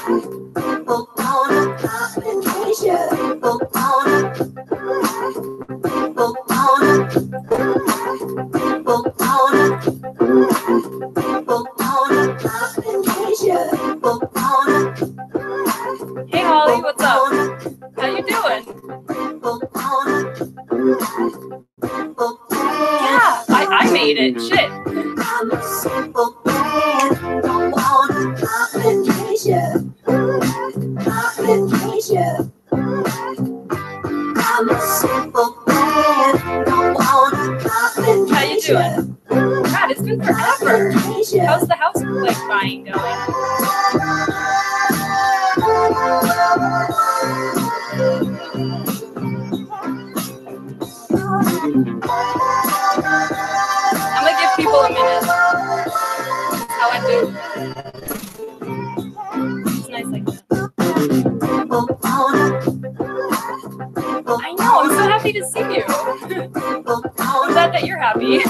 Hey Holly, what's up? How you doing? Yeah, I made it. Shit. I'm a simple man, don't want a complication. I'm a simple man, don't want a complication. How you doing? God, it's been forever. How's the house like buying going? I'm gonna give people a minute. That's how I do. It's nice like that. I know, I'm so happy to see you. I'm glad that you're happy.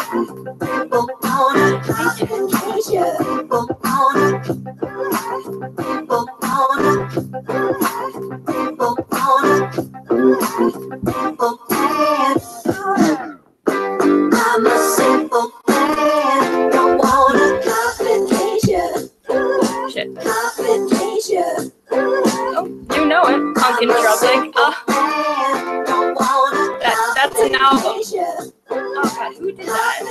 I'm a simple man, don't want a complication. Shit. Complication. Oh, you know it. Pumpkin Trouble. That's an album. Oh god, who did that?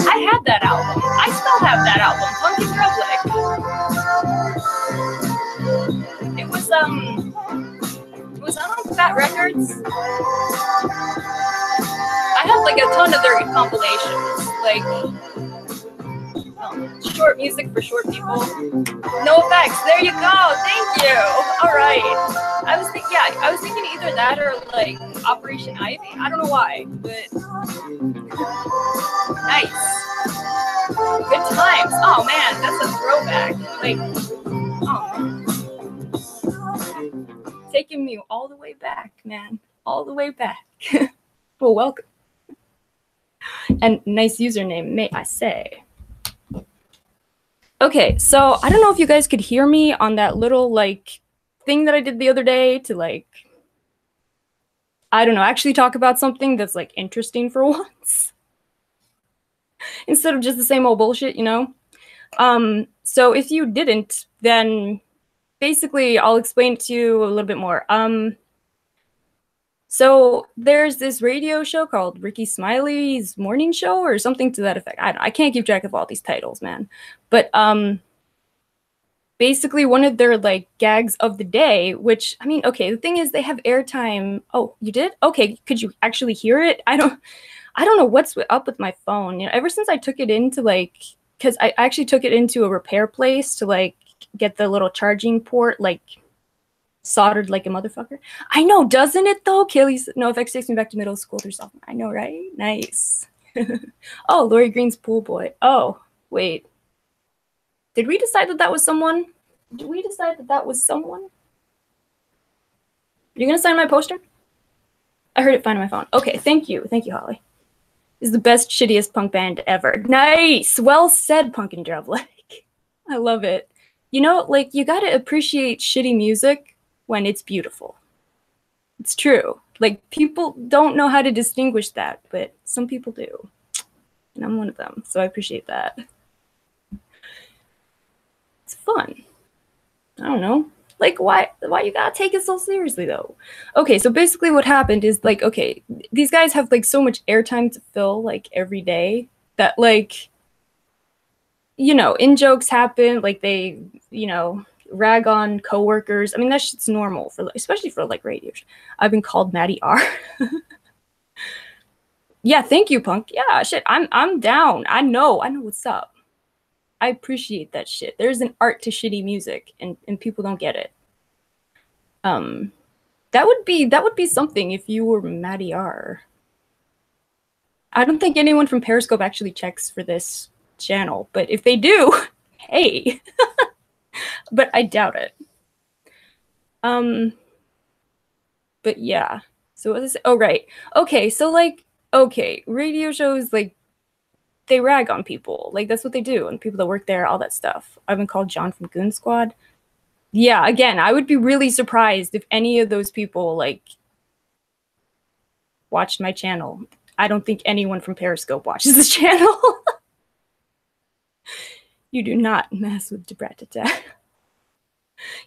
I had that album. I still have that album, Pumpkin Trouble. It was on Fat Records. I have like a ton of their compilations, like short music for short people. No effects. There you go. Thank you. All right. I was thinking either that or like Operation Ivy. I don't know why, but nice. Good times. Oh man, that's a throwback. Like, oh, taking me all the way back, man. All the way back. Well, welcome. And nice username, may I say. Okay, so I don't know if you guys could hear me on that little like thing that I did the other day to like, I don't know, actually talk about something that's like interesting for once. Instead of just the same old bullshit, you know? So if you didn't, then basically I'll explain it to you a little bit more. So there's this radio show called Rickey Smiley's Morning Show or something to that effect. I can't keep track of all these titles, man. But basically one of their like gags of the day, which I mean, okay, the thing is they have airtime. Oh, you did? Okay, could you actually hear it? I don't know what's up with my phone. You know, ever since I took it into like, because I actually took it into a repair place to like get the little charging port like soldered like a motherfucker. I know, doesn't it though? Kaylee's no effects takes me back to middle school through sophomore. I know, right? Nice. Oh, Lori Green's pool boy. Oh, wait. Did we decide that that was someone? Did we decide that that was someone? Are you gonna sign my poster? I heard it fine on my phone. Okay, thank you. Thank you, Holly. This is the best, shittiest punk band ever. Nice! Well said, Pumpkin Drove. Like, I love it. You know, like, you gotta appreciate shitty music when it's beautiful. It's true. Like, people don't know how to distinguish that, but some people do. And I'm one of them, so I appreciate that. It's fun. I don't know. Like, why you gotta take it so seriously, though? Okay, so basically what happened is, like, okay, these guys have, like, so much airtime to fill, like, every day that, like, you know, in-jokes happen, like, they, you know, rag on coworkers. I mean, that shit's normal, for especially for, like, radio. I've been called Maddie R. Yeah, thank you, Punk. Yeah, shit, I'm down. I know what's up. I appreciate that shit. There's an art to shitty music, and people don't get it. That would be something if you were Maddie R. I don't think anyone from Periscope actually checks for this channel, but if they do, hey. But I doubt it. But yeah. So what is it? Oh, right. Okay, so like, okay, radio shows, like, they rag on people. Like, that's what they do. And people that work there, all that stuff. I've been called John from Goon Squad. Yeah, again, I would be really surprised if any of those people like watched my channel. I don't think anyone from Periscope watches this channel. You do not mess with Debratata.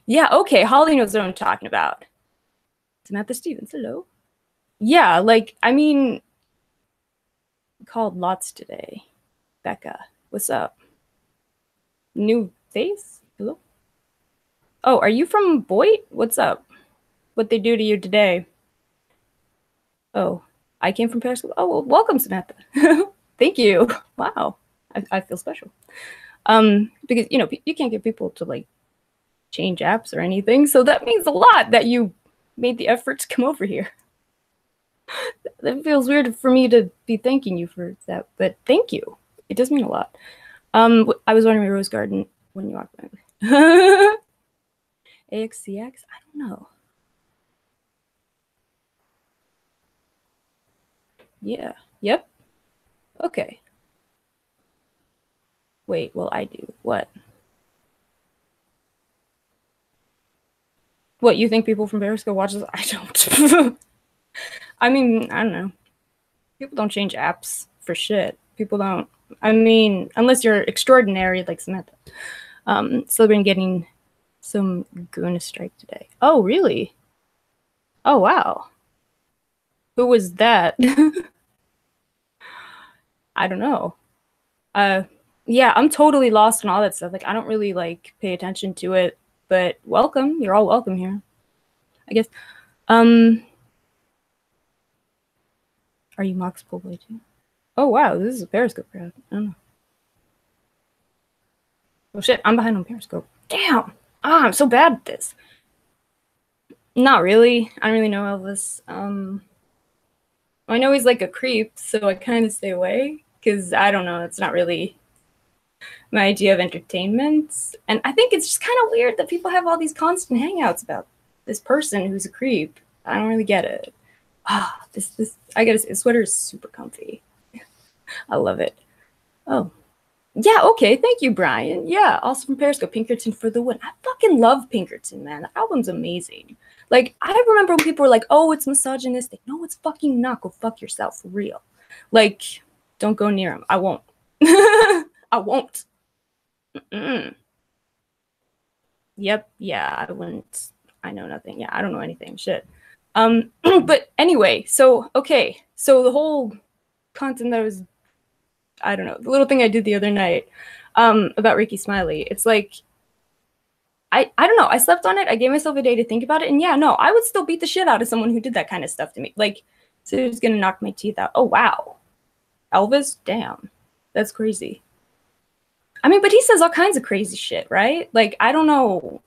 Yeah, okay, Holly knows what I'm talking about. Samantha Stevens, hello. Yeah, like, I mean, called lots today. Becca, what's up? New face? Hello? Oh, are you from Boyd? What's up? What they do to you today? Oh, I came from Periscope. Oh, well, welcome, Samantha. Thank you. Wow, I feel special. Because you know you can't get people to like change apps or anything, so that means a lot that you made the effort to come over here. That feels weird for me to be thanking you for that, but thank you. It does mean a lot. I was wondering Rose Garden when you walked by. AXCX? I don't know. Yeah. Yep. Okay. Wait, well, I do. What? What, you think people from Periscope watch this? I don't. I mean, I don't know. People don't change apps for shit. People don't. I mean, unless you're extraordinary like Samantha. Celebrating getting some Goona strike today. Oh, really? Oh, wow. Who was that? I don't know. Yeah, I'm totally lost in all that stuff. Like, I don't really like pay attention to it, but welcome. You're all welcome here, I guess. Are you Mox Poolboy too? Oh wow, this is a Periscope crowd. I don't know. Oh shit, I'm behind on Periscope. Damn. Ah, I'm so bad at this. Not really. I don't really know Elvis. I know he's like a creep, so I kind of stay away because I don't know. It's not really my idea of entertainment, and I think it's just kind of weird that people have all these constant hangouts about this person who's a creep. I don't really get it. Ah, this I gotta say, the sweater is super comfy. I love it. Oh, yeah, okay, thank you, Brian. Yeah, also from Periscope, Pinkerton for the win. I fucking love Pinkerton, man. The album's amazing. Like, I remember when people were like, oh, it's misogynistic. No, it's fucking not. Go fuck yourself, for real. Like, don't go near him. I won't. I won't. Mm-mm. Yep, yeah, I wouldn't. I know nothing. Yeah, I don't know anything. Shit. But anyway, so, okay. So the whole content that was, I don't know, the little thing I did the other night about Rickey Smiley, it's like, I don't know, I slept on it, I gave myself a day to think about it, and yeah, no, I would still beat the shit out of someone who did that kind of stuff to me. Like, so who's gonna knock my teeth out? Oh, wow. Elvis? Damn. That's crazy. I mean, but he says all kinds of crazy shit, right? Like, I don't know.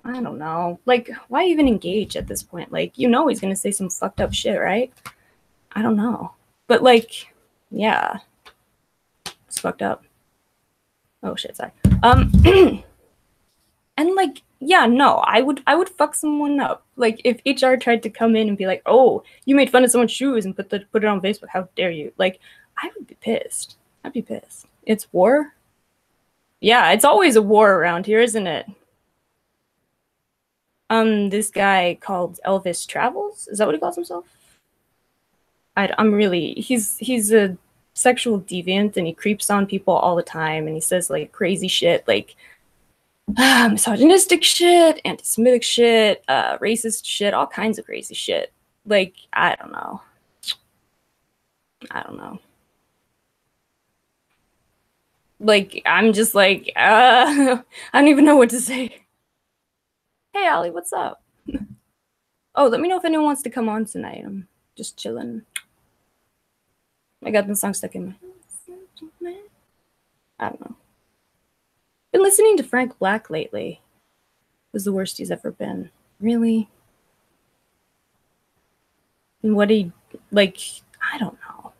Like, why even engage at this point? Like, you know he's gonna say some fucked up shit, right? I don't know. But, like, yeah. It's fucked up. Oh, shit, sorry. And, like, yeah, no, I would fuck someone up. Like, if HR tried to come in and be like, oh, you made fun of someone's shoes and put it on Facebook, how dare you? Like, I would be pissed. I'd be pissed. It's war? Yeah, it's always a war around here, isn't it? This guy called Elvis Travels? Is that what he calls himself? I'm really, he's a sexual deviant and he creeps on people all the time and he says like crazy shit, like misogynistic shit, anti-Semitic shit, racist shit, all kinds of crazy shit. Like, I don't know. Like, I'm just like, I don't even know what to say. Hey, Ollie, what's up? Oh, let me know if anyone wants to come on tonight. I'm just chilling. I got the song stuck in my... I don't know. Been listening to Frank Black lately. It was the worst he's ever been. Really? And what he, like, I don't know.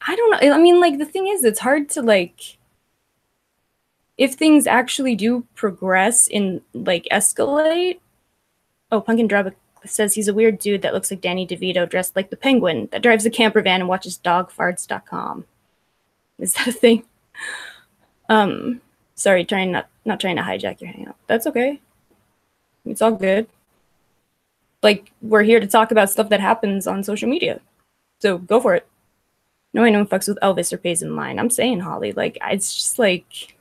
I mean, like, the thing is, it's hard to, like, if things actually do progress and, like, escalate. Oh, Pumpkin Drub says he's a weird dude that looks like Danny DeVito dressed like the Penguin that drives a camper van and watches dogfarts.com. Is that a thing? Sorry, trying not Not trying to hijack your hangout. That's okay. It's all good. Like, we're here to talk about stuff that happens on social media. So go for it. No, I know fucks with Elvis or pays in line. I'm saying, Holly, like, it's just like,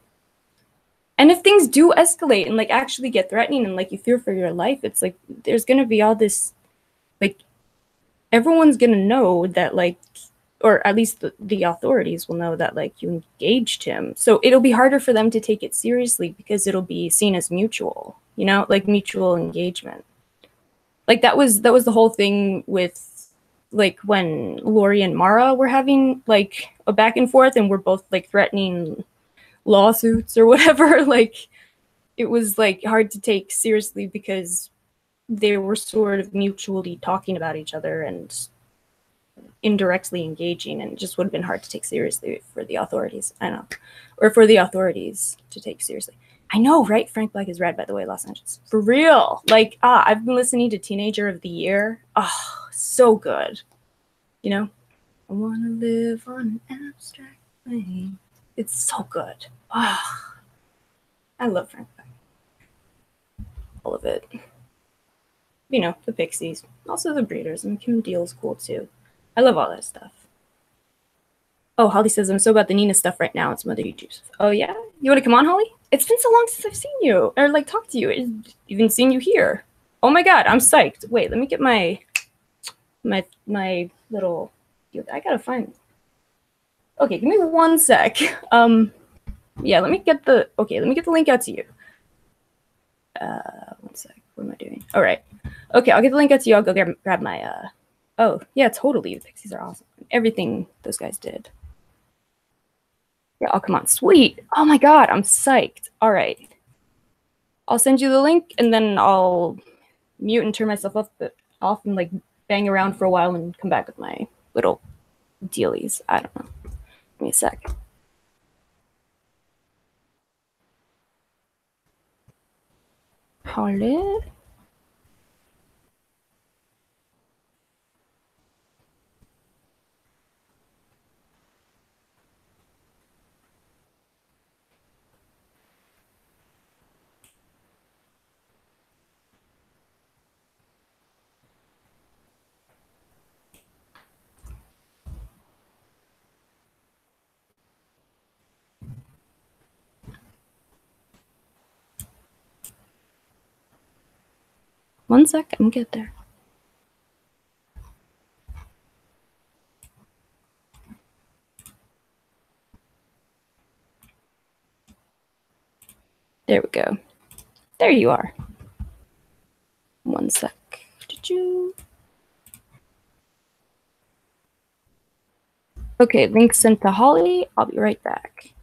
and if things do escalate and like actually get threatening and like you fear for your life, it's like there's gonna be all this, like, everyone's gonna know that, like, or at least the authorities will know that like you engaged him. So it'll be harder for them to take it seriously because it'll be seen as mutual, you know, like mutual engagement. Like that was the whole thing with like when Lori and Mara were having like a back and forth and were both like threatening lawsuits or whatever. Like it was like hard to take seriously because they were sort of mutually talking about each other and indirectly engaging, and it just would have been hard to take seriously for the authorities. I know, or for the authorities to take seriously. I know, right? Frank Black is rad, by the way, Los Angeles. For real. Like, I've been listening to Teenager of the Year. Oh, so good. You know? I want to live on an abstract plane. It's so good. Oh, I love Frank Black. All of it. You know, the Pixies. Also the Breeders. And Kim Deal's cool, too. I love all that stuff. Oh, Holly says, I'm so about the Nina stuff right now. It's Mother YouTube's. Oh, yeah? You want to come on, Holly? It's been so long since I've seen you, or, like, talked to you. Even seen you here. Oh, my God, I'm psyched. Wait, let me get my little... I gotta find... Okay, give me 1 sec. Yeah, let me get the... Okay, let me get the link out to you. 1 sec. What am I doing? All right. Okay, I'll get the link out to you. I'll go grab my... Oh, yeah, totally. The Pixies are awesome. Everything those guys did. Yeah, oh, come on. Sweet. Oh my God, I'm psyched. All right. I'll send you the link and then I'll mute and turn myself off and like bang around for a while and come back with my little dealies. I don't know. Give me a sec. Holly? One sec, I'm get there. There we go. There you are. 1 sec. Did you? Okay, link sent to Holly. I'll be right back.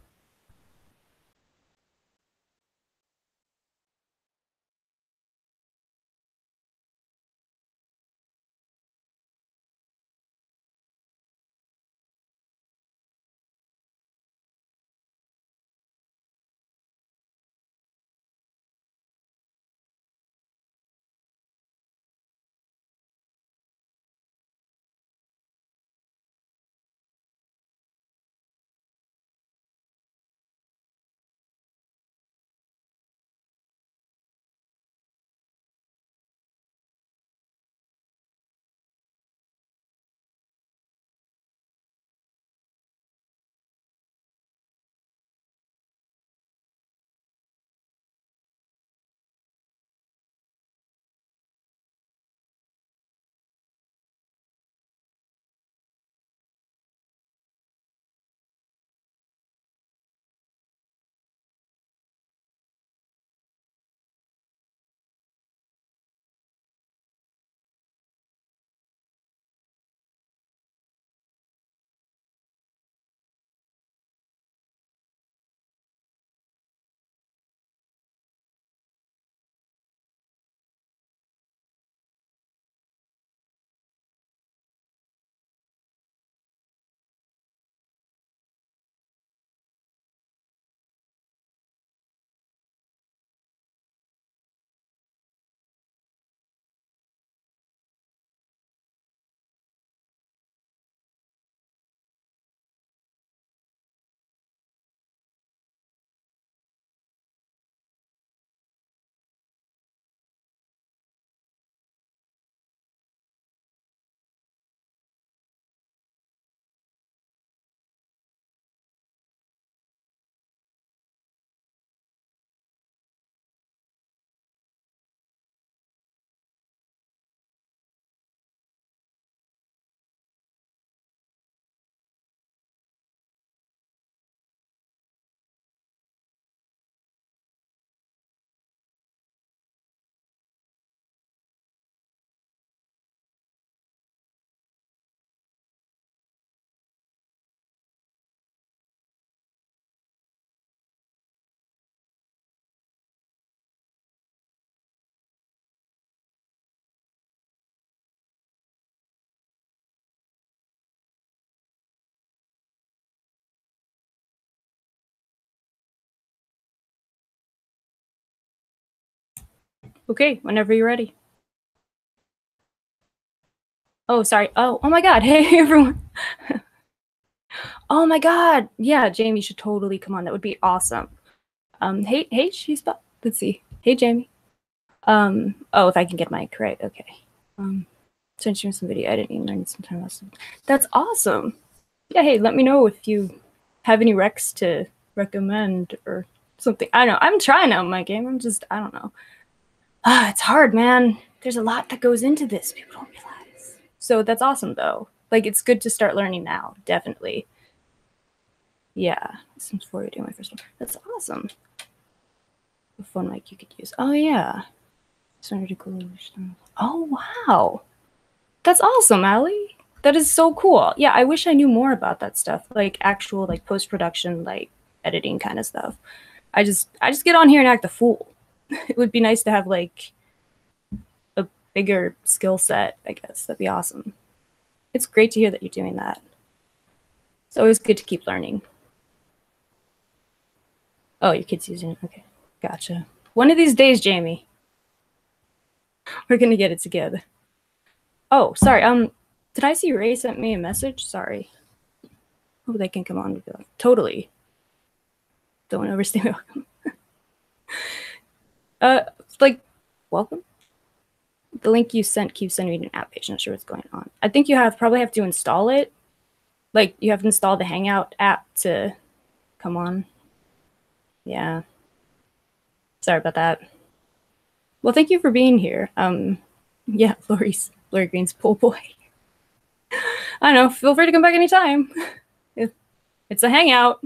Okay, whenever you're ready. Oh, sorry. Oh my God. Hey, everyone. Oh my God. Yeah, Jamie should totally come on. That would be awesome. Hey, let's see. Hey, Jamie. Oh, if I can get my right. Okay. Sent you some video editing. I need some time. That's awesome. Yeah, hey, let me know if you have any recs to recommend or something. I don't know. I'm trying out my game. I don't know. It's hard, man. There's a lot that goes into this. People don't realize. So that's awesome, though. Like, it's good to start learning now. Definitely. Yeah. Since before you're doing my first one. That's awesome. A phone mic you could use. Oh, yeah. Oh, wow. That's awesome, Allie. That is so cool. Yeah, I wish I knew more about that stuff, like actual like post-production, like editing kind of stuff. I just get on here and act a fool. It would be nice to have like a bigger skill set, I guess. That'd be awesome. It's great to hear that you're doing that. It's always good to keep learning. Oh, your kid's using it. Okay. Gotcha. One of these days, Jamie, we're gonna get it together. Oh, sorry. Did I see Ray sent me a message? Sorry. Oh, they can come on and be like, totally. Don't overstay my welcome. Like, welcome. The link you sent keeps sending me an app page. Not sure what's going on. I think you probably have to install it. Like, you have to install the Hangout app to come on. Yeah. Sorry about that. Well, thank you for being here. Yeah, Lori Green's pool boy. I don't know. Feel free to come back anytime. It's a Hangout.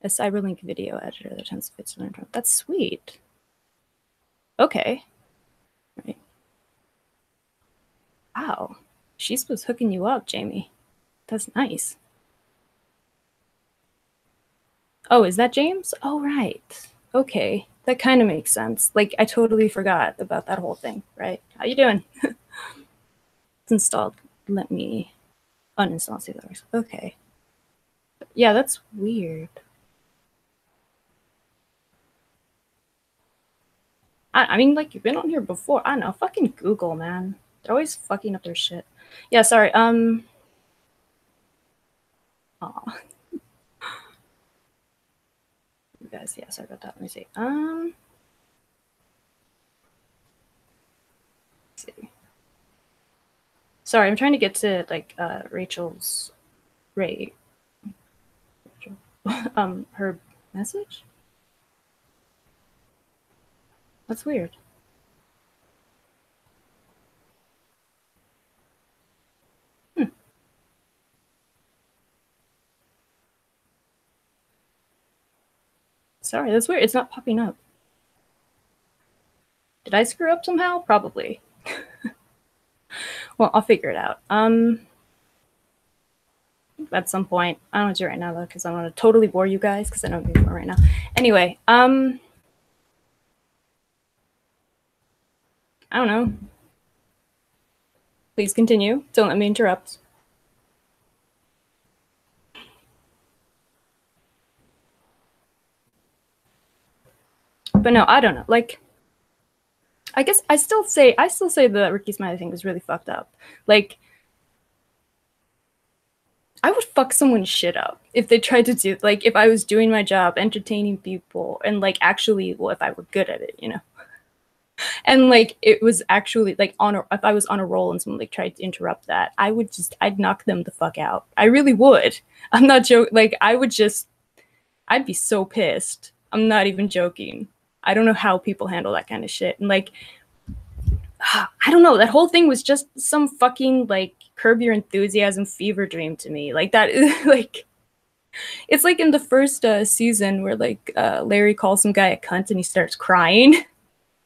A Cyberlink video editor that tends to fit to learn from. That's sweet. Okay. Right. Wow. She's was hooking you up, Jamie. That's nice. Oh, is that James? Oh, right. Okay. That kind of makes sense. Like, I totally forgot about that whole thing, right? How you doing? It's installed. Let me uninstall and see if that works. Okay. Yeah, that's weird. I mean, like, you've been on here before. I don't know. Fucking Google, man. They're always fucking up their shit. Yeah, sorry. Aw. You guys, yeah, sorry about that. Let me see. Let's see. Sorry, I'm trying to get to, like, Rachel's Ray. Her message? That's weird. Sorry, that's weird. It's not popping up. Did I screw up somehow? Probably. Well, I'll figure it out. At some point. I don't want to do it right now, though, because I want to totally bore you guys, because I don't need more right now. Anyway, I don't know. Please continue. Don't let me interrupt. But no, I don't know. Like, I guess I still say the Rickey Smiley thing was really fucked up. Like, I would fuck someone's shit up if they tried to do, like, if I was doing my job, entertaining people, and, like, actually, well, if I were good at it, you know? And, like, it was actually, like, if I was on a roll and someone, like, tried to interrupt that, I'd knock them the fuck out. I really would. I'm not joking. Like, I'd be so pissed. I'm not even joking. I don't know how people handle that kind of shit. And, like, I don't know. That whole thing was just some fucking, like, Curb Your Enthusiasm fever dream to me. Like, that is, like, it's like in the first season where, like, Larry calls some guy a cunt and he starts crying.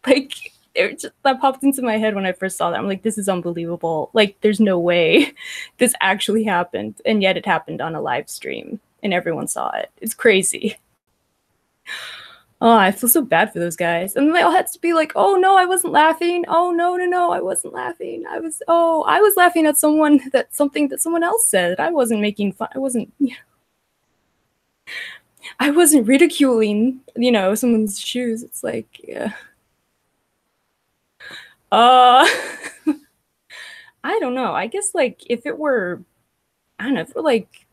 Like, that popped into my head when I first saw that. I'm like, this is unbelievable. Like, there's no way this actually happened. And yet it happened on a live stream and everyone saw it. It's crazy. Oh, I feel so bad for those guys. And they all had to be like, oh, no, I wasn't laughing. Oh, no, I wasn't laughing. I was laughing at something that someone else said. I wasn't making fun. I wasn't, you know. I wasn't ridiculing, someone's shoes. It's like, yeah. Uh, I don't know. I guess like if it were, I don't know, if it were like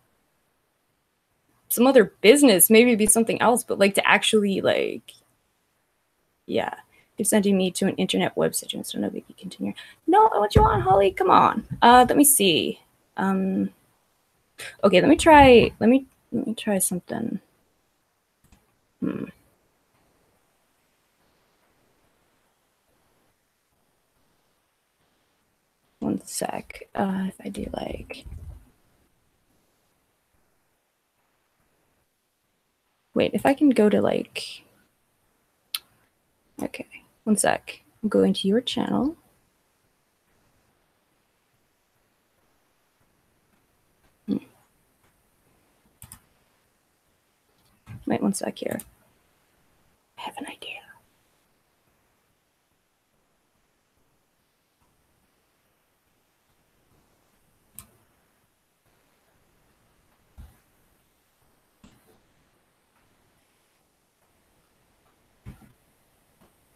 some other business, maybe it'd be something else. But like to actually like, yeah, you're sending me to an internet website, so no biggie. Continue. No, what you want, Holly? Come on. Let me see. Um, okay, let me try. Let me try something. Hmm. One sec. If I do like, wait, if I can go to like, okay, one sec. I'm going to your channel. Wait, one sec here. I have an idea.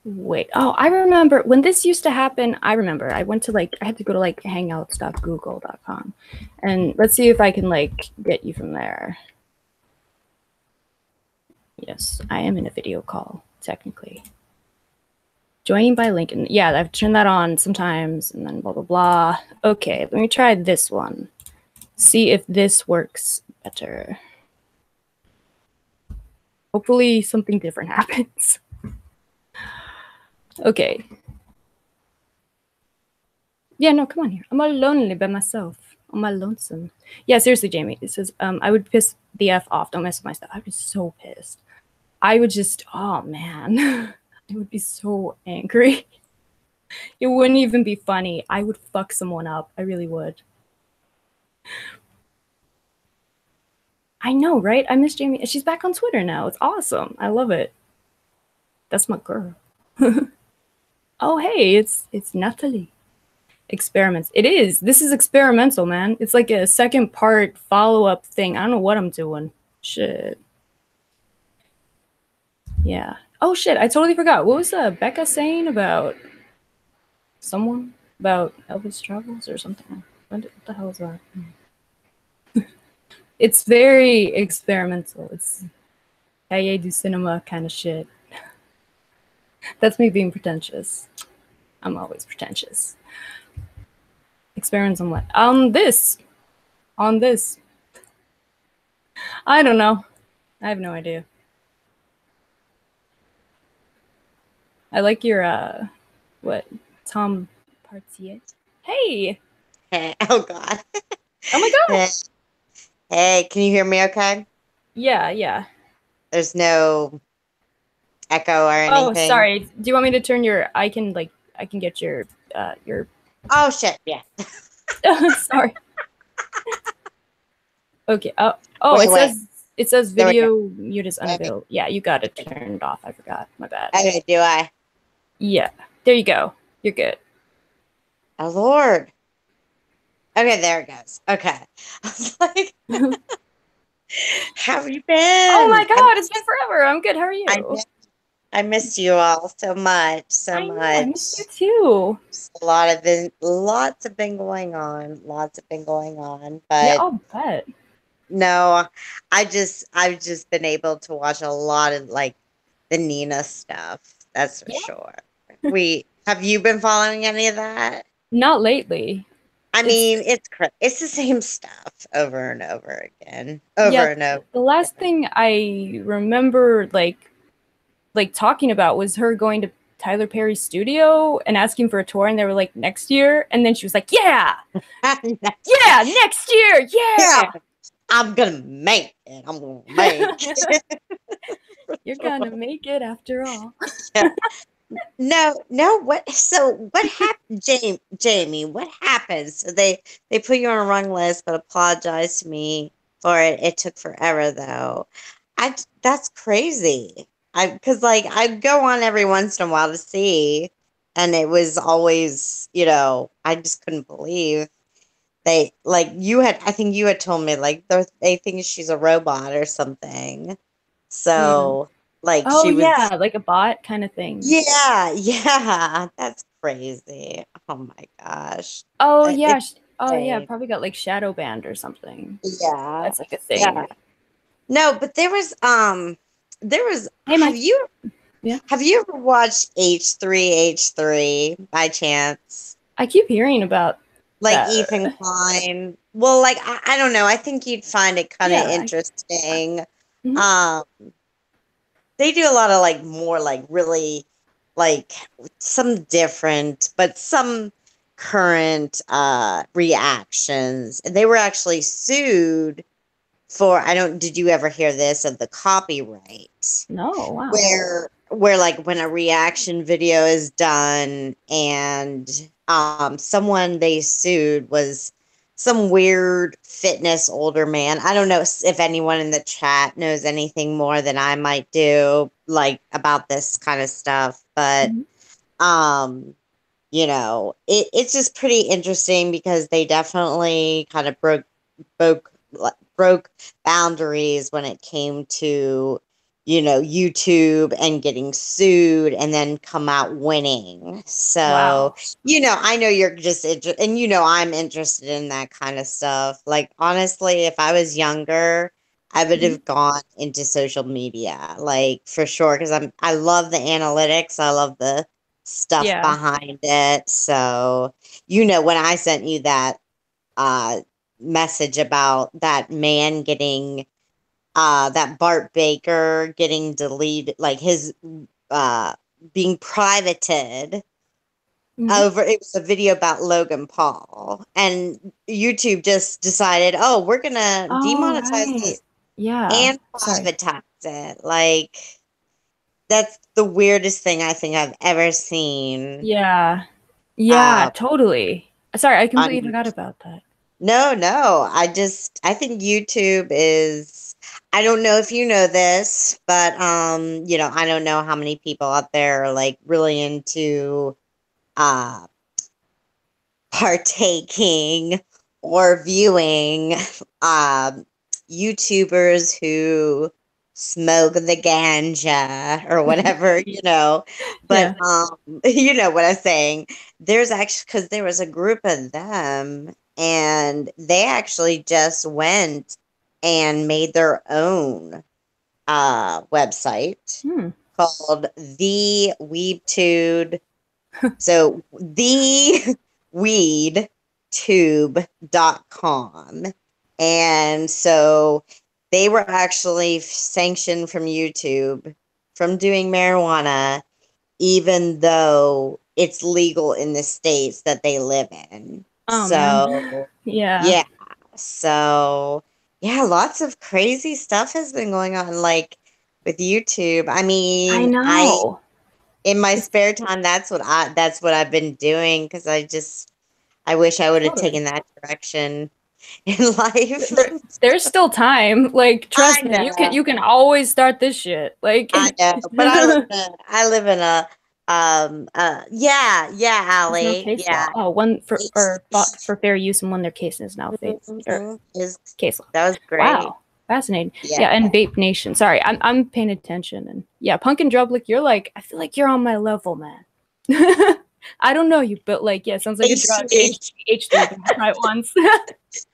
Wait. Oh, I remember when this used to happen. I remember I went to like I had to go to like hangouts.google.com, and let's see if I can like get you from there. Yes, I am in a video call technically. Joining by link, and yeah, I've turned that on sometimes, and then blah blah blah. Okay, let me try this one. See if this works better. Hopefully, something different happens. Okay. Yeah, no, come on here. I'm all lonely by myself. On my lonesome. Yeah, seriously, Jamie. It says, I would piss the F off. Don't mess with my stuff. I'd be so pissed. I would just, oh man. I would be so angry. It wouldn't even be funny. I would fuck someone up. I really would. I know, right? I miss Jamie. She's back on Twitter now. It's awesome. I love it. That's my girl. Oh, hey, it's Natalie. Experiments. It is. This is experimental, man. It's like a second part follow-up thing. I don't know what I'm doing. Shit. Yeah. Oh shit, I totally forgot. What was Becca saying about someone? About Elvis Travels or something? What the hell is that? It's very experimental. It's Cahiers du cinema kind of shit. That's me being pretentious. I'm always pretentious. Experiments on what? This. On this. I don't know. I have no idea. I like your what? Tom Partier. Hey. Oh God. Oh my god. Hey, can you hear me okay? Yeah, yeah. There's no echo or Oh, anything. sorry. Do you want me to turn your I can get your Oh shit, yeah. sorry. Okay. Oh, Wait. it says There we go. video mute is Okay, unavailable. Yeah, you got it turned off. I forgot. My bad. okay, do I? Yeah. There you go. You're good. Oh Lord. Okay, there it goes. Okay. I was like, how have you Oh my been? god, it's been forever. I'm good. How are I you? I missed you all so much, so I know. I missed you much. too. Lots have been going on. Lots have been going on. Yeah, But I'll bet. no, I've just been able to watch a lot of like the Nina stuff. That's for Yeah. sure. We have you been following any of that? Not lately. I It's mean, it's the same stuff over and over again, yeah, over and over the last again. thing I remember like talking about was her going to Tyler Perry's studio and asking for a tour, and they were like next year, and then she was like, "Yeah, yeah, next year, Yeah, yeah, I'm gonna make it. I'm gonna make it. you're gonna make it after all." Yeah. No. What? So what happened, Jamie? What happened? So they put you on a rung list, but apologized to me for it. It took forever, though. That's crazy. I because like I go on every once in a while to see, and it was always I just couldn't believe they like you had. I think you had told me like they think she's a robot or something. Yeah. So, like, Oh she was, yeah, like a bot kind of thing. yeah, yeah, that's crazy. Oh my gosh. Oh yeah. It's Oh yeah, insane. probably got like shadow banned or something. Yeah. That's like a Yeah. thing. No, but there was Hey Mike. Yeah. have you ever watched H3H3 by chance? I keep hearing about Like that. Ethan Klein. Well, like I don't know. I think you'd find it kind of Yeah. interesting. Mhm. Um, they do a lot of like more like really like some different, but some current reactions. And they were actually sued for I don't did you ever hear this of the copyright? No, wow. Where like when a reaction video is done and someone they sued was some weird fitness older man. I don't know if anyone in the chat knows anything more than I might do like about this kind of stuff, but Mhm. um it's just pretty interesting because they definitely kind of broke broke boundaries when it came to YouTube and getting sued and then come out winning. So, Wow. I know you're just interested, and I'm interested in that kind of stuff. Like, honestly, if I was younger, I would Mhm. have gone into social media, like for sure, because I love the analytics. I love the stuff Yeah. behind it. So, when I sent you that uh message about that man getting that Bart Baker getting deleted, like his uh being privated Mhm. over, it was a video about Logan Paul, and YouTube just decided, oh, we're gonna Oh demonetize right. this Yeah. and Sorry. privatize it. Like, that's the weirdest thing I think I've ever seen. Yeah. Yeah, uh totally. Sorry, I completely on forgot about that. No, I think YouTube is, I don't know if you know this, but I don't know how many people out there are like really into uh partaking or viewing um YouTubers who smoke the ganja or whatever, but Yeah. you know what I'm saying. There's actually, because there was a group of them, and they actually just went and made their own website Hmm. called the weebtude, so the weedtube.com. And so they were actually sanctioned from YouTube from doing marijuana, even though it's legal in the states that they live in. Oh man. So, Yeah. yeah. So, yeah, lots of crazy stuff has been going on, like with YouTube. I I mean, know. in my It's spare time, that's what I've been doing, because I wish I would have totally. taken that direction in life. There's still time. Like, I trust me, know, you can always start this shit. Like, I know, but yeah, yeah, there's no Allie, case law. yeah. Oh, one It's, for fair use and one their case is now faith or mhm, is case law. that was great. Wow. Fascinating. Yeah. Yeah, and Vape Nation. Sorry, I'm paying attention and yeah, Punk and Drublick, you're like, I feel like you're on my level, man. I don't know you, but like, yeah, sounds like a drug. H3. H3 right once. Yeah.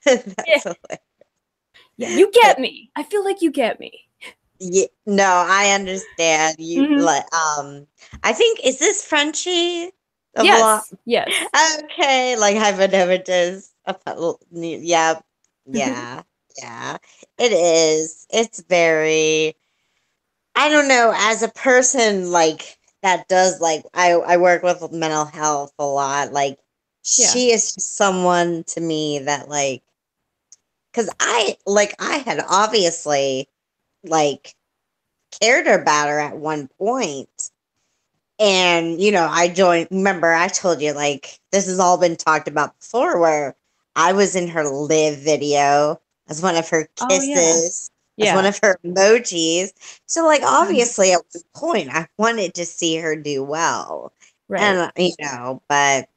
That's hilarious. Yeah, you get me. I feel like you get me. Yeah, no, I understand you. Hmm. Like, I think, is this Frenchie a vlog? Yes, yes. Okay, like hyponemesis. Yeah, yeah, yeah. It is. It's very. I don't know. As a person, like, that does, like, I work with mental health a lot. Like, Yeah. she is just someone to me that, like, because I had obviously, like, cared about her at one point. And, I joined, remember, I told you, like, this has all been talked about before, where I was in her live video as one of her Oh yeah. kisses, as one Yeah. of her emojis. So, like, obviously, at one point, I wanted to see her do well. Right. And, but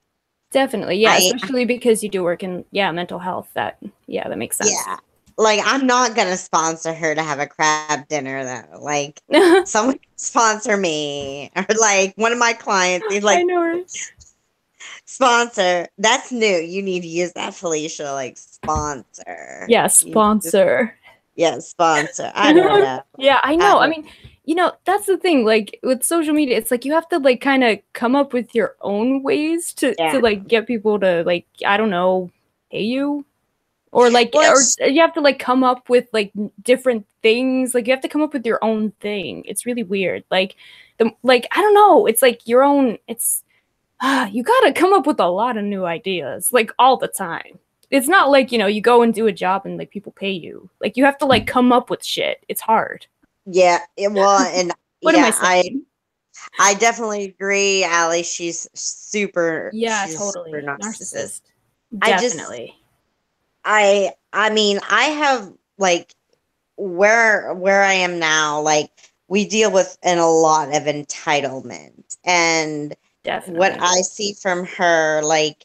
Definitely. Yeah, I, especially because you do work in yeah, mental health. That yeah, that makes sense. yeah. like, I'm not gonna sponsor her to have a crab dinner though. Like, someone can sponsor me, or like one of my clients. He's I like, know, right? sponsor. That's new. You need to use that, Felicia. Like, sponsor. Yeah, You just, sponsor. yeah, sponsor. I don't know. Yeah, I I know. I don't. mean, that's the thing. Like with social media, it's like you have to like kind of come up with your own ways to Yeah. like get people to like, I don't know, pay you, or like, Well, or you have to like come up with like different things. Like you have to come up with your own thing. It's really weird. Like like I don't know. It's like your own. It's you gotta come up with a lot of new ideas like all the time. It's not like you go and do a job and like people pay you. Like you have to like come up with shit. It's hard. yeah. Well, and What am I yeah, saying? I definitely agree, Allie. Yeah, She's super totally. narcissist. Narcissist. I just, Definitely. I mean, I have like where I am now, like we deal with in a lot of entitlement, and what Definitely. I see from her, like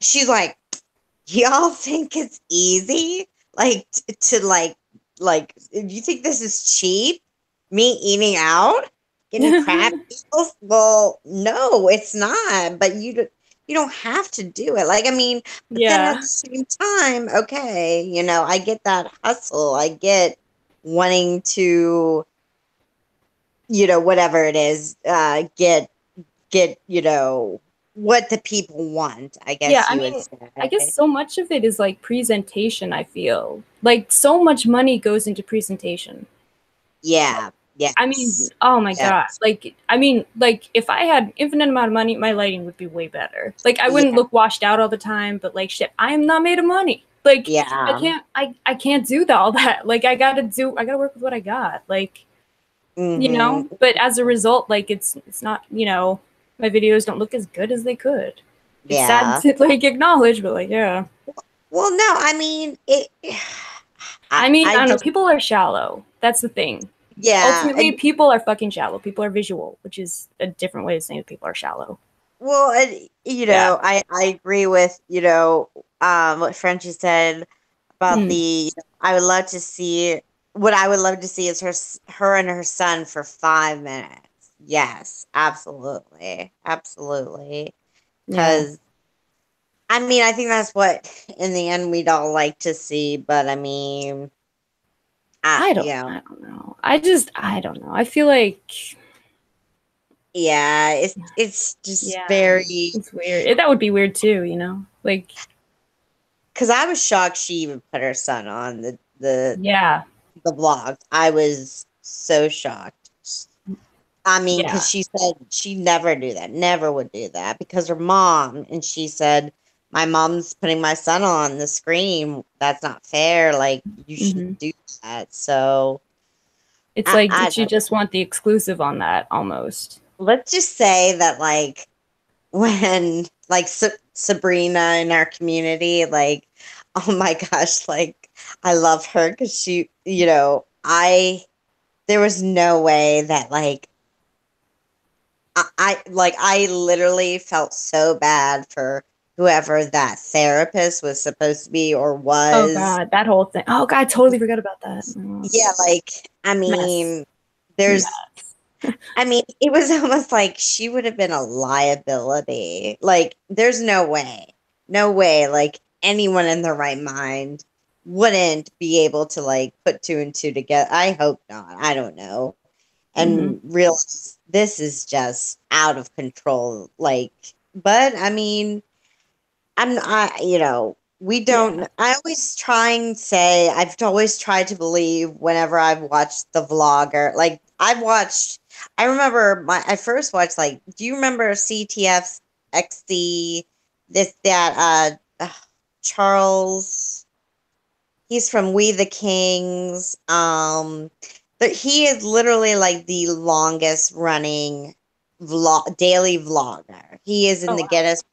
she's like, y'all think it's easy, like to like you think this is cheap? Me eating out, getting crab meals? Well, no, it's not. But you don't have to do it. Like, I mean, but then at Yeah. the same time, okay, I get that hustle. I get wanting to, whatever it is, get, what the people want, I Yeah, guess I you would mean, I guess say. so much of it is like presentation, I feel. Like so much money goes into presentation. Yeah. I mean, Yes. oh my God. Yes. Like, I mean, like if I had infinite amount of money, my lighting would be way better. Like I wouldn't Yeah. look washed out all the time, but like shit, I am not made of money. Like Yeah. I can't do all that. Like I gotta work with what I got. Like, Mm-hmm. but as a result, like it's not, my videos don't look as good as they could. It's sad Yeah. to like acknowledge, but like, yeah. Well, no, I mean it. I mean, I I don't know. just, People are shallow. That's the thing. yeah, Ultimately, people are fucking shallow. People are visual, which is a different way of saying that people are shallow. well, Yeah. I agree with what Frenchie said about Mm. the. I would love to see what I would love to see is her and her son for 5 minutes. Yes, absolutely, absolutely. Yeah. Because I mean, I think that's what in the end we'd all like to see. But I mean, I don't know. I don't know. I feel like, yeah, it's just yeah, very. it's weird. That would be weird too, Like, Because I was shocked she even put her son on yeah, the vlog. I was so shocked. I mean, yeah. because she said she never do that, never would do that because her mom, and she said, my mom's putting my son on the screen. That's not fair. Like, you Hmm. shouldn't do that. So, It's like, I did she don't just want the exclusive on that almost? let's just say that, like, when, like, Sabrina in our community, like, oh my gosh, like, I love her because she, there was no way that, like, I literally felt so bad for whoever that therapist was supposed to be or Oh was. God, that whole thing. Oh God, I totally forgot about that. Oh, Yeah, like, I mess. mean, there's, Mess. I mean, it was almost like she would have been a liability. Like, there's no way, no way, like, anyone in their right mind wouldn't be able to, like, put two and two together. I hope not. I don't know. Hmm. And realize this is just out of control. Like, but I mean, we Yeah. don't, I always try and say, I've always tried to believe whenever I've watched the vlogger, like, I remember I first watched, like, do you remember CTF's XD, Charles, he's from We the Kings. But he is literally like the longest running daily vlogger. He is in Oh the wow, Guinness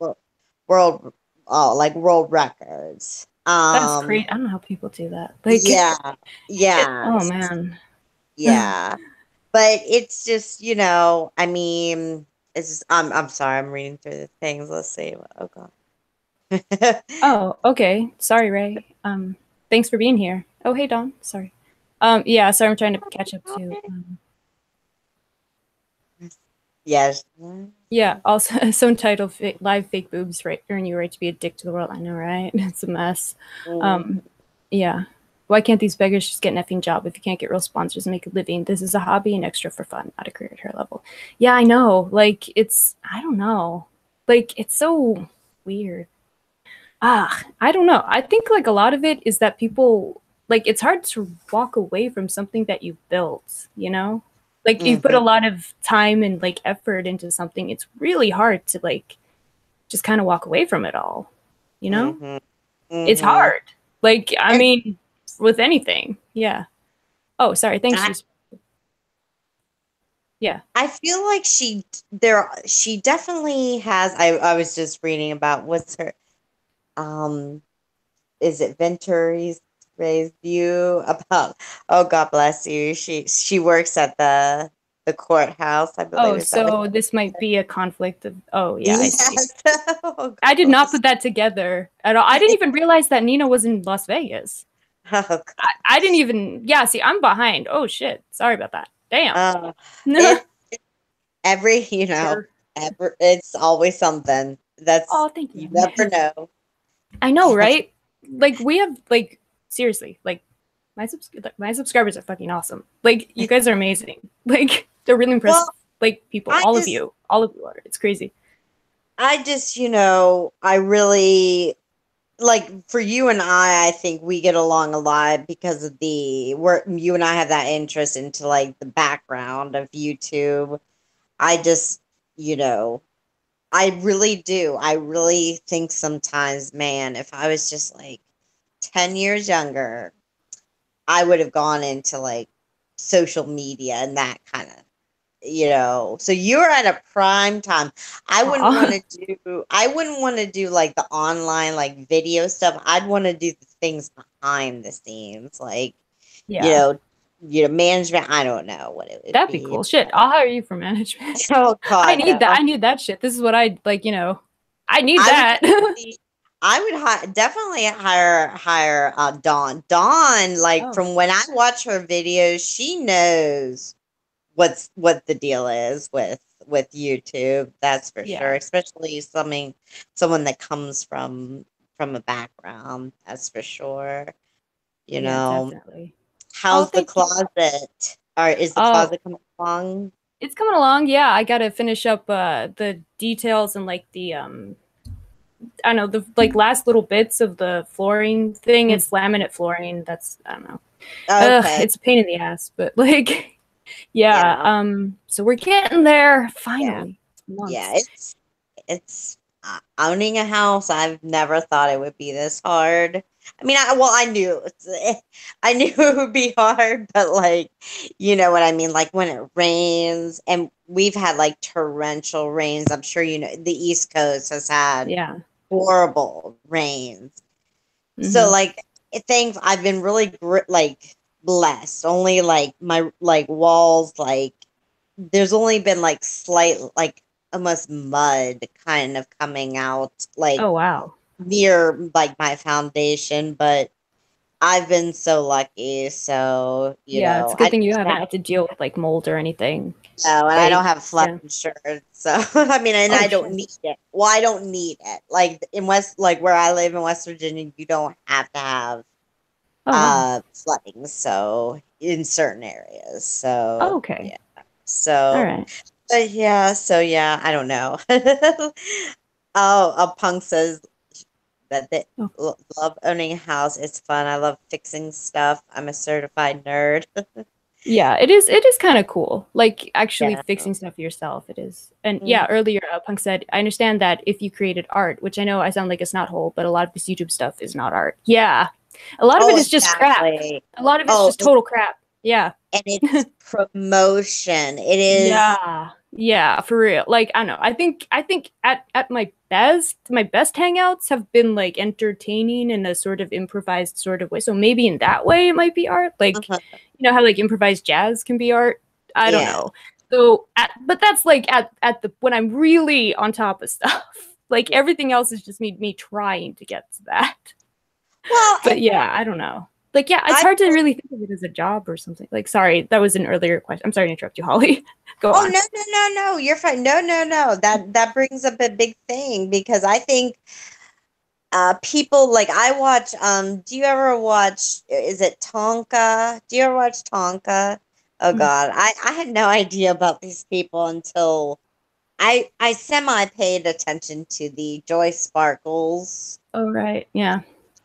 World, like, world records. that's great. I don't know how people do that. Like, Yeah, yeah, oh man. yeah. But it's just, I mean, it's just, I'm sorry, I'm reading through the things. Let's see. Oh God. Oh, okay. Sorry, Ray. Thanks for being here. Oh, hey, Dawn. Sorry. Yeah, sorry, I'm trying to catch up too. Yes. Yeah, also, so entitled Live Fake Boobs, right? Earn you right to be a dick to the world. I know, right? It's a mess. Mm. Um, yeah. Why can't these beggars just get an effing job if you can't get real sponsors and make a living? This is a hobby and extra for fun, not a career at her level. Yeah, I know. Like, I don't know. Like, it's so weird. I don't know. I think like a lot of it is that people like it's hard to walk away from something that you built, you know? Like you put Mhm. a lot of time and like effort into something. It's really hard to like just kind of walk away from it all, you know? Mhm. It's Mhm. hard. Like I And mean with anything. Yeah. Oh, sorry. Thanks. I, Yeah. I feel like she definitely has. I was just reading about what's her um is it Venturi's raised view about, oh God bless you. She works at the courthouse, I believe. Oh, Is that what so this might be a conflict of oh yeah, I see. Yes. Oh I God did not bless. put that together at all. I didn't even realize that Nina was in Las Vegas. Oh God. I didn't even, yeah, see, I'm behind. Oh shit. Sorry about that. Damn. Uh, No. it every you know, Sure. it's always something. That's Oh, thank you you. never know. I know, right? Like we have like seriously, like my subscribers are fucking awesome. Like you guys are amazing. Like they're really impressive. Well, Like people, I just all of you are. It's crazy. I really like for you and I think we get along a lot because of the work you and I have that interest into like the background of YouTube. I just, you know, I really do. I really think sometimes, man, if I was just like 10 years younger, I would have gone into like social media and that kind of, so you're at a prime time. Aw. I wouldn't want to do like the online like video stuff. I'd want to do the things behind the scenes, like, you Yeah. know, management. I don't know what it would That'd be be. cool. Shit. I'll hire you for management. Oh I God, need that. no. I need that shit. This is what I like, I need I would that. definitely, definitely hire Dawn. Dawn, like Oh, from when I watch her videos, she knows what the deal is with YouTube. That's for sure. yeah. Especially someone that comes from a background. That's for sure. You Yeah, know, definitely. Oh, how's the thank you. closet? Or is the Oh, closet coming along? it's coming along. Yeah, I gotta finish up the details and like the I don't know, the like last little bits of the flooring thing. Mm. It's laminate flooring. That's I don't know. Ugh, Okay. it's a pain in the ass, but like yeah, Yeah. so we're getting there Yeah. finally. Yeah. Months. It's owning a house. I've never thought it would be this hard. I mean, I knew I knew it would be hard, but like, you know what I mean? Like when it rains, and we've had like torrential rains. I'm sure you know the East Coast has had Yeah. horrible rains. So Mm-hmm. like, things I've been really like blessed. Only like my like walls like there's only been like slight like almost mud kind of coming out like Oh wow. near like my foundation, but I've been so lucky. So, Yeah, it's a I good thing you just haven't have had to deal with like mold or anything. know, and I don't Like, have flood yeah. insurance. So, I mean, and Oh I don't shit. need it. Well, I don't need it. Like in like where I live in West Virginia, you don't have to have Oh wow. flooding. So, in certain areas. Oh, So, okay. yeah. All So, right. yeah, I don't know. Oh, a punk says that they Oh. love owning a house. It's fun. I love fixing stuff. I'm a certified nerd. Yeah, it is kind of cool. Like actually Yeah. fixing stuff yourself, it is. And yeah, Mhm. earlier Punk said, I understand that if you created art, which I know I sound like a snot hole, but a lot of this YouTube stuff is not art. Yeah. A lot of it Oh, is just crap. exactly. A lot of it's Oh, just total crap. Yeah. and it's promotion. It is. Yeah. Yeah, for real. Like, I don't know. I think at my best hangouts have been like entertaining in a sort of improvised sort of way. So maybe in that way it might be art. Like, Uh-huh. you know how like improvised jazz can be art? I don't Yeah. know. So but that's like at the when I'm really on top of stuff. Like everything else is just me trying to get to that. Well, But yeah, I don't know. Like, yeah, it's I hard to really think of it as a job or something. Like, sorry, that was an earlier question. I'm sorry to interrupt you, Holly. Go Oh, on. no, you're fine. No. That brings up a big thing because I think people like I watch do you ever watch is it Tonka? Do you ever watch Tonka? Oh Mm. God. I had no idea about these people until I semi paid attention to the Joy Sparkles, Oh, right. Yeah.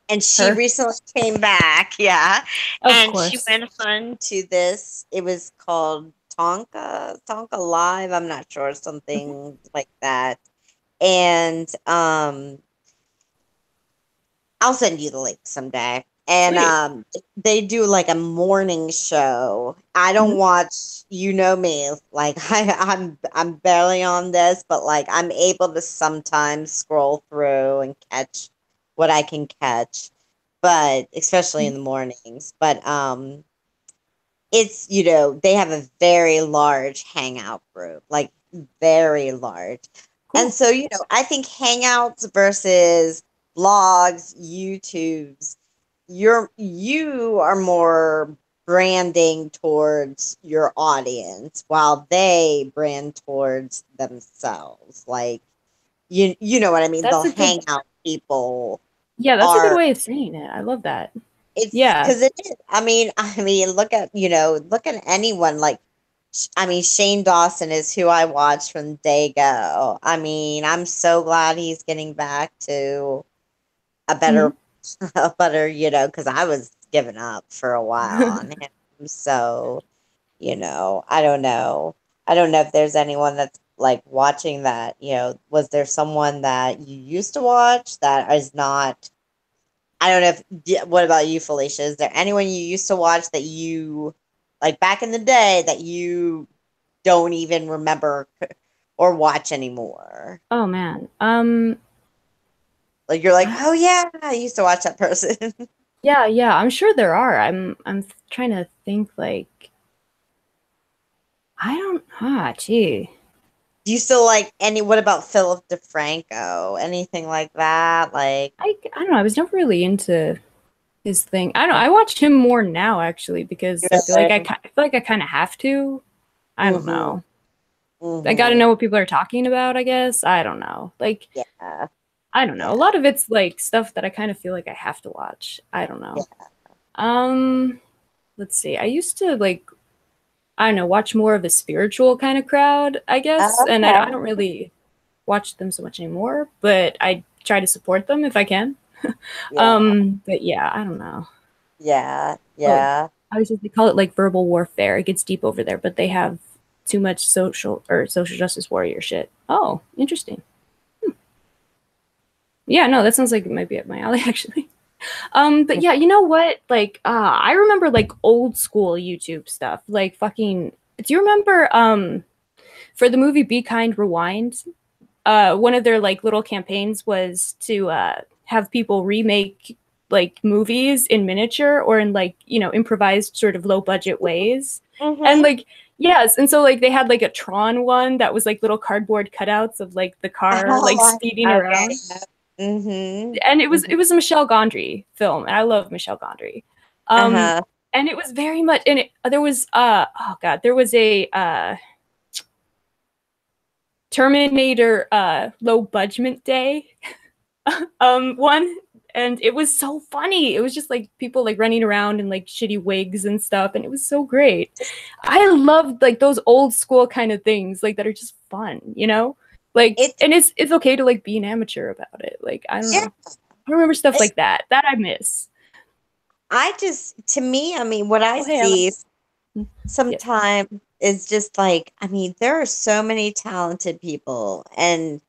and she Her. recently came back, yeah, Of and she course. went on to this. It was called Tonka Live. I'm not sure, Okay. something like that. And I'll send you the link someday. And Sweet. they do like a morning show. I Mhm. don't watch, you know me, like I'm barely on this, but like I'm able to sometimes scroll through and catch what I can catch, but especially in Mhm. the mornings. But it's, you know, they have a very large hangout group, like very large. And Cool. so, you know, I think hangouts versus blogs, YouTubes, you are more branding towards your audience while they brand towards themselves. Like you know what I mean? That's The a good, hangout people yeah, that's a good are way of saying it. I love that. it's Yeah. because it is. I mean, look at look at anyone like. I mean, Shane Dawson is who I watched from day go. I mean, I'm so glad he's getting back to a Hmm. better, a better, because I was giving up for a while on him. So, I don't know. I don't know if there's anyone that's like watching that. Was there someone that you used to watch that is not? I don't know what about you, Felicia? Is there anyone you used to watch that you like back in the day that you don't even remember or watch anymore? Oh man. Like you're like, I, oh yeah, I used to watch that person. yeah, yeah, I'm sure there are. I'm trying to think like I don't gee. Do you still like any? What about Philip DeFranco? Anything like that? Like, I don't know. I was never really into his thing. I don't I watch him more now actually because I feel like I kind of have to. I don't mm-hmm, know. I got to mm-hmm, know what people are talking about, I guess. I don't know. Like yeah, I don't know. A yeah, lot of it's like stuff that I kind of feel like I have to watch. I don't know. yeah. Um, let's see. I used to like I don't know, watch more of a spiritual kind of crowd, I guess, and I Okay, don't really watch them so much anymore, but I try to support them if I can. yeah, But yeah, I don't know. yeah, Oh, yeah. I was just they call it like verbal warfare. It gets deep over there, but they have too much social justice warrior shit. Oh, interesting. Yeah, no, that sounds like it might be up my alley actually. But yeah, you know what? Like, I remember like old school YouTube stuff. Like fucking do you remember for the movie Be Kind Rewind? One of their like little campaigns was to have people remake like movies in miniature or in like improvised sort of low budget ways and Mm-hmm. like yes and so like they had like a Tron one that was like little cardboard cutouts of like the car like Oh, speeding okay. around Mm-hmm. and it was Mm-hmm. it was a Michelle Gondry film and I love Michelle Gondry um Uh-huh. and it was very much and there was oh god there was a Terminator low budget day one and it was so funny. It was just like people like running around in like shitty wigs and stuff and it was so great. I loved like those old school kind of things like that are just fun. Like It's and it's okay to like be an amateur about it. Like I don't yeah. know. I remember stuff like that I miss. I just, to me, I mean, what I Oh hey Alex. see Yes. sometimes is just like, I mean, there are so many talented people, and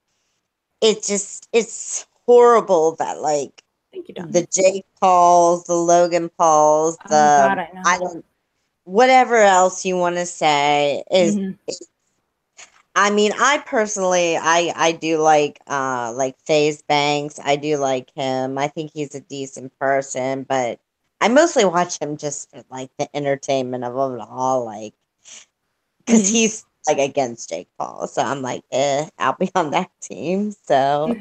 it's horrible that like Thank you, Don. the Jake Pauls, the Logan Pauls, Oh god, the I I know. don't whatever else you want to say is. Hmm. I mean, I personally, I do like FaZe Banks. I do like him. I think he's a decent person, but I mostly watch him just for like the entertainment of it all, like because Hmm. he's like against Jake Paul. So I'm like, I'll be on that team. So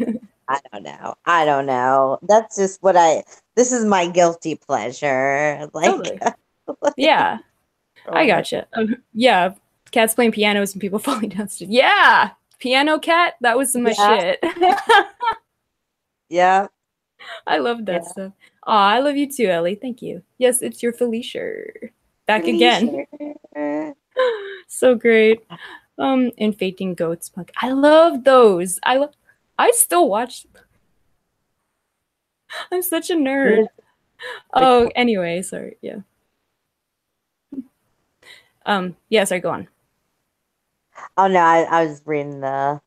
I don't know. I don't know. That's just this is my guilty pleasure. Like, Totally. Yeah, I or- gotcha. Yeah, cats playing pianos and people falling downstairs. Yeah, piano cat. That was my yeah, shit. yeah, I love that yeah. stuff. Aw, I love you too, Ellie. Thank you. Yes, it's your Felicia. Back again. Felicia. So great. And Fainting Goats Punk. I love those. I still watch. I'm such a nerd. Oh, anyway, sorry. Yeah. Yeah, sorry, go on. Oh no, I was reading the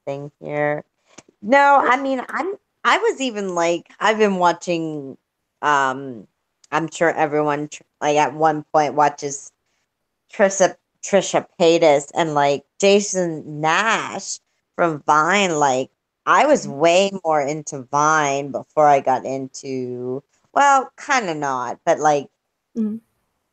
thing here. No, I mean I was even like I've been watching I'm sure everyone like at one point watches Trisha Paytas and like Jason Nash from Vine. Like I was way more into Vine before I got into, well, kind of not, but like Mhm.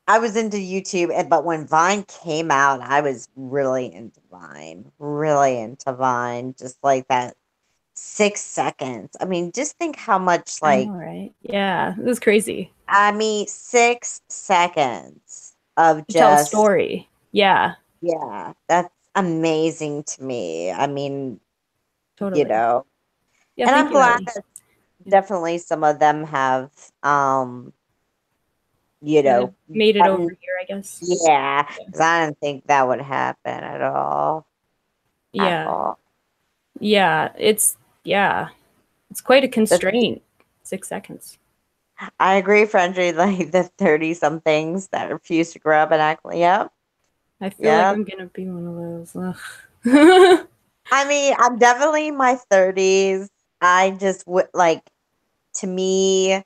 I was into YouTube, but when Vine came out, I was really into Vine, really into Vine, just like that 6 seconds. I mean, just think how much I know, like, right? Yeah, it was crazy. I mean, 6 seconds of To tell a just, story. Yeah, yeah, that's amazing to me. I mean, you totally. know, Yeah, and thank I'm you, glad Ellie. that Yeah, definitely some of them have, you yeah, know, made it over gotten, here, I guess. yeah, Yeah. because I didn't think that would happen at all, at Yeah, all. yeah, yeah, it's quite a But constraint. 6 seconds. I agree, Frenchie, like the 30 somethings that refuse to grow up and act like, yep, I feel like yep. I'm gonna be one of those. Ugh. I mean, I'm definitely in my 30s. I just would like, to me,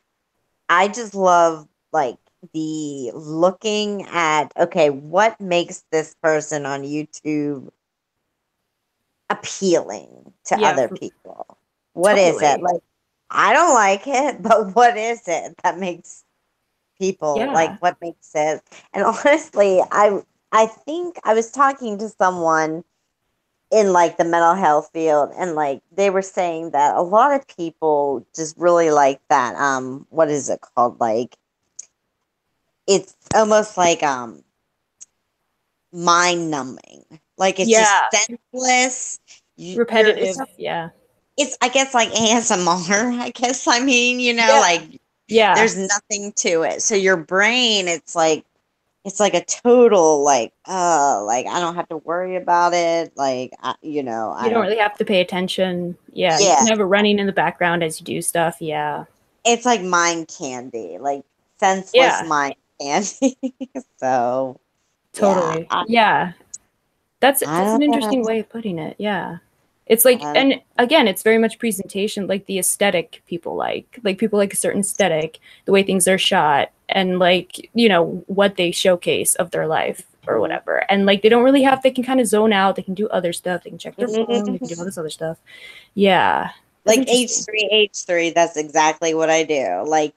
I just love like the looking at, okay, what makes this person on YouTube appealing to Yeah, other people? What is it? totally. Like, I don't like it, but what is it that makes people like, Yeah. what makes it? And honestly, I think I was talking to someone in like the mental health field, and like they were saying that a lot of people just really like that, what is it called, like it's almost like mind numbing, like it's just Yeah. senseless. You're Repetitive. Yeah. it's I guess like ASMR, I guess, I mean, Yeah. like Yeah. there's nothing to it, so your brain, it's like a total like I don't have to worry about it, like You I don't don't really have to pay attention. Yeah. You yeah, can have it running in the background as you do stuff. Yeah. it's like mind candy, like senseless Yeah. mind candy. So yeah, Totally. Yeah. That's I an don't interesting know. way of putting it. Yeah. It's like, I don't and again, it's very much presentation, like the aesthetic people like. Like people like a certain aesthetic, the way things are shot, and like, what they showcase of their life or know. whatever. And like they don't really have, they can kind of zone out, they can do other stuff, they can check their phone, they can do all Mhm. this other stuff. Yeah. That's Like interesting. H3, that's exactly what I do. Like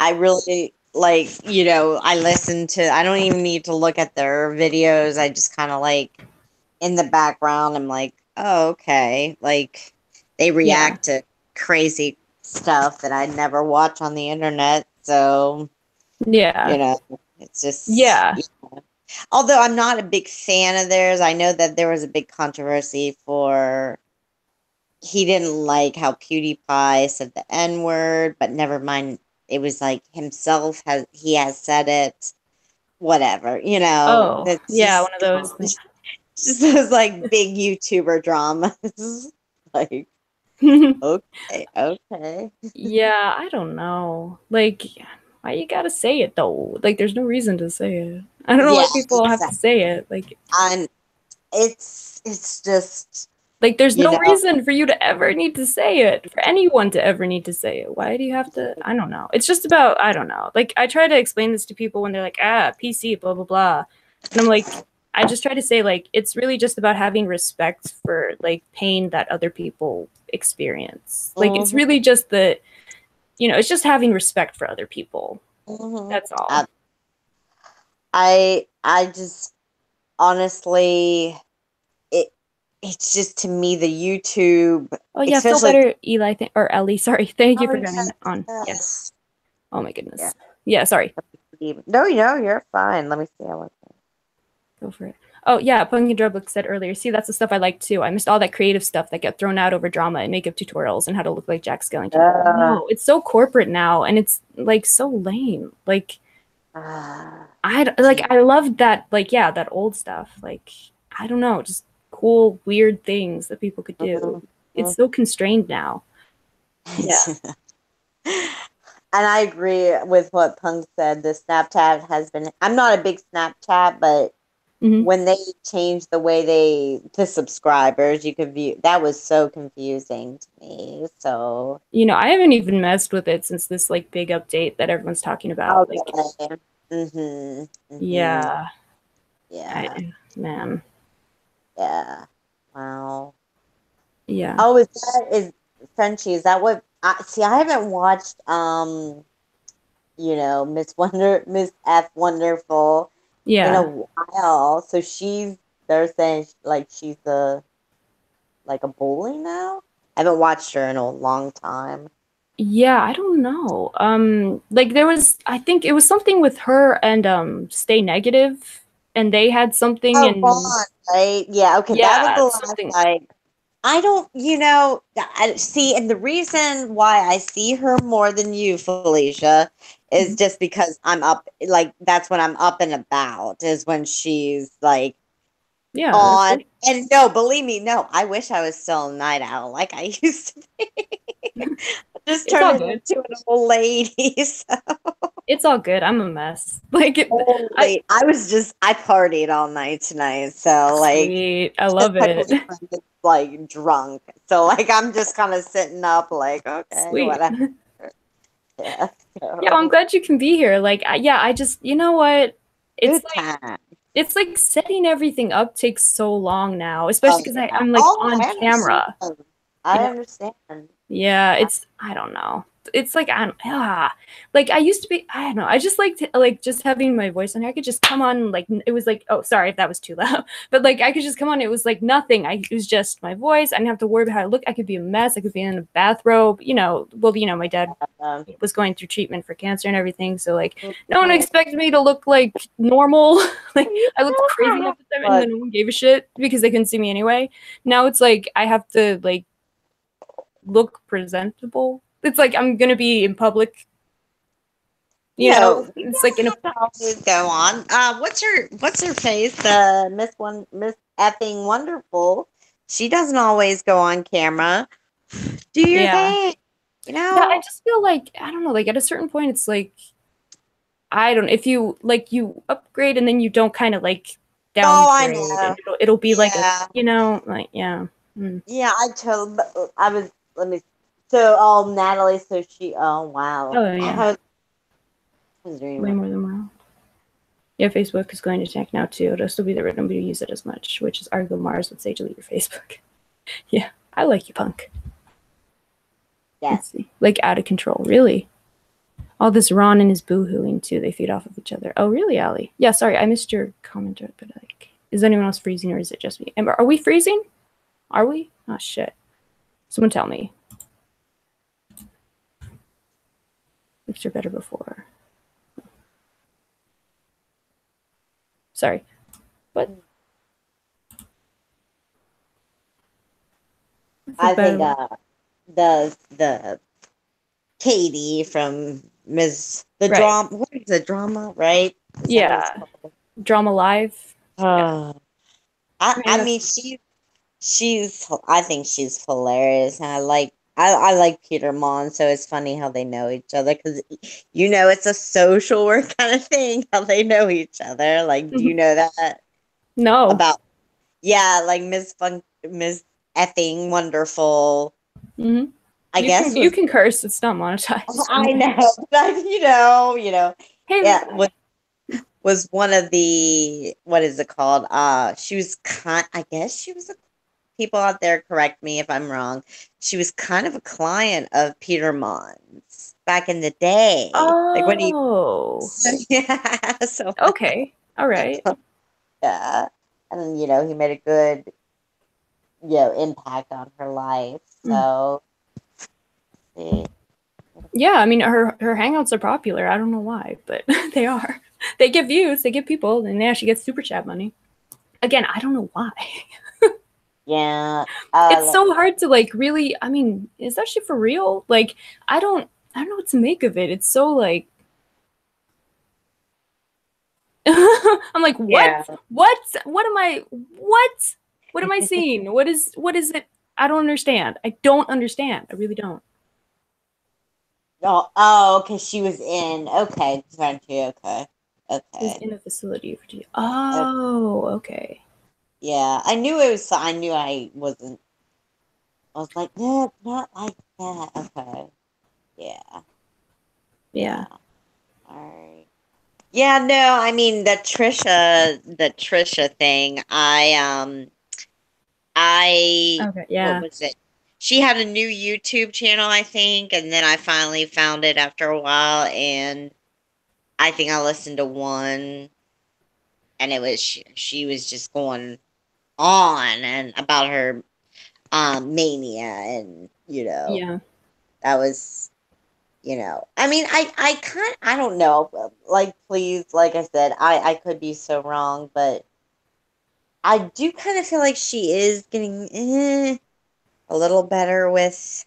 I really like, I listen to, I don't even need to look at their videos. I just kind of like in the background, I'm like, oh, okay. Like they Yeah. react to crazy stuff that I never watch on the internet. So, you Yeah. know, it's just, Yeah. although I'm not a big fan of theirs, I know that there was a big controversy for, he didn't like how PewDiePie said the N word, but never mind. It was like himself he has said it. Whatever, Oh, that's yeah, one of those just those like big YouTuber dramas. Like, things. okay, okay. Yeah, I don't know. Like, why you gotta say it though? Like, there's no reason to say it. I don't know why Yeah, people have to exactly. say it. And it's just, Like, there's you no know, reason for you to ever need to say it, for anyone to ever need to say it. Why do you have to? I don't know. It's just about, I don't know. Like, I try to explain this to people when they're like, PC, blah, blah, blah. And I'm like, I just try to say, like, it's really just about having respect for, like, pain that other people experience. Like, it's mhm, really just it's just having respect for other people. mhm. That's all. I just honestly, it. it's just to me the YouTube, Oh yeah, feel especially. better, Eli or Ellie. Sorry. Thank you Oh for getting yes, on. Yes. yes. Oh my Yeah. goodness. Yeah, sorry. No, you're fine. Let me see. I want. Go for it. Oh yeah, Pumpkin Drublick said earlier. See, that's the stuff I like too. I missed all that creative stuff that got thrown out over drama and makeup tutorials and how to look like Jack Skellington. No, it's so corporate now, and it's like so lame. Like Gee. I loved that. Like yeah, that old stuff. Like I don't know, just cool, weird things that people could do. It's so constrained now. Yeah. And I agree with what Punk said. The Snapchat has been. I'm not a big Snapchat, but Mm-hmm. when they changed the way the subscribers, you could view, that was so confusing to me. So You know, I haven't even messed with it since this like big update that everyone's talking about. Like, okay. Mm-hmm. yeah, Yeah. man, Yeah. Wow. yeah, Oh, is Frenchie? Is that what? See, I haven't watched. Miss F Wonderful in a yeah, while. So they're saying like she's a bully now. I haven't watched her in a long time. yeah. I don't know. Like there was, I think it was something with her and Stay Negative, and they had something, Oh, and Ron, right? Yeah, okay, that was yeah, the last something. I don't, I see, and the reason why I see her more than you, Felicia, is Mhm. just because I'm up, like, that's when I'm up and about, is when she's like Yeah, that's on. it. And no, believe me, no, I wish I was still a night owl like I used to be. Just It's all turning good. into an old lady. So. It's all good. I'm a mess. Like, Old I lady. I partied all night tonight. So, like, sweet. I just love my it. boyfriend is like drunk. So like I'm just kind of sitting up like, okay, Sweet. whatever. Yeah. Yeah, well, I'm So glad you can be here. Like, yeah, I just, you know what? It's good like time. it's like setting everything up takes so long now, especially Oh because yeah. I'm like Oh, on I understand. camera. You I know, understand. yeah, it's I don't know. It's like I don't like I used to be I don't know. I just liked like just having my voice on here. I could just come on like it was like oh sorry if that was too loud. But like I could just come on, it was like nothing. It was just my voice. I didn't have to worry about how I look. I could be a mess. I could be in a bathrobe, my dad Um, was going through treatment for cancer and everything. So like no one expected me to look like normal. Like I looked crazy half the time and but then no one gave a shit because they couldn't see me anyway. Now it's like I have to like look presentable. It's like I'm gonna be in public, you it's like in a don't have to always go on. What's her face? Miss effing wonderful. She doesn't always go on camera. Do your yeah. thing. Yeah, I just feel like I don't know, like at a certain point it's like I don't if you like you upgrade and then you don't kind of like Oh, I downgrade and know. it'll be like a Yeah. like yeah. Mm. Yeah, I was, let me, so, oh, Natalie, so oh, wow. Oh yeah. I was doing Way my, more than well. Yeah, Facebook is going to tank now too. It'll still be there, but nobody will use it as much, which is Argo Mars would say delete your Facebook. Yeah. I like you, punk. yes. Let's see. Like out of control, really. All this Ron and his boo-hooing too. They feed off of each other. Oh, really, Allie? Yeah, sorry, I missed your comment, but like, is anyone else freezing or is it just me? Are we freezing? Are we? Oh shit! Someone tell me. Picture better before. Sorry, what? I think, Better. the Katie from the Right. drama, what is the drama, right? Is that what it's Yeah. called? Drama live. Yeah. I mean, I mean, I think she's hilarious, and I like Peter Mon, so it's funny how they know each other because it's a social work kind of thing how they know each other. Like, do you know that no. about? Yeah, like Miss effing wonderful. Hmm. I guess You was can curse. It's not monetized. I know, but Hey. yeah, was one of the what is it called? She was I guess she was a people out there correct me if I'm wrong. She was kind of a client of Peter Mon's back in the day. Like when he Oh. yeah, so Okay. All right. yeah. And he made a good impact on her life. Mm. So, see. Yeah, I mean her hangouts are popular. I don't know why, but they are. They get views, they get people, and yeah, she gets super chat money. Again, I don't know why. Yeah. It's so hard to like really. I mean, is that shit for real? Like, I don't know what to make of it. It's so like I'm like, what? Yeah. What? What am I? What? What am I seeing? What is it? I don't understand. I don't understand. I really don't. Oh, because she was in. Okay, Frenchie. Okay, Is okay. in a facility for you. Uh, Oh, okay. yeah, I knew it was. I knew I wasn't. I was like, no, it's not like that. Okay. Yeah. Yeah. Yeah. All right. Yeah. No, I mean the Trisha thing. I Okay. what Yeah. was it? She had a new YouTube channel, I think, and then I finally found it after a while, and I think I listened to one, and it was she was just going on and about her mania, and Yeah. that was I mean I don't know, like, please, like I said, I could be so wrong, but I do kind of feel like she is getting a little better with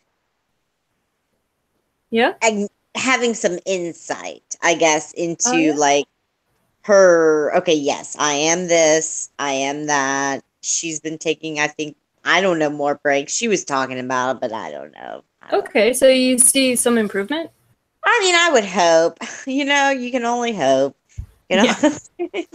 Yeah. having some insight, I guess, Oh into yeah. like her. Okay, yes, I am this, I am that. She's been taking, I think, I don't know, more breaks. She was talking about it, but I don't know. Okay. So you see some improvement? I mean, I would hope. You can only hope. You Yeah. know.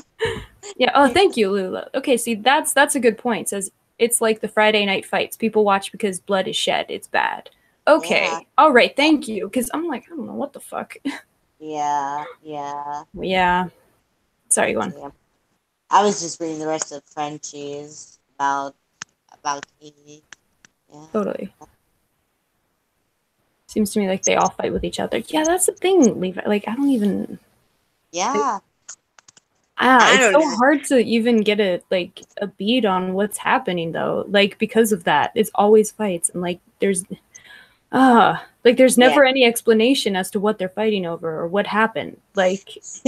Yeah. Oh, thank you, Lula. Okay. See, that's a good point. It says it's like the Friday night fights. People watch because blood is shed. It's bad. Yeah, Okay. All right. Thank you. Because I'm like, I don't know what the fuck. yeah, yeah. Yeah. Sorry, go on. Yeah. I was just reading the rest of Frenchie's about Katie. Yeah. Totally. Seems to me like they all fight with each other. Yeah, that's the thing, Levi. Like, I don't even. Yeah. I It's don't so know. hard to even get a beat on what's happening though. Like because of that, it's always fights and like there's Yeah. never any explanation as to what they're fighting over or what happened. Like it's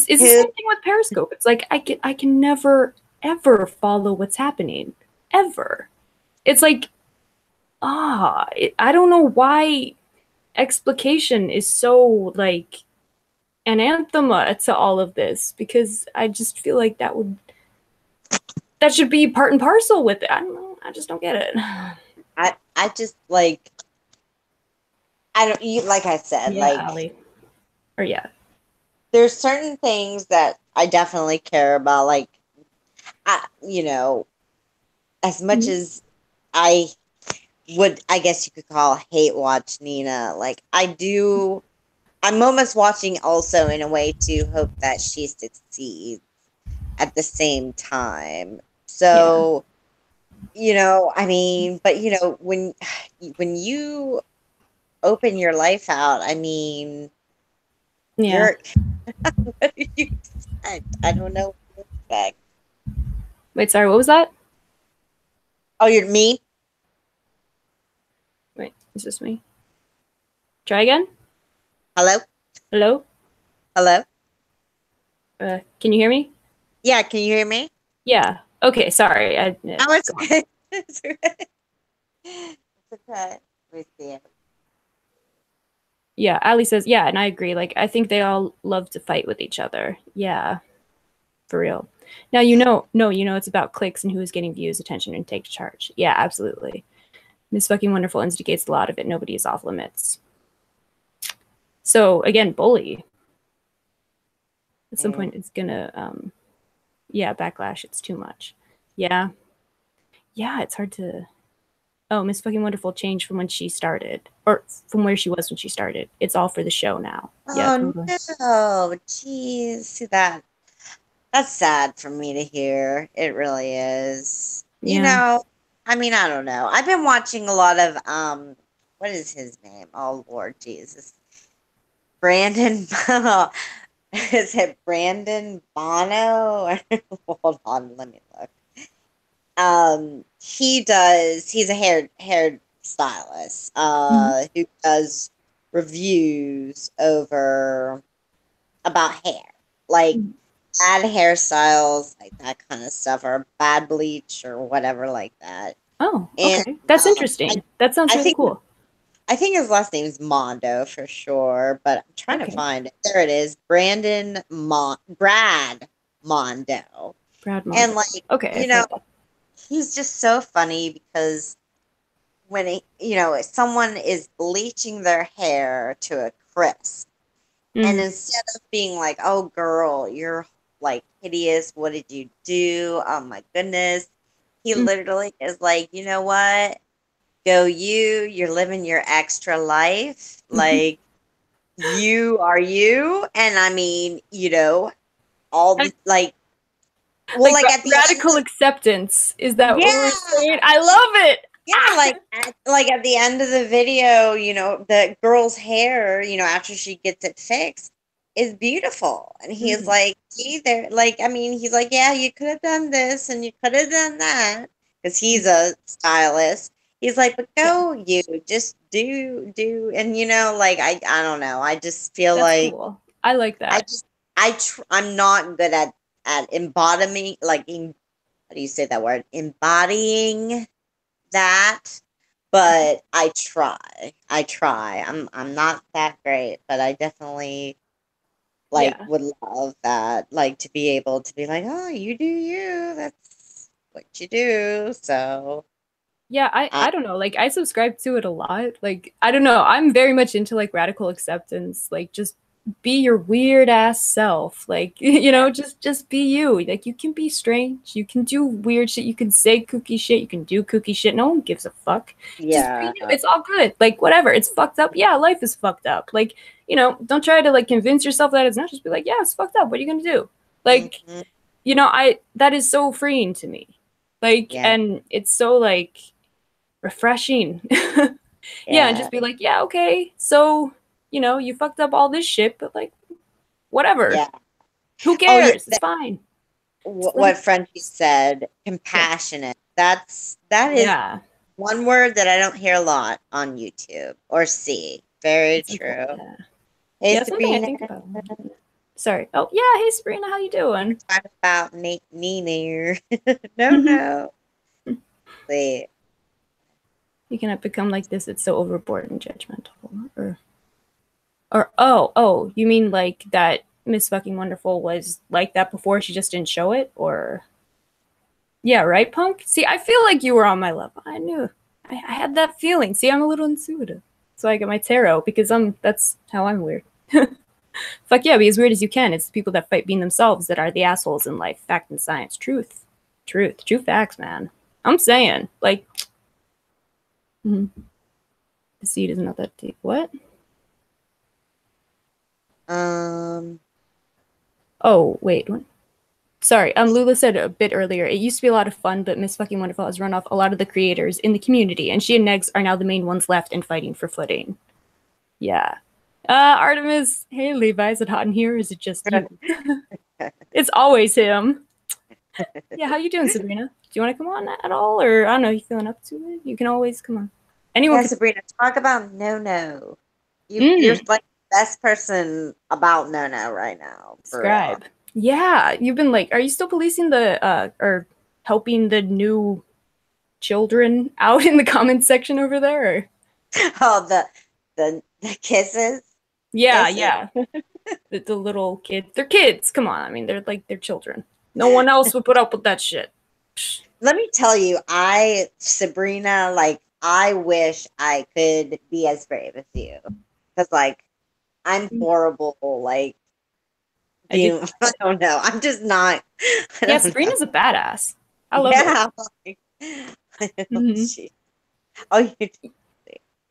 the Who? same thing with Periscope. It's like I can never ever follow what's happening ever. It's like I don't know why explication is so like an anathema to all of this because I just feel like that should be part and parcel with it. I don't know. I just don't get it. I just like, I don't like I said, Yeah, like, Ali. Or yeah. there's certain things that I definitely care about, like, as much Mhm. as I would, I guess you could call, hate watch Nina, like, I'm almost watching also in a way to hope that she succeeds at the same time. Yeah. So, I mean, but when you open your life out, I mean, Yeah. you're what do you expect? I don't know what to expect. Wait, sorry, what was that? Oh, you're me? Wait, is this me? Try again? Hello? Hello? Hello? Can you hear me? Yeah, can you hear me? Yeah. Okay, sorry. Oh, it's Go on. okay. It's okay. It's okay. Let me see it. Yeah, Ali says, yeah, and I agree. Like, I think they all love to fight with each other. Yeah, for real. Now, it's about clicks and who is getting views, attention, and take charge. Yeah, absolutely. Miss Fucking Wonderful instigates a lot of it. Nobody is off limits. So, again, bully. At some Mm. point, it's gonna, yeah, backlash. It's too much. Yeah. Yeah, it's hard to. Oh, Miss Fucking Wonderful changed from when she started, or from where she was when she started. It's all for the show now. Yeah, Oh totally. no, jeez. See that? That's sad for me to hear. It really is. Yeah. I mean, I don't know. I've been watching a lot of what is his name? Oh Lord Jesus. Brandon is it Brandon Bono? Hold on, let me look. he's a hair stylist, Mhm. who does reviews over about hair, like Mhm. bad hairstyles, like that kind of stuff, or bad bleach or whatever like that. Oh, And okay. That's I interesting. That sounds I really think cool. I think his last name is Mondo for sure, but I'm trying to Okay. find it. There it is, Brad Mondo, Brad and Mondo. like Okay, you I've know, heard that. he's just so funny because when if someone is bleaching their hair to a crisp, and Mm. instead of being like, "Oh, girl, you're like hideous. What did you do? Oh my goodness," he Mm. literally is like, "You know what? Go you. You're living your extra life. Like you are you." And I mean, all I- the like, well, like like at the end radical of acceptance. Is that what we're yeah, saying? I love it. yeah, Ah! like at the end of the video, the girl's hair, after she gets it fixed, is beautiful. And he's Mm. like, see there, like, I mean, he's like, yeah, you could have done this and you could have done that. Because he's a stylist. He's like, but Yeah, go you, just do. And like I don't know. I just feel that's like cool. I like I that. just I'm not good at embodying, like how do you say that word? Embodying that, but I try. I try. I'm not that great, but I definitely like Yeah. would love that, like to be able to be like, "Oh, you do you. That's what you do." So, Yeah, I I I don't know. Like I subscribe to it a lot. Like I don't know. I'm very much into like radical acceptance. Like just be your weird ass self. Like just be you. Like you can be strange. You can do weird shit. You can say kooky shit. You can do kooky shit. No one gives a fuck. Just be yeah. you. It's all good. Like whatever. It's fucked up. Yeah, life is fucked up. Like, don't try to like convince yourself that it's not. Just be like, yeah, it's fucked up. What are you gonna do? Like, Mhm. I that is so freeing to me. Like, Yeah. and it's so like refreshing. Yeah, and Yeah. just be like, yeah, okay, so, you fucked up all this shit, but like, whatever. Yeah. Who Oh, yeah, cares? It's fine. Just let it, what Frenchie said, yeah. compassionate. That is Yeah. one word that I don't hear a lot on YouTube or see. Very It's important. true. Yeah. Hey, Yeah, something I Sabrina. think about. Sorry. Oh, yeah. Hey, Sabrina, how you doing? Talk about Nina. No, Mhm. no. Wait. You cannot become like this. It's so overboard and judgmental. Oh, you mean like that Miss Fucking Wonderful was like that before? She just didn't show it, or yeah, right, Punk? See, I feel like you were on my level. I knew. I had that feeling. See, I'm a little intuitive. So I get my tarot because that's how I'm weird. Fuck yeah, be as weird as you can. It's the people that fight being themselves that are the assholes in life. Fact and science. Truth. Truth. True facts, man. I'm saying. Like, mhm. The seed is not that deep. What? Um, Oh, wait. What? Sorry, Lula said a bit earlier, it used to be a lot of fun, but Miss Fucking Wonderful has run off a lot of the creators in the community, and she and Negs are now the main ones left and fighting for footing. Yeah. Artemis, hey Levi, is it hot in here or is it just you? It's always him. Yeah, how you doing, Sabrina? Do you want to come on at all? Or I don't know, you feeling up to it? You can always come on. Anyone yeah, can Sabrina, talk about no. You're mm, like the best person about no right now, for real. scribe. Yeah, you've been like, are you still policing the or helping the new children out in the comments section over there? Or? Oh, the kisses, Yeah, kisses. yeah. The little kids. They're kids. Come on. I mean, they're children. No one else would put up with that shit. Psh. Let me tell you, Sabrina, like, I wish I could be as brave as you. Because, like, I'm horrible, like, I do. being, I don't know. I'm just not, I Yeah, don't know. Sabrina's a badass. I love her. Yeah. Like, Hmm. she, oh, you do.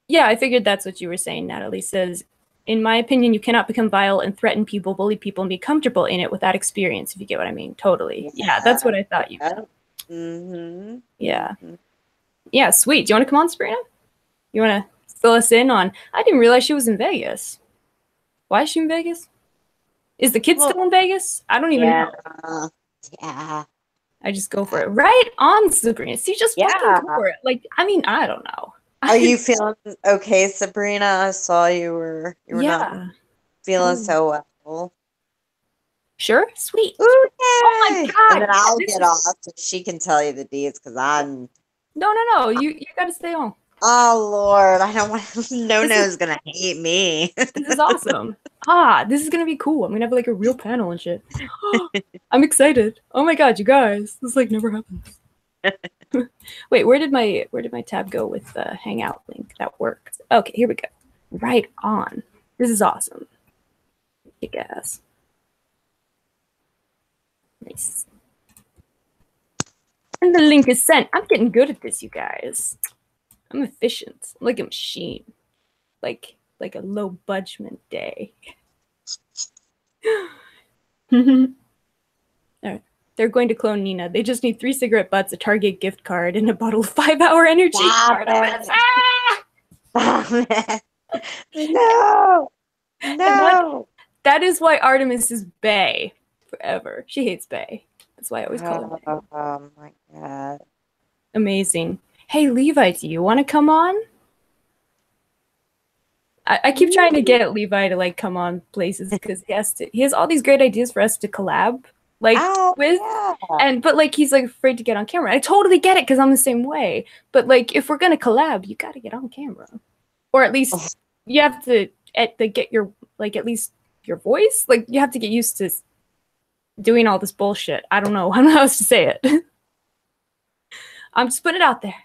Yeah, I figured that's what you were saying. Natalie says, in my opinion, you cannot become vile and threaten people, bully people, and be comfortable in it without experience, if you get what I mean. Totally. Yeah, that's what Yeah. I thought you meant. Yeah. Mm-hmm. Yeah. Mm-hmm. Yeah, sweet. Do you want to come on, Sabrina? You want to fill us in on? I didn't realize she was in Vegas. Why is she in Vegas? Is the kid Well, still in Vegas? I don't even yeah. know. Yeah. I just go for it. Right on, Sabrina. See, just fucking go for it. Like, I mean, I don't know. Are you feeling okay, Sabrina? I saw you were not feeling so well. Sure, sweet. Okay. Oh my god! And then I'll get off so she can tell you the deeds because I'm. No. You gotta stay on. Oh Lord, I don't want. No's gonna hate me. This is awesome. This is gonna be cool. I'm gonna have like a real panel and shit. I'm excited. Oh my god, you guys! This like never happens. Wait, where did my tab go with the Hangout link? That worked. Okay, here we go. Right on. This is awesome. Kick ass. Nice. And the link is sent. I'm getting good at this, you guys. I'm efficient. I'm like a machine. Like a low budgement day. All right. They're going to clone Nina. They just need 3 cigarette butts, a Target gift card, and a bottle of 5-hour energy. No. That is why Artemis is bae forever. She hates bae. That's why I always call her bae. Oh my god. Amazing. Hey, Levi, do you want to come on? I keep trying to get Levi to like come on places because he has all these great ideas for us to collab but like he's like afraid to get on camera. I totally get it because I'm the same way. But like if we're gonna collab, you gotta get on camera. Or at least you have to get your like at least your voice. Like you have to get used to doing all this bullshit. I don't know how else to say it. I'm just putting it out there.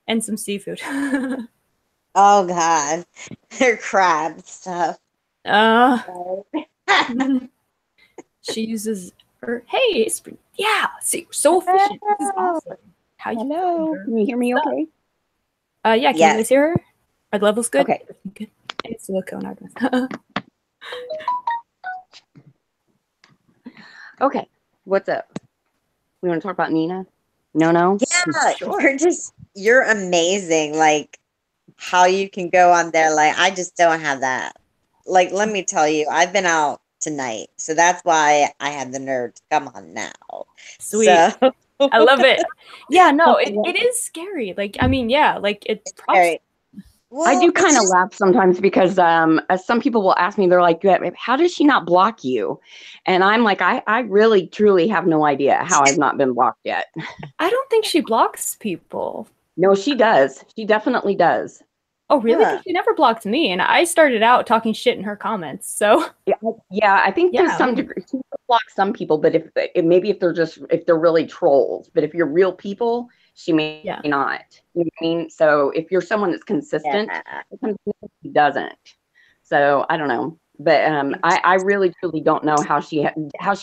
And some seafood. Oh god. They're crab stuff. She uses her see, so efficient. This is awesome. Hello. Can you hear me okay? Yeah, can you guys hear her? Are the levels good? Okay. Good. It's silicone, Artemis. Okay. What's up? We want to talk about Nina? No? Yeah, sure. You're amazing. Like how you can go on there. Like I just don't have that. Like, let me tell you, I've been out tonight, so that's why I had the nerve to come on now. Sweet. So. I love it. Yeah, no, it is scary. Like, I mean, yeah, like it's probably. Well, I do kind of laugh sometimes because some people will ask me, they're like, how does she not block you? And I'm like, I really, truly have no idea how I've not been blocked yet. I don't think she blocks people. No, she does. She definitely does. Oh, really? Yeah. She never blocked me, and I started out talking shit in her comments. So yeah, I think to some degree she blocks some people, but if they're really trolls, but if you're real people, she may not. You know what I mean? So if you're someone that's consistent, she doesn't. So I don't know, but I really truly don't know how she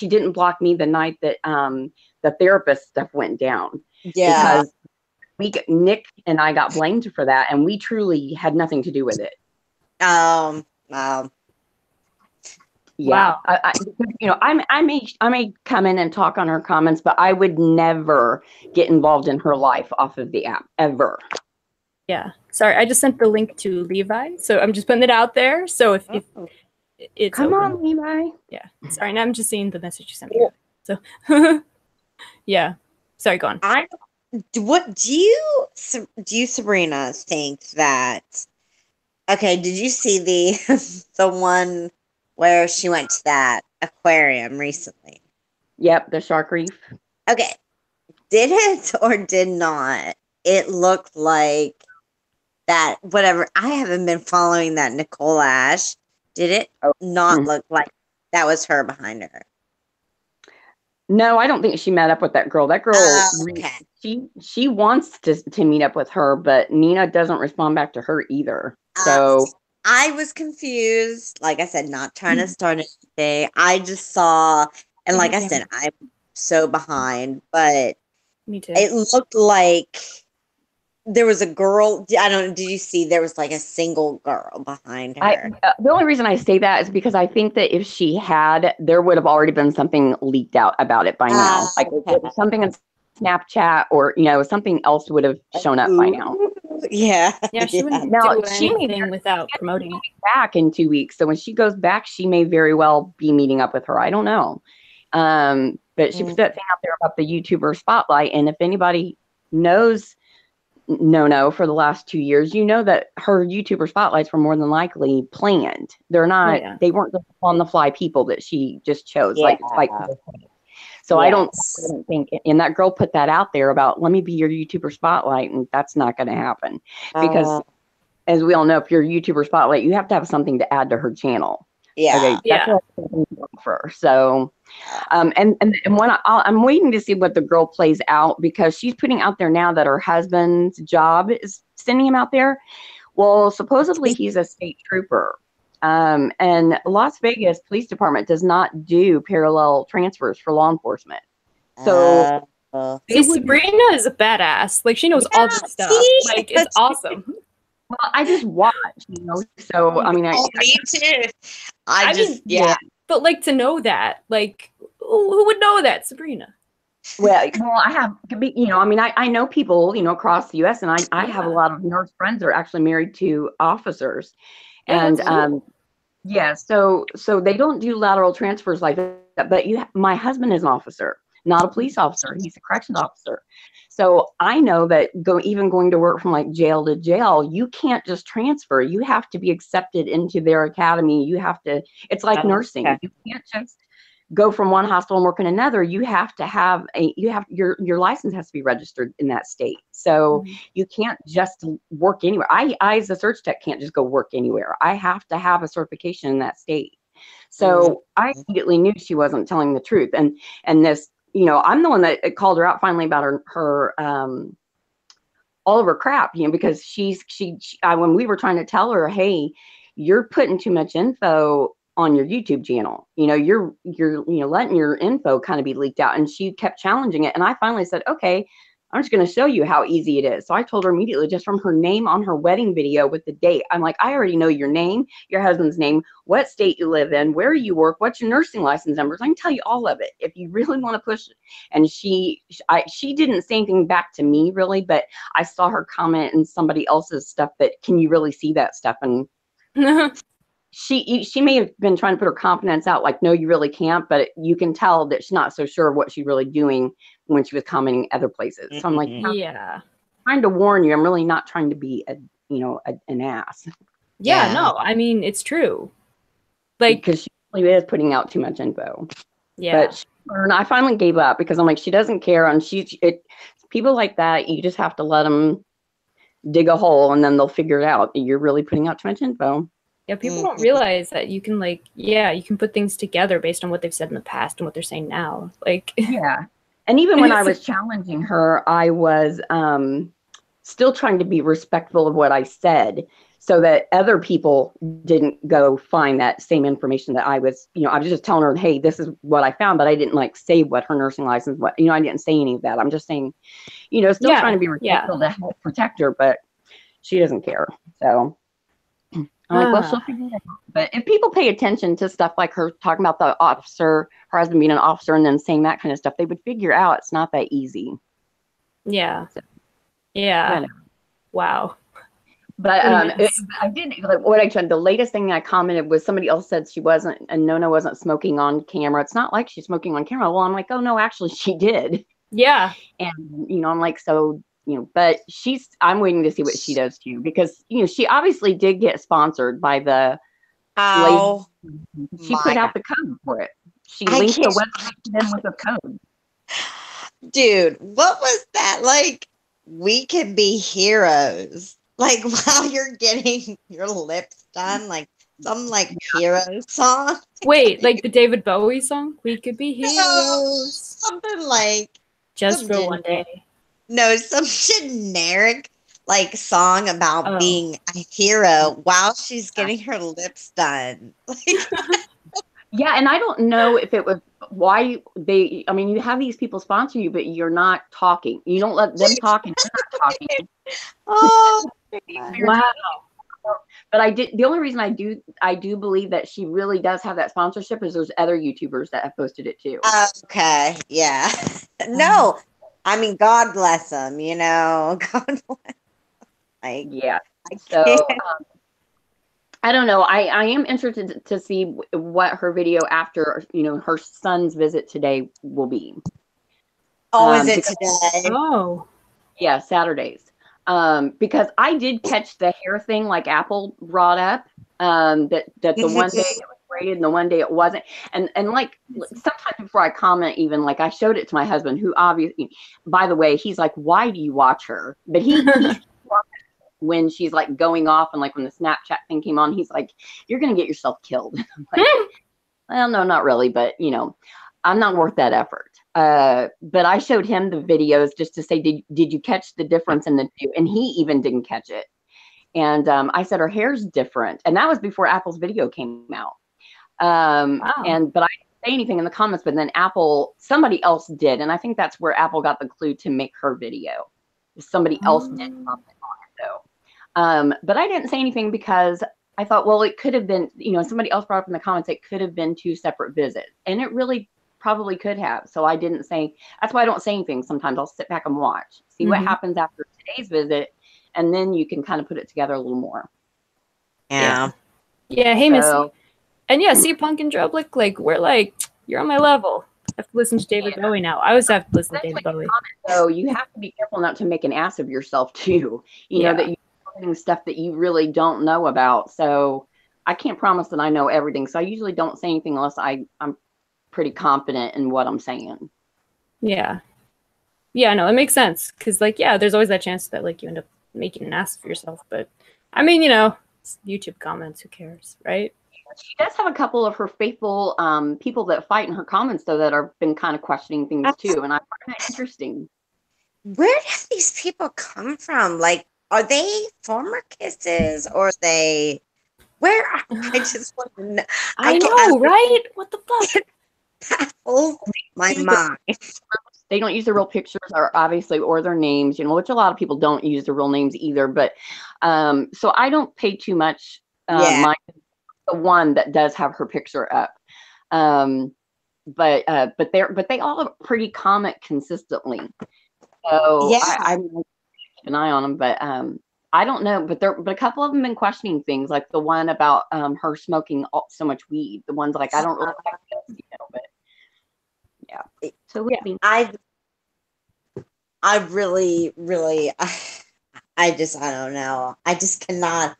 didn't block me the night that the therapist stuff went down. Yeah. Because Nick and I got blamed for that, and we truly had nothing to do with it. Wow. Yeah. Wow. I may come in and talk on her comments, but I would never get involved in her life off of the app ever. Yeah. Sorry, I just sent the link to Levi, so I'm just putting it out there. So if it's come on, Levi. Yeah. Sorry, and I'm just seeing the message you sent me. So yeah. Sorry, go on. What do you, Sabrina, think that? Okay, did you see the one where she went to that aquarium recently? Yep, the shark reef. Okay, did it or did not? It looked like that. Whatever. I haven't been following that Nicole Ash. Did it not look like that was her behind her? No, I don't think she met up with that girl. That girl, she wants to meet up with her, but Nina doesn't respond back to her either. So I was confused. Like I said, not trying to start anything. I just saw, and like I said, I'm so behind, but me too. It looked like there was a girl. I don't know. Did you see there was like a single girl behind her? The only reason I say that is because I think that if she had, there would have already been something leaked out about it by now. Like something in Snapchat or, something else would have shown up by now. Yeah. Yeah, she wouldn't do anything without promoting it. Back in 2 weeks. So when she goes back, she may very well be meeting up with her. I don't know. But she put that thing out there about the YouTuber spotlight. And if anybody knows No for the last 2 years, you know that her YouTuber spotlights were more than likely planned. They're not, they weren't just on the fly people that she just chose. Like so I don't think, and that girl put that out there about, let me be your YouTuber spotlight, and that's not going to happen. Because as we all know, if you're a YouTuber spotlight, you have to have something to add to her channel. Okay, that's what I'm for. So, and when I'm waiting to see what the girl plays out, because she's putting out there now that her husband's job is sending him out there. Well, supposedly he's a state trooper. And Las Vegas Police Department does not do parallel transfers for law enforcement. So Sabrina is a badass. Like, she knows all this stuff. Like, it's awesome. Well, I just watch, so I mean, me too. I mean, but like, to know that, like, who would know that, Sabrina? Well, I have, I mean, I know people, across the U.S., and I have a lot of nurse friends that are actually married to officers, and so they don't do lateral transfers like that. But my husband is an officer, not a police officer. He's a corrections officer. So I know that even going to work from like jail to jail, you can't just transfer. You have to be accepted into their academy. You have to, it's like nursing. You can't just go from one hospital and work in another. You have to have your license has to be registered in that state. So you can't just work anywhere. I as a search tech can't just go work anywhere. I have to have a certification in that state. So I immediately knew she wasn't telling the truth. And this, I'm the one that called her out finally about her all of her crap, because when we were trying to tell her, hey, you're putting too much info on your YouTube channel, you're letting your info kind of be leaked out. And she kept challenging it. And I finally said, okay, I'm just going to show you how easy it is. So I told her immediately, just from her name on her wedding video with the date, I'm like, I already know your name, your husband's name, what state you live in, where you work, what's your nursing license numbers. I can tell you all of it if you really want to push it. And she didn't say anything back to me really, but I saw her comment in somebody else's stuff that, can you really see that stuff? And she may have been trying to put her confidence out, like, no, you really can't, but you can tell that she's not so sure of what she's really doing when she was commenting other places. So I'm like, I'm trying to warn you, I'm really not trying to be an ass. Yeah, no, I mean, it's true. Like, because she really is putting out too much info. Yeah. But I finally gave up, because I'm like, she doesn't care. And people like that, you just have to let them dig a hole, and then they'll figure it out. You're really putting out too much info. Yeah, people don't realize that you can, like, you can put things together based on what they've said in the past and what they're saying now. Like, and even when I was challenging her, I was still trying to be respectful of what I said, so that other people didn't go find that same information that I was, I was just telling her, hey, this is what I found, but I didn't like say what her nursing license, I didn't say any of that. I'm just saying, still trying to be respectful to help protect her, but she doesn't care. So I'm like, well, she'll figure it out. But if people pay attention to stuff like her talking about the officer, her husband being an officer, and then saying that kind of stuff, they would figure out it's not that easy. Yeah. So, yeah. Wow. But I did, what I tried, the latest thing I commented was somebody else said she wasn't, and Nona wasn't smoking on camera. It's not like she's smoking on camera. Well, I'm like, oh, no, actually, she did. Yeah. And, I'm like, so, but I'm waiting to see what she does too, because, she obviously did get sponsored by the she put out the code for it. She linked the website to them with a code. Dude, what was that? Like, we can be heroes. Like, while you're getting your lips done, like some like hero song. Wait, like the David Bowie song? We could be heroes. No, something like just for one day. No, some generic like song about being a hero while she's getting her lips done. Yeah, and I don't know if it was why you have these people sponsor you, but you're not talking. You don't let them talk, and you're not talking. Oh, wow. But the only reason I do believe that she really does have that sponsorship is there's other YouTubers that have posted it too. Okay, yeah. No, I mean, God bless them, God bless. Like, yeah. So I don't know. I am interested to see what her video after, her son's visit today will be. Oh, is it today? Oh. Yeah, Saturdays. Because I did catch the hair thing like Apple brought up, that the one day it was braided and the one day it wasn't. And like sometimes before I comment, even like I showed it to my husband, who obviously, by the way, he's like, why do you watch her? But he when she's like going off, and like when the Snapchat thing came on, he's like, you're gonna get yourself killed. I'm like, well, no, not really, but I'm not worth that effort. But I showed him the videos just to say, did you catch the difference in the two? And he even didn't catch it. And I said, her hair's different. And that was before Apple's video came out. Wow. But I didn't say anything in the comments, but then somebody else did. And I think that's where Apple got the clue to make her video. Somebody else did comment on it though. But I didn't say anything because I thought, well, it could have been, somebody else brought up in the comments, it could have been 2 separate visits. And it really probably could have. So I didn't say, that's why I don't say anything. Sometimes I'll sit back and watch, see what happens after today's visit. And then you can kind of put it together a little more. Yeah. Yeah. Hey, Missy. And yeah, see, Punk and Drublick, like, we're like, you're on my level. I have to listen to David Bowie now. I always have to listen to David Bowie. So you have to be careful not to make an ass of yourself too. You know, that you're learning stuff that you really don't know about. So I can't promise that I know everything. So I usually don't say anything unless I'm pretty confident in what I'm saying. Yeah. Yeah, no, it makes sense. Because, like, yeah, there's always that chance that, like, you end up making an ass of yourself. But, I mean, it's YouTube comments, who cares, right? She does have a couple of her faithful people that fight in her comments, though, that have been kind of questioning things, too. And I find that interesting. Where do these people come from? Like, are they former kisses, or are they... Where are... I just want to know. I know, right? What the fuck? Baffles my mind. They don't use their real pictures, or their names, which a lot of people don't use their real names either. But so I don't pay too much mind to the one that does have her picture up. But they all pretty comment consistently. So Yeah. I keep an eye on them, but I don't know. But a couple of them been questioning things, like the one about her smoking so much weed. The ones like, I don't really like this, but yeah. So yeah. I really, really, I don't know. I just cannot.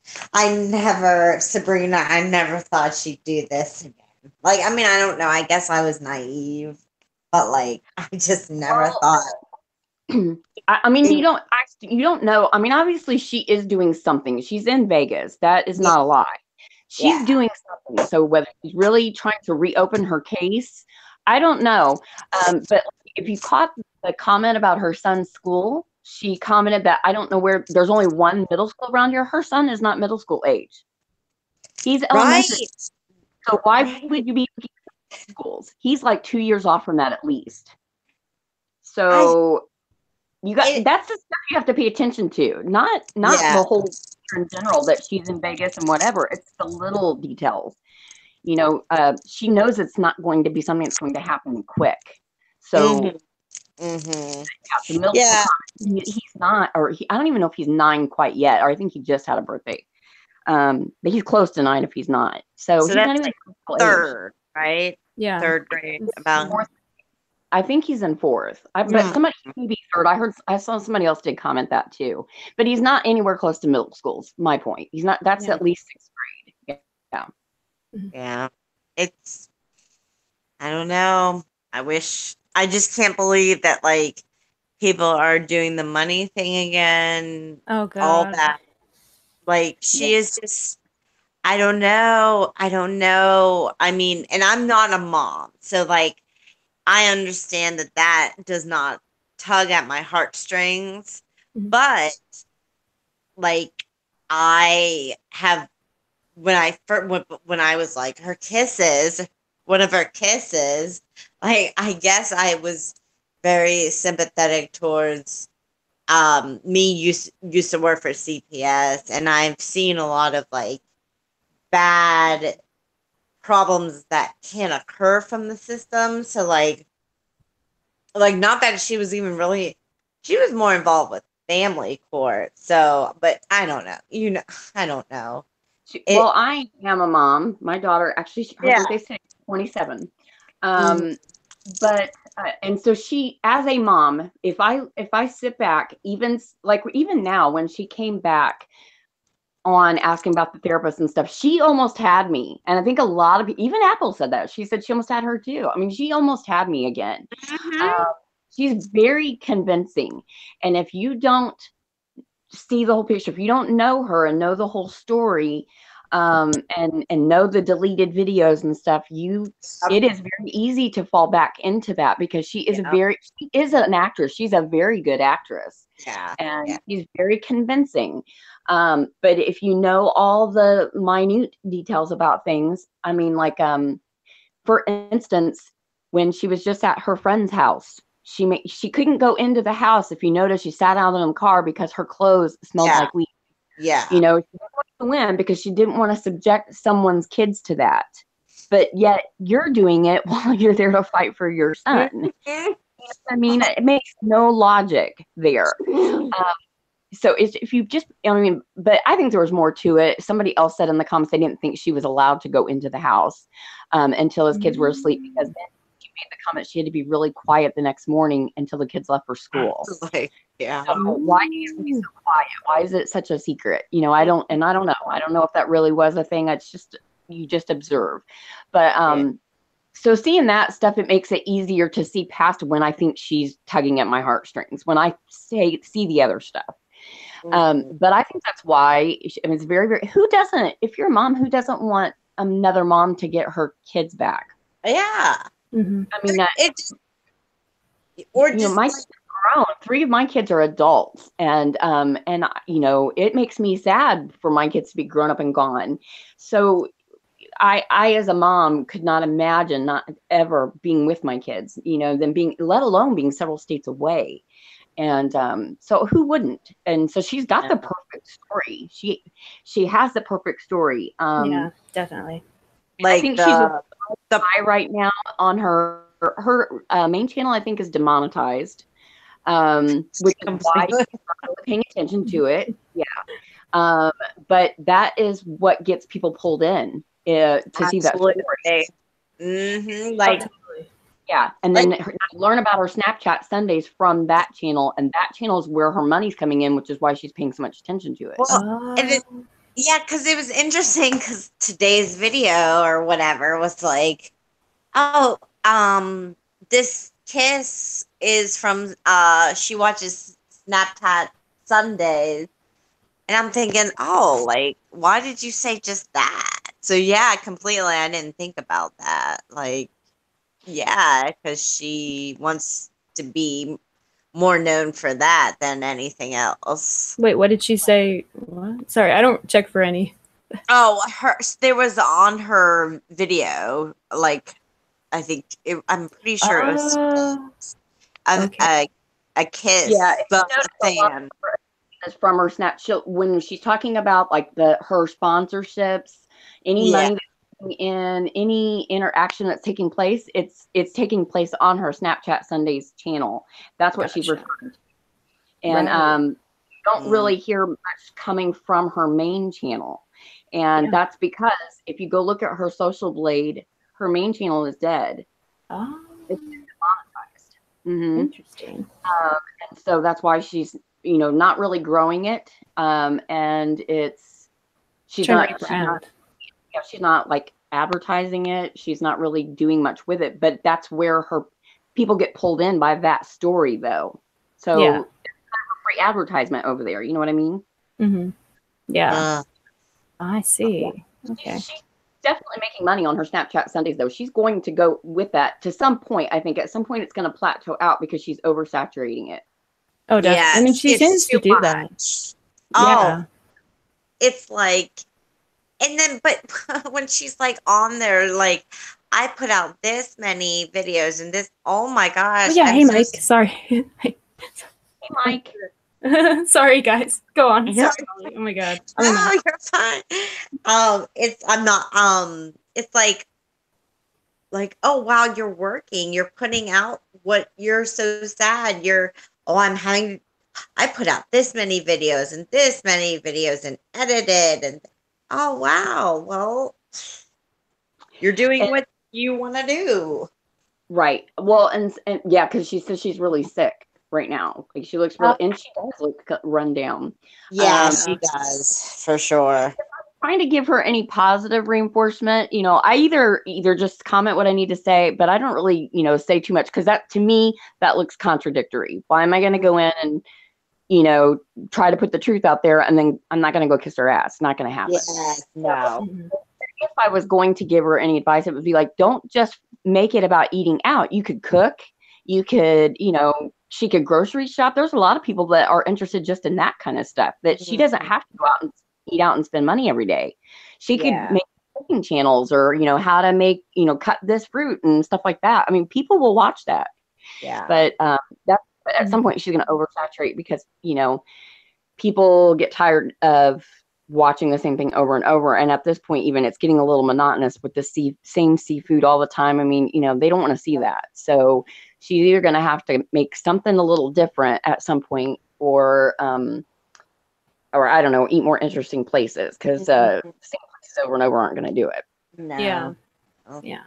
Sabrina, I never thought she'd do this again. Like, I mean, I don't know. I guess I was naive, but like, I just never thought. I mean, you don't know. I mean, obviously she is doing something. She's in Vegas. That is not a lie. She's doing something. So whether she's really trying to reopen her case, I don't know. But if you caught the comment about her son's school, she commented that I don't know where there's only one middle school around here. Her son is not middle school age. He's elementary. Right. So why would you be looking at schools? He's like 2 years off from that at least. So that's the stuff you have to pay attention to. Not the whole picture in general that she's in Vegas and whatever. It's the little details. She knows it's not going to be something that's going to happen quick. So he's not, or I don't even know if he's 9 quite yet, or I think he just had a birthday. But he's close to 9 if he's not. So he's not even like third, right? Yeah, third grade. About fourth. I think he's in 4th. But somebody may be 3rd. I saw somebody else did comment that too. But he's not anywhere close to middle schools. My point. He's not. That's at least 6th grade. Yeah. Yeah. It's. I don't know. I just can't believe that like people are doing the money thing again. Oh God. All that. Like she is just. I don't know. I mean, and I'm not a mom, so like. I understand that does not tug at my heartstrings, but like I have when I was like one of her kisses, like I guess I was very sympathetic towards me used to work for CPS, and I've seen a lot of like bad problems that can occur from the system. So like not that she was more involved with family court. So, but I don't know. I don't know. Well, I am a mom. My daughter, actually, her birthday's 27. But and so she, as a mom, if I sit back, even now when she came back on asking about the therapist and stuff, she almost had me. And I think a lot of even Apple said that. She said she almost had her too. I mean, she almost had me again. She's very convincing. And if you don't see the whole picture, if you don't know her and know the whole story, and know the deleted videos and stuff, it is very easy to fall back into that, because she is an actress. She's a very good actress. And she's very convincing. But if you know all the minute details about things, I mean, like, for instance, when she was just at her friend's house, she couldn't go into the house. If you notice, she sat out in the car because her clothes smelled like weed. You know, she didn't want to win because she didn't want to subject someone's kids to that. But yet you're doing it while you're there to fight for your son. I mean, it makes no logic there. So if you just, I mean, but I think there was more to it. Somebody else said in the comments they didn't think she was allowed to go into the house until his kids were asleep, because then she made the comment she had to be really quiet the next morning until the kids left for school. So why do you be so quiet? Why is it such a secret? You know, I don't know. I don't know if that really was a thing. It's just, you just observe. But so seeing that stuff, it makes it easier to see past when I think she's tugging at my heartstrings, when I see the other stuff. But I think that's why, I mean, it's very, very, who doesn't, if you're a mom, who doesn't want another mom to get her kids back? I mean, my kids are grown. 3 of my kids are adults, and you know, it makes me sad for my kids to be grown up and gone. So I as a mom could not imagine not ever being with my kids, you know, them being, let alone being several states away. And so who wouldn't? And so she's got the perfect story. She has the perfect story. Yeah, definitely. Like, I think she's the high right now on her main channel. I think is demonetized, which is why she's not really paying attention to it. But that is what gets people pulled in to see that story. Like. Yeah, and then learn about her Snapchat Sundays from that channel, and that channel is where her money's coming in, which is why she's paying so much attention to it. Well, because it was interesting, because today's video or whatever was like, this kiss is from, she watches Snapchat Sundays, and I'm thinking, like, why did you say just that? So yeah, completely, I didn't think about that, like. Yeah, because she wants to be more known for that than anything else. Wait, what did she say? What? Sorry, I don't check for any. There was on her video, like, I think I'm pretty sure it was a kiss. Yeah, but fan. From her Snapchat when she's talking about like her sponsorships, any money that's in, any interaction that's taking place, it's taking place on her Snapchat Sundays channel. That's what she's referring to. And don't really hear much coming from her main channel. And that's because if you go look at her Social Blade, her main channel is dead. It's demonetized. Interesting. And so that's why she's, you know, not really growing it. And she's not like advertising it. She's not really doing much with it, but that's where her people get pulled in by that story though. So it's kind of a free advertisement over there. You know what I mean? Yeah. I see. Okay. She's definitely making money on her Snapchat Sundays though. She's going to go with that to some point. I think at some point it's going to plateau out because she's oversaturating it. Oh, definitely. I mean, she tends to do that. It's like, and then, but when she's like on there, like, I put out this many videos and this, oh my gosh. Hey, Mike. Sorry. Hey, Mike. Sorry, guys. Go on. Sorry. Oh my God. No, you're fine. It's like, oh, wow, you're working. You're putting out what you're so sad. I put out this many videos and edited, and Oh wow. Well, you're doing what you want to do. Right. Well, and yeah, because she says she's really sick right now. Like she looks really, and she does look run down. Yeah, she does for sure. Trying to give her any positive reinforcement. I either just comment what I need to say, but I don't really, say too much because that to me that looks contradictory. Why am I going to go in and try to put the truth out there and then I'm not going to go kiss her ass? Not going to happen. Yes, no. If I was going to give her any advice, it would be like, don't just make it about eating out. You could cook. You could, she could grocery shop. There's a lot of people that are interested just in that kind of stuff, that she doesn't have to go out and eat out and spend money every day. She could make cooking channels or, how to make, cut this fruit and stuff like that. I mean, people will watch that. Yeah. But at some point she's going to oversaturate because, people get tired of watching the same thing over and over. And at this point, even it's getting a little monotonous with the same seafood all the time. I mean, they don't want to see that. So she's either going to have to make something a little different at some point or I don't know, eat more interesting places because same places over and over aren't going to do it. No. Yeah. Okay. Yeah.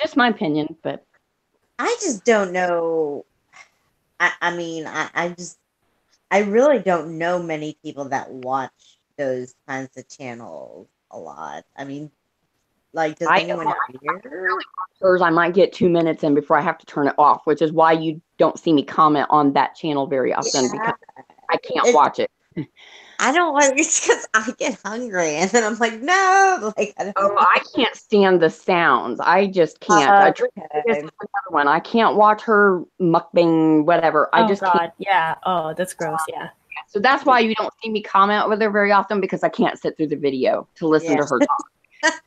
Just my opinion, but I just don't know. I mean, I really don't know many people that watch those kinds of channels a lot. I mean, like, does anyone here? I might get 2 minutes in before I have to turn it off, which is why you don't see me comment on that channel very often because I can't watch it. I don't want it's because I get hungry and then I'm like, no, like I can't stand the sounds. I just can't. This is another one. I can't watch her mukbang, whatever. I just can't. Yeah. Oh, that's gross. Yeah. So that's why you don't see me comment with her very often because I can't sit through the video to listen to her talk.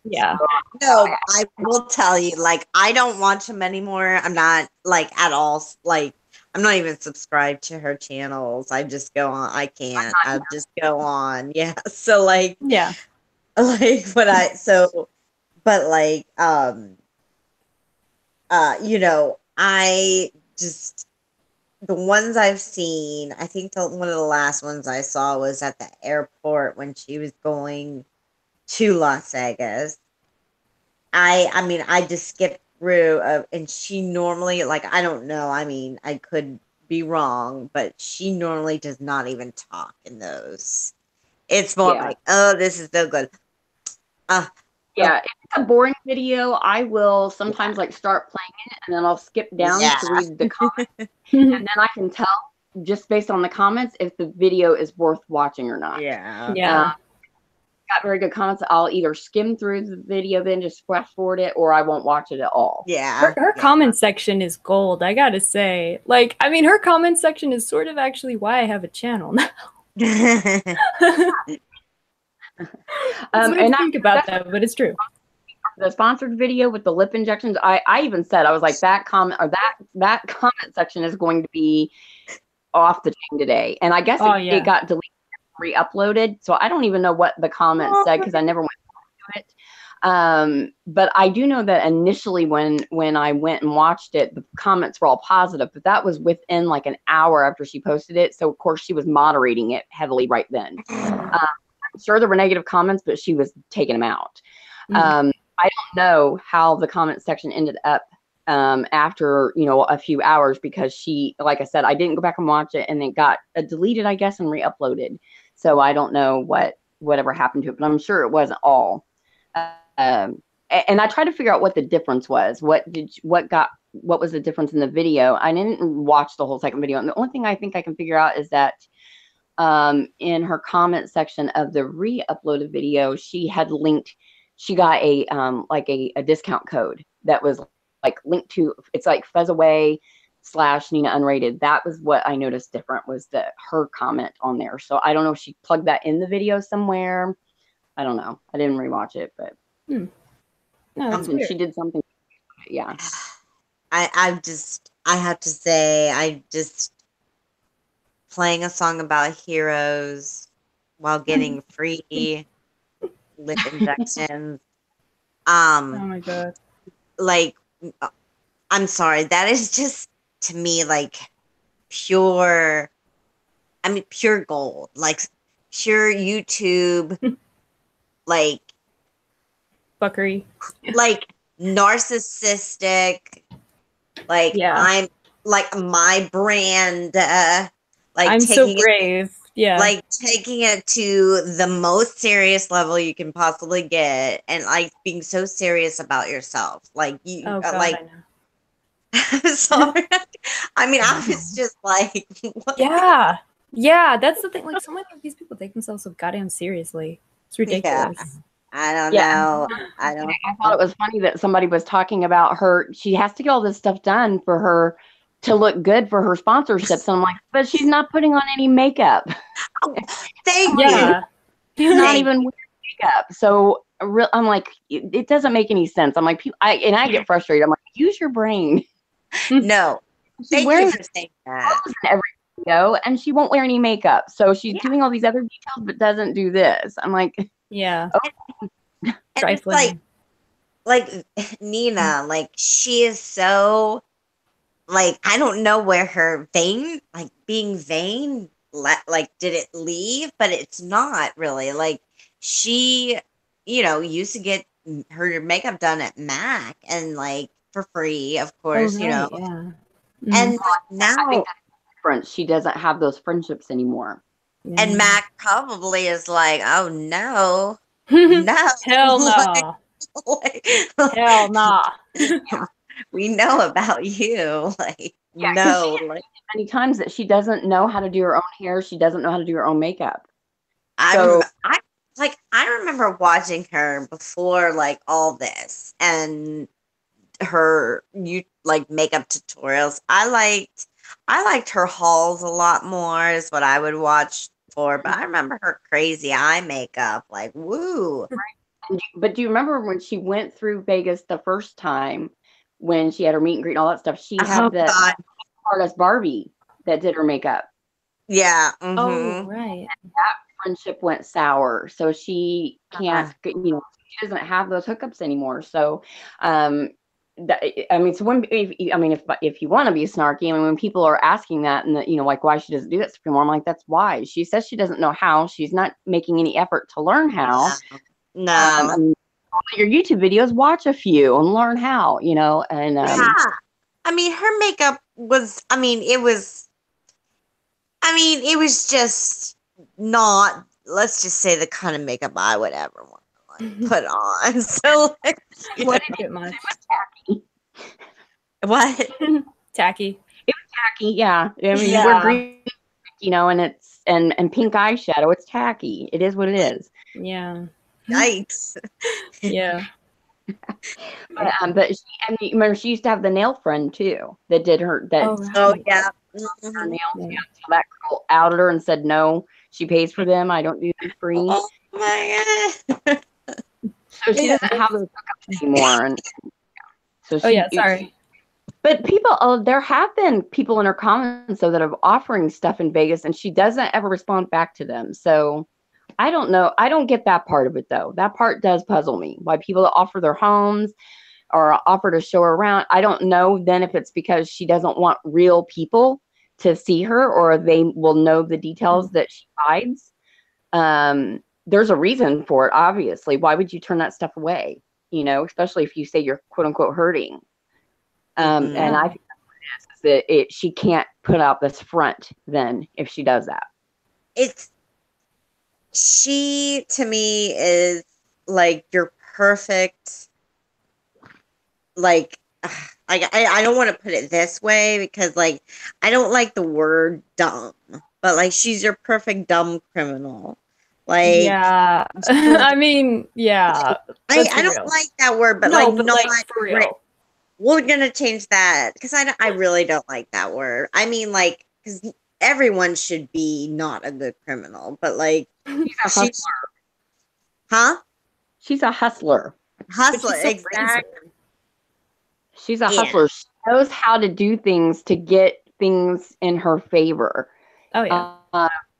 Yeah. No, I will tell you, like, I don't watch them anymore. I'm not like at all like I'm not even subscribed to her channels. I just go on. I can't. I'll just go on. Yeah. So like, yeah. Like but like I just the ones I've seen, I think one of the last ones I saw was at the airport when she was going to Las Vegas. I mean, I just skipped through, and she normally, like, I don't know. I mean, I could be wrong, but she normally does not even talk in those. It's more like, oh, this is so good. If it's a boring video, I will sometimes like start playing it and then I'll skip down to read the comments. And then I can tell just based on the comments if the video is worth watching or not. Yeah. Got very good comments. I'll either skim through the video, then just flash forward it, or I won't watch it at all. Yeah. Her comment section is gold, I gotta say. Like, I mean, her comment section is sort of actually why I have a channel now. And I think about that, but it's true. The sponsored video with the lip injections, I even said, I was like, that comment or that comment section is going to be off the chain today. And I guess it got deleted, re-uploaded. So I don't even know what the comments said because I never went to it. But I do know that initially when I went and watched it, the comments were all positive, but that was within like an hour after she posted it. So of course she was moderating it heavily right then. I'm sure there were negative comments, but she was taking them out. I don't know how the comment section ended up after, a few hours because she, like I said, I didn't go back and watch it and it got deleted, I guess, and re-uploaded. So I don't know whatever happened to it, but I'm sure it wasn't all. And I tried to figure out what the difference was. What was the difference in the video? I didn't watch the whole second video. And the only thing I think I can figure out is that in her comment section of the re-uploaded video, she got a discount code that was like linked to, it's like Fuzzaway / Nina Unrated. That was what I noticed different, was her comment on there. So I don't know if she plugged that in the video somewhere. I don't know. I didn't rewatch it, but no, she did something. Yeah. I have to say, playing a song about heroes while getting free lip injections. Oh my god. Like, I'm sorry, that is just to me like pure gold, like pure YouTube like Buckery. like narcissistic, like I'm like my brand, like I'm so brave. Like taking it to the most serious level you can possibly get, and like being so serious about yourself. Like you, oh, God, like. I know. I'm sorry. I mean, I was just like, what? Yeah, that's the thing. Like, so many of these people take themselves so goddamn seriously. It's ridiculous. Yeah. I don't know. I thought it was funny that somebody was talking about her. She has to get all this stuff done for her to look good for her sponsorships. And I'm like, but she's not putting on any makeup. Thank you. She's not even wearing makeup. So I'm like, it doesn't make any sense. I'm like, I get frustrated. I'm like, use your brain. No. Thank you for saying that. Every video, and she won't wear any makeup. So she's doing all these other details, but doesn't do this. I'm like, yeah. And it's like Nina, like she is so, like, I don't know where her vain, like being vain, like did it leave? But it's not really. Like she, used to get her makeup done at MAC and like for free, of course, Yeah. And now she doesn't have those friendships anymore. And MAC probably is like, oh no. No. Hell no. Hell no. We know about you. Like, no. Like, many times that she doesn't know how to do her own hair. She doesn't know how to do her own makeup. I remember watching her before like all this and her makeup tutorials. I liked her hauls a lot more is what I would watch for, but I remember her crazy eye makeup, like woo. But do you remember when she went through Vegas the first time when she had her meet and greet and all that stuff? She had the artist Barbie that did her makeup. Yeah. Mm-hmm. Oh, right. And that friendship went sour. So she can't, she doesn't have those hookups anymore. So, so if you want to be snarky, when people are asking that and like why she doesn't do that anymore, I'm like, that's why. She says she doesn't know how. She's not making any effort to learn how. No. Your YouTube videos, watch a few and learn how, and I mean, her makeup was, it was just not, let's just say, the kind of makeup I would ever want to put on. So, what did it much? What? Tacky. It was tacky, yeah. I mean, you wear green, and it's and pink eyeshadow. It's tacky. It is what it is. Yeah. Yikes. Yeah. But remember, she used to have the nail friend too that did her that. Oh yeah. Her nails. Yeah. So that girl outed her and said no. She pays for them. I don't do them free. Oh my god. So she doesn't have those hookups anymore. And so sorry. But there have been people in her comments though that are offering stuff in Vegas, and she doesn't ever respond back to them. So I don't know. I don't get that part of it though. That part does puzzle me. Why people offer their homes or offer to show her around. I don't know then if it's because she doesn't want real people to see her, or they will know the details that she hides. There's a reason for it, obviously. Why would you turn that stuff away? Especially if you say you're quote unquote hurting. And I think that's what it is that she can't put out this front then if she does that. She to me is like your perfect, like, I don't want to put it this way because like I don't like the word dumb, but like she's your perfect dumb criminal. Like, yeah. I mean, yeah. I don't like that word, but no, like, but not like for real. We're gonna change that because I really don't like that word. I mean, like, because everyone should be not a good criminal, but like she's a hustler. She's a hustler. Hustler, exactly. She's a hustler. She knows how to do things to get things in her favor. Oh yeah.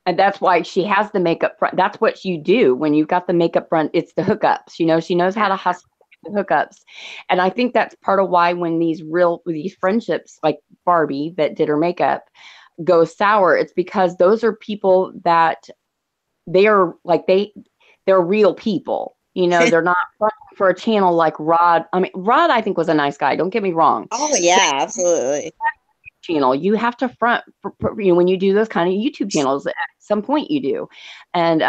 And that's why she has the makeup front. That's what you do when you've got the makeup front. It's the hookups. She knows how to hustle the hookups. And I think that's part of why when these friendships like Barbie that did her makeup go sour, it's because those are people that they're real people. You know, they're not fronting for a channel like Rod. I mean, Rod, I think, was a nice guy. Don't get me wrong. Oh yeah, absolutely. Channel, you have to front for, you know, when you do those kind of YouTube channels. At some point, you do, and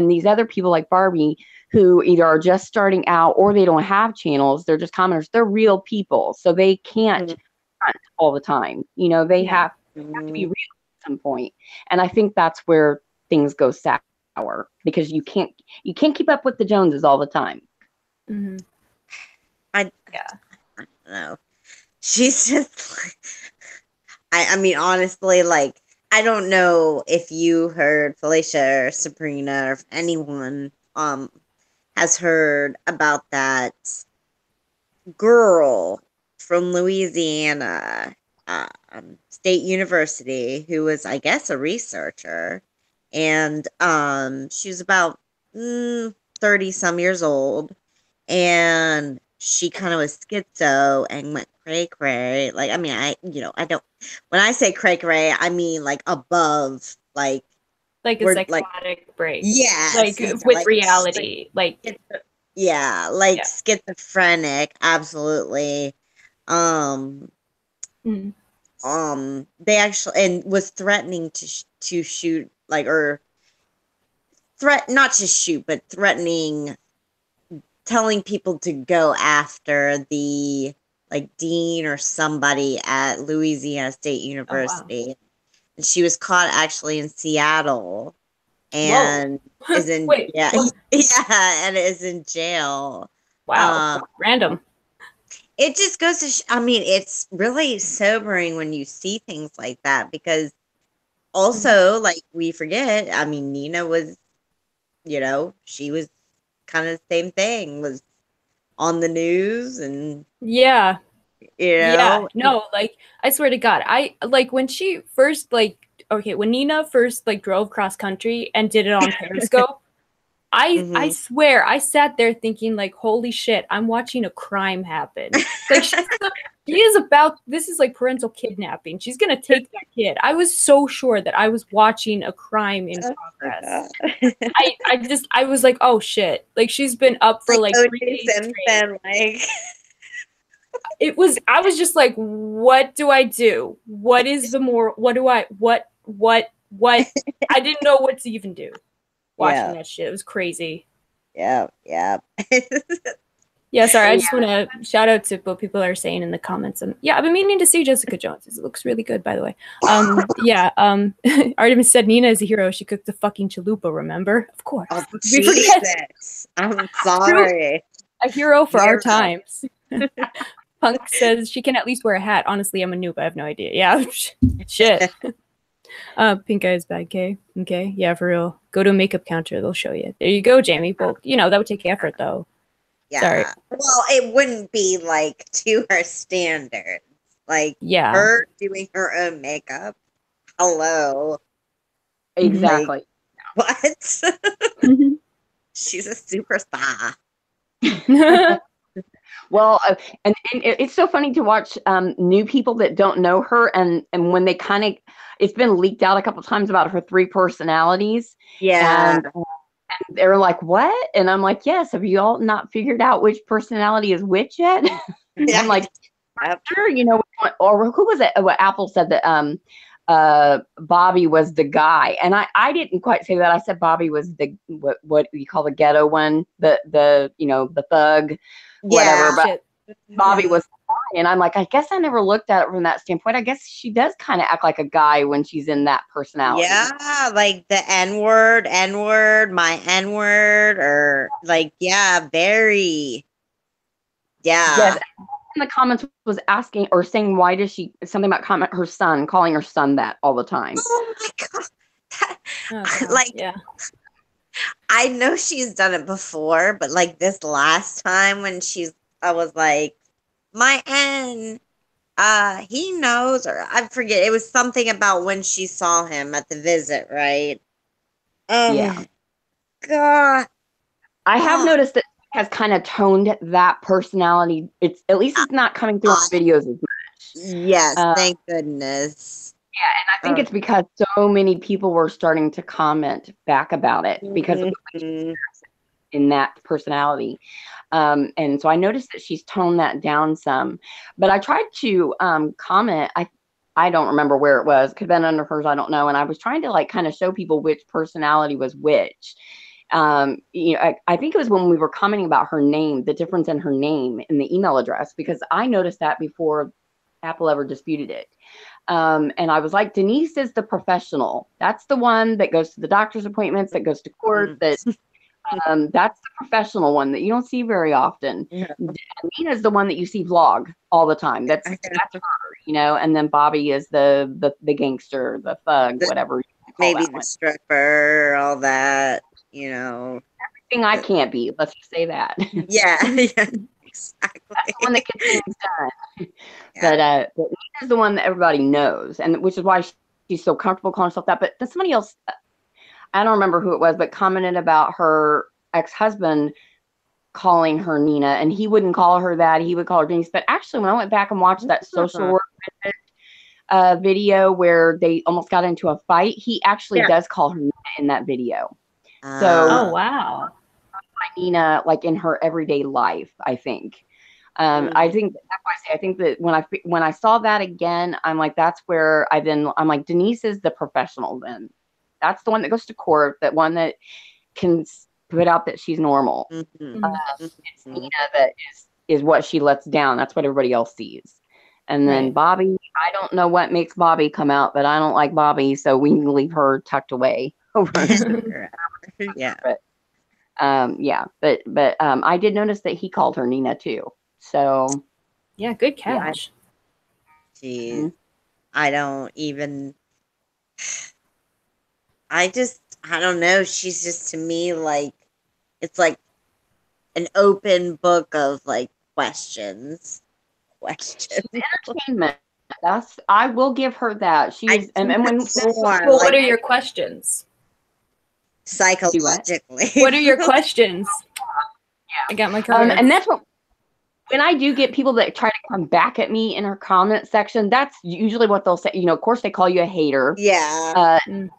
these other people like Barbie, who either are just starting out or they don't have channels. They're just commenters. They're real people, so they can't front all the time. You know, they have to be real at some point, and I think that's where things go sour because you can't keep up with the Joneses all the time. I don't know. She's just like, I mean, honestly, like, I don't know if you heard Felicia or Sabrina or if anyone has heard about that girl from Louisiana State University who was, I guess, a researcher, and she was about 30 some years old, and she kind of was schizo and went cray cray. Like, I mean, I don't. When I say cray cray, I mean like above, like a psychotic break. Yeah, like with reality, like schizophrenic. Absolutely. They actually and was threatening to shoot, like, or not to shoot, but threatening, telling people to go after the, like, dean or somebody at Louisiana State University. Oh, wow. And she was caught actually in Seattle and is in and is in jail. Wow. Random. It just goes to I mean, it's really sobering when you see things like that, because also, like, we forget, I mean, Nina was, you know, she was kind of the same thing, was on the news, and you know. No, like, I swear to God, I like when she first, like, when Nina first, like, drove cross country and did it on Periscope, I swear I sat there thinking, like, holy shit, I'm watching a crime happen. Like, this is like parental kidnapping. She's gonna take that kid. I was so sure that I was watching a crime in progress. I was like, oh shit. Like, she's been up for like 3 days straight. Like, I was just like, what do I do? What is the what I didn't know what to even do watching that shit. It was crazy. Yeah. Yeah, sorry, I just want to shout out to what people are saying in the comments. And yeah, I've been meaning to see Jessica Jones. It looks really good, by the way. Artemis said Nina is a hero. She cooked the fucking chalupa, remember? Of course. Oh, Jesus. I'm sorry. A hero for our times. Punk says she can at least wear a hat. Honestly, I'm a noob. I have no idea. Yeah, shit. Pink eyes bad, okay? Okay, yeah, for real. Go to a makeup counter. They'll show you. There you go, Jamie. Well, you know, that would take effort, though. Yeah. Sorry. Well, it wouldn't be, like, to her standards. Like, her doing her own makeup. Hello. Exactly. Like, what? She's a superstar. Well, and it's so funny to watch new people that don't know her, and when they kind of, it's been leaked out a couple times about her 3 personalities. Yeah. And they're like, what? And I'm like, yes. Have you all not figured out which personality is which yet? Yeah. I'm like, sure, you know, or who was it? What Apple said that Bobby was the guy, and I didn't quite say that. I said Bobby was the what you call the ghetto one, the you know, the thug, whatever. But Bobby was the guy, and I'm like, I guess I never looked at it from that standpoint. I guess she does kind of act like a guy when she's in that personality. Yeah, like the N-word, my N-word, or like, very. Yeah. Yes. In the comments was asking or saying, why does she, something about her son, calling her son that all the time. Oh my God. I know she's done it before, but like this last time when I was like, my N, he knows, or I forget, it was something about when she saw him at the visit, right? Yeah. God. I have noticed that has kind of toned that personality. It's at least it's not coming through on videos as much. Yes, thank goodness. Yeah, and I think it's because so many people were starting to comment back about it because of in that personality. And so I noticed that she's toned that down some, but I tried to comment. I don't remember where it was. Could have been under hers. I don't know. And I was trying to like kind of show people which personality was which. I think it was when we were commenting about her name, the difference in her name and the email address, because I noticed that before Apple ever disputed it. And I was like, Denise is the professional. That's the one that goes to the doctor's appointments, that goes to court, that's the professional one that you don't see very often. Yeah. Nina's the one that you see vlog all the time. That's her, and then Bobby is the gangster, the thug, whatever. Maybe the stripper, all that, Everything I can't be. Let's just say that. Yeah, yeah. Exactly. That's the one that gets things done. Yeah. But Nina's the one that everybody knows, and which is why she's so comfortable calling herself that. But then somebody else, I don't remember who it was, but commented about her ex-husband calling her Nina, and he wouldn't call her that. He would call her Denise. But actually, when I went back and watched that social work video where they almost got into a fight, he actually does call her Nina in that video. Oh, wow. Nina, like in her everyday life, I think. I think that's why I say I think that when I saw that again, I'm like, that's where I'm like, Denise is the professional. Then that's the one that goes to court, that one that can put out that she's normal. It's Nina that is what she lets down. That's what everybody else sees. And then Bobby, I don't know what makes Bobby come out, but I don't like Bobby, so we can leave her tucked away. Yeah. But I did notice that he called her Nina too. So yeah, good catch. Geez, I don't even. I don't know. She's just, to me, like, it's like an open book of like questions. Entertainment. I will give her that. She's what are your questions? Psychologically. What are your questions? I got my cards. And that's what, when I do get people that try to come back at me in her comment section, that's usually what they'll say. Of course, they call you a hater. Yeah. Nina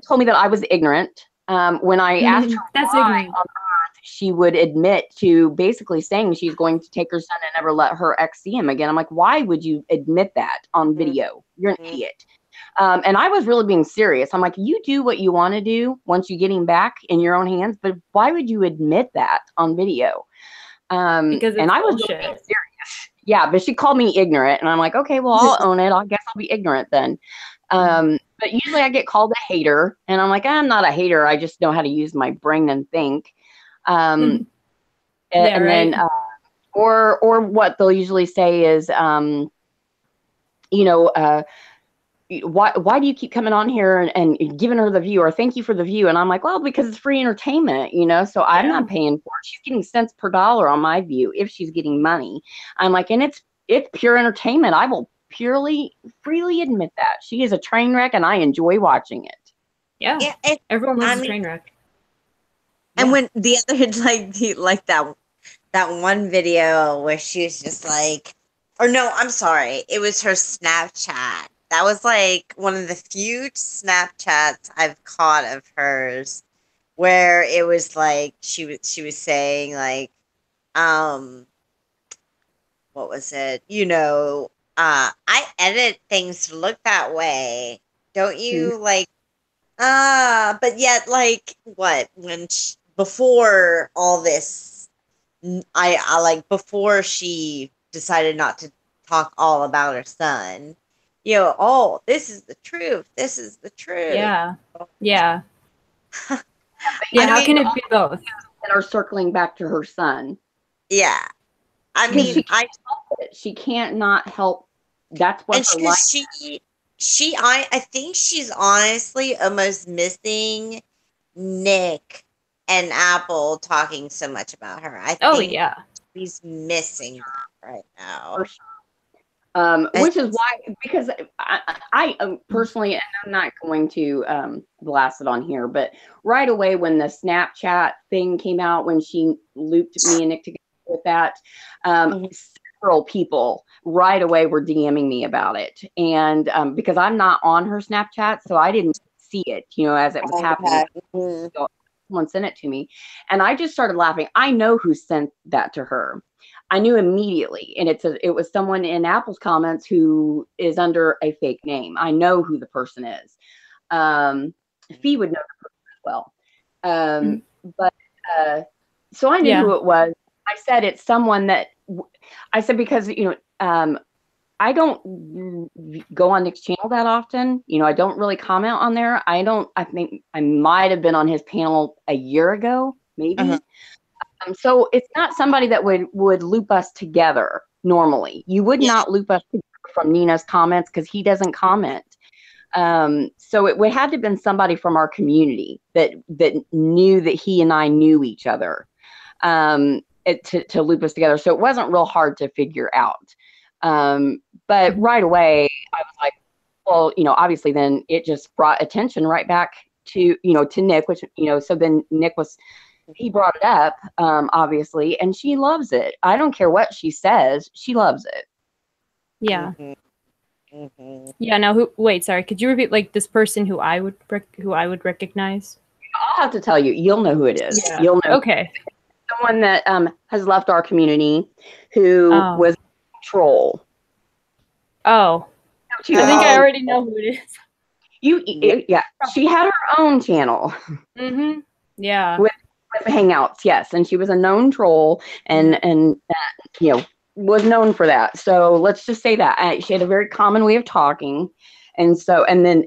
told me that I was ignorant. When I asked her that's why ignorant. on Earth she would admit to basically saying she's going to take her son and never let her ex see him again. I'm like, why would you admit that on video? You're an idiot. And I was really being serious. I'm like, you do what you want to do once you get him back in your own hands, but why would you admit that on video? Because and I was really being serious. Yeah, but she called me ignorant, and I'm like, okay, well, I'll own it. I guess I'll be ignorant then. But usually I get called a hater, and I'm like, I'm not a hater. I just know how to use my brain and think. Then, or what they'll usually say is, why do you keep coming on here and giving her the view, or thank you for the view? And I'm like, well, because it's free entertainment, so I'm not paying for it. She's getting cents per dollar on my view if she's getting money. I'm like, and it's pure entertainment. I will freely admit that. She is a train wreck, and I enjoy watching it. Yeah, everyone loves a train wreck. And when the other, like that one video where she was just like, or no, I'm sorry, it was her Snapchat. That was like one of the few Snapchats I've caught of hers where it was like she was saying like, what was it? I edit things to look that way. Don't you but yet, like, what, before all this, I like, before she decided not to talk all about her son, this is the truth. This is the truth. Yeah. Yeah. How can it be both? And are circling back to her son. Yeah. I mean, she can't not help. That's what her life. I think she's honestly almost missing Nick and Apple talking so much about her. I think she's missing that right now. For sure. Which is why, because I personally, and I'm not going to blast it on here, but right away when the Snapchat thing came out, when she looped me and Nick together with that, several people right away were DMing me about it. And because I'm not on her Snapchat, so I didn't see it, as it was happening. So someone sent it to me. And I just started laughing. I know who sent that to her. I knew immediately. And it was someone in Apple's comments who is under a fake name. I know who the person is. Fee would know the person as well. But so I knew who it was. I said, it's someone that I said, because, I don't go on Nick's channel that often. I don't really comment on there. I think I might have been on his panel a year ago, maybe. So it's not somebody that would loop us together normally. You would not loop us together from Nina's comments because he doesn't comment. So it would have to have been somebody from our community that knew that he and I knew each other to loop us together. So it wasn't real hard to figure out. But right away, I was like, well, obviously then it just brought attention right back to Nick, which, so then Nick he brought it up, obviously, and she loves it. I don't care what she says. She loves it. Yeah. Yeah. Now, wait, sorry. Could you repeat, like, this person who I would recognize? I'll have to tell you. You'll know who it is. Yeah. You'll know. Okay. Someone that has left our community who was a troll. Oh. I think I already know who it is. Yeah. She had her own channel. Yeah. With Hangouts, yes, and she was a known troll, and was known for that. So let's just say that she had a very common way of talking, and so I knew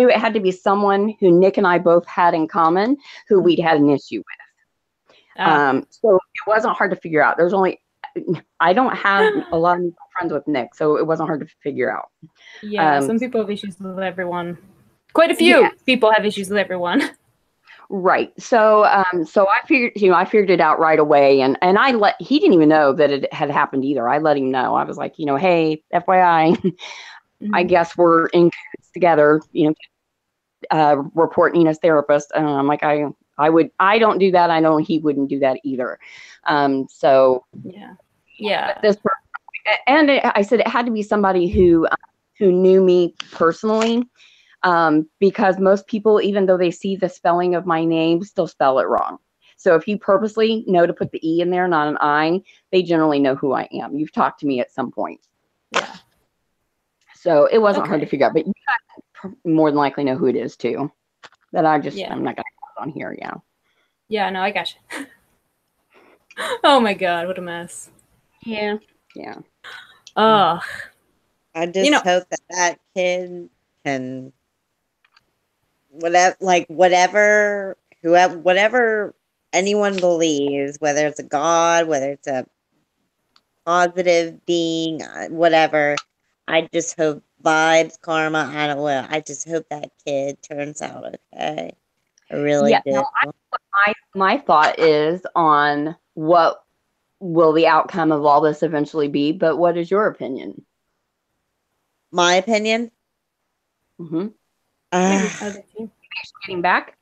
it had to be someone who Nick and I both had in common, who we'd had an issue with. So it wasn't hard to figure out. I don't have a lot of friends with Nick, so it wasn't hard to figure out. Yeah, some people have issues with everyone. Quite a few people have issues with everyone. Right. So I figured it out right away, and he didn't even know that it had happened either. I let him know. I was like, hey, FYI, I guess we're in together, report Nina's therapist. And I'm like, I don't do that. I know he wouldn't do that either. So yeah. This person, and I said it had to be somebody who knew me personally. Because most people, even though they see the spelling of my name, still spell it wrong. So if you purposely know to put the E in there, not an I, they generally know who I am. You've talked to me at some point. Yeah. So it wasn't hard to figure out, but you guys more than likely know who it is too. That I'm not going to put on here. Yeah. Yeah, no, I got you. Oh my God, what a mess. Yeah. Yeah. Oh. I just hope that kid can whatever anyone believes, whether it's a god, whether it's a positive being, whatever, I just hope vibes, karma, I don't know. I just hope that kid turns out okay. I really do. No, my thought is on what will the outcome of all this eventually be, but what is your opinion? My opinion? Getting back?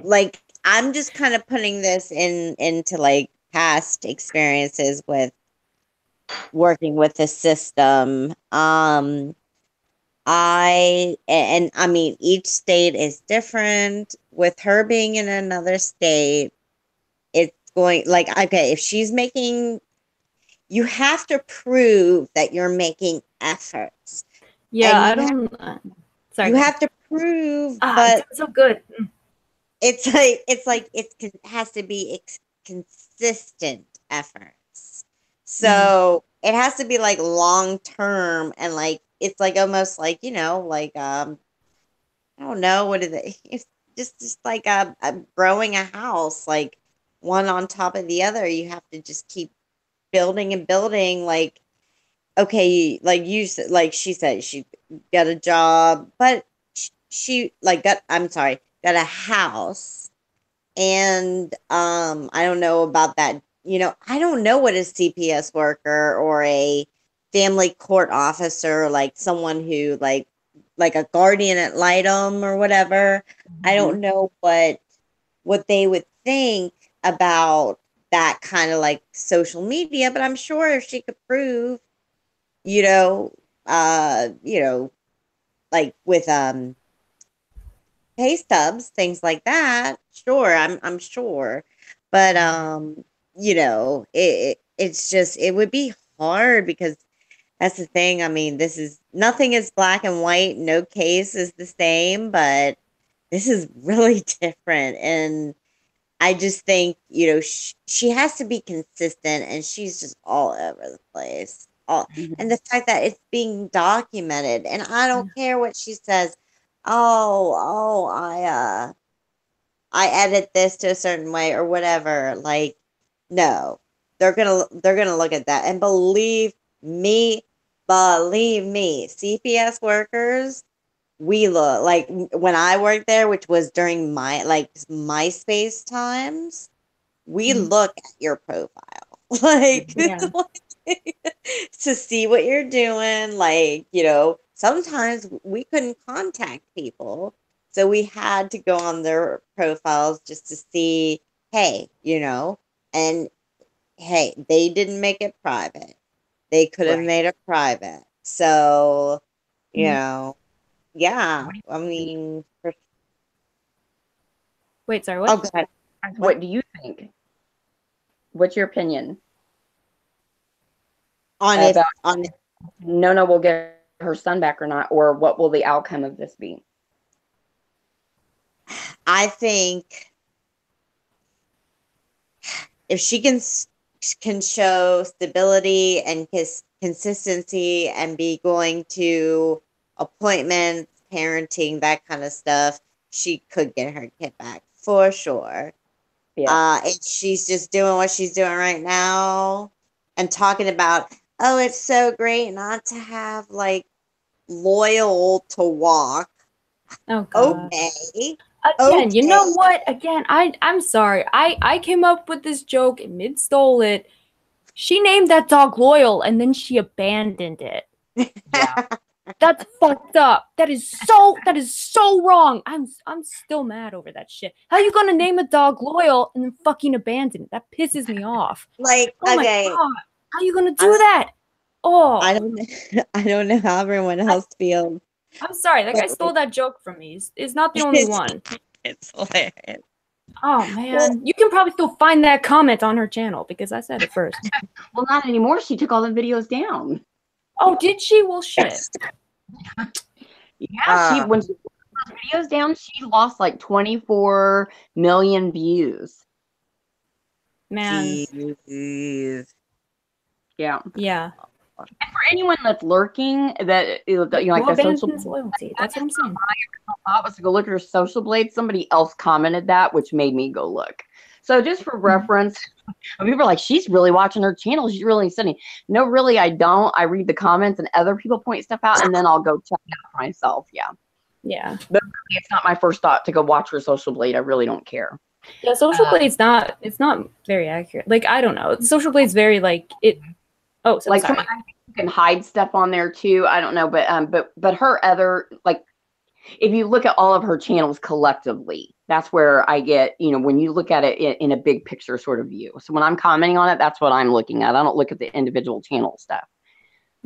Like, I'm just kind of putting this into like past experiences with working with the system. I mean, each state is different. With her being in another state, it's going like, okay, if she's making, you have to prove that you're making efforts. Yeah, I don't. Sorry. You have to prove, but it's so good. It has to be consistent efforts. So it has to be like long term, and like it's like almost like like I don't know, what is it? It's just like a growing a house, like one on top of the other. You have to just keep building and building. Like, okay, like she said, she got a job, but she got a house, and I don't know about that. I don't know what a CPS worker or a family court officer, like someone who like a guardian ad litem or whatever. I don't know what they would think about that kind of like social media, but I'm sure if she could prove, like with pay stubs, things like that. Sure, I'm sure, but you know, it's just it would be hard because that's the thing. I mean, this is nothing is black and white. No case is the same, but this is really different. And I just think, you know, she has to be consistent and she's just all over the place. All, and the fact that it's being documented and I don't care what she says. Oh, I edit this to a certain way or whatever. Like, no. They're gonna look at that and me, believe me, CPS workers, we look like when I worked there, which was during my like MySpace times, we look at your profile. Like, Yeah. to see what you're doing. Like, you know, sometimes we couldn't contact people. So we had to go on their profiles just to see, hey, you know, and hey, they didn't make it private. They could have made it private. So, you know, yeah. I mean, Wait, sorry, what? oh, go ahead. What do you think? What's your opinion? On Nona will get her son back or not, or what will the outcome of this be? I think if she can show stability and consistency and be going to appointments, parenting, that kind of stuff, she could get her kid back for sure. Yeah. And she's just doing what she's doing right now and talking about, oh, it's so great not to have like loyal to walk. Oh god. Okay. Again, you know what? Again, I'm sorry. I came up with this joke and Mid stole it. She named that dog Loyal and then she abandoned it. Yeah. That's fucked up. That is so wrong. I'm still mad over that shit. How you gonna name a dog Loyal and then fucking abandon it? That pisses me off. Like, oh okay. My God. How you gonna do that? Oh, I don't know how everyone else feels. I'm sorry. That guy stole that joke from me. He's not the only one. It's hilarious. Oh man, you can probably still find that comment on her channel because I said it first. Well, not anymore. She took all the videos down. Oh, did she? Well, shit. Yeah, when she took those videos down, she lost like 24 million views. Man. Jeez. Yeah. Yeah. And for anyone that's lurking, that you know, like the social loyalty. That's what I'm saying. My thought was to go look at her social blade. Somebody else commented that, which made me go look. So just for reference, people are like, she's really watching her channel. She's really studying. No, really, I don't. I read the comments and other people point stuff out, and then I'll go check it out for myself. Yeah. Yeah. But really, it's not my first thought to go watch her social blade. I really don't care. Yeah, social blade's not. It's not very accurate. Like I don't know. Social blade's very like it. Oh, so like sorry. You can hide stuff on there too. I don't know, but her other like. If you look at all of her channels collectively, that's where I get, you know, when you look at it in a big picture sort of view. So when I'm commenting on it, that's what I'm looking at. I don't look at the individual channel stuff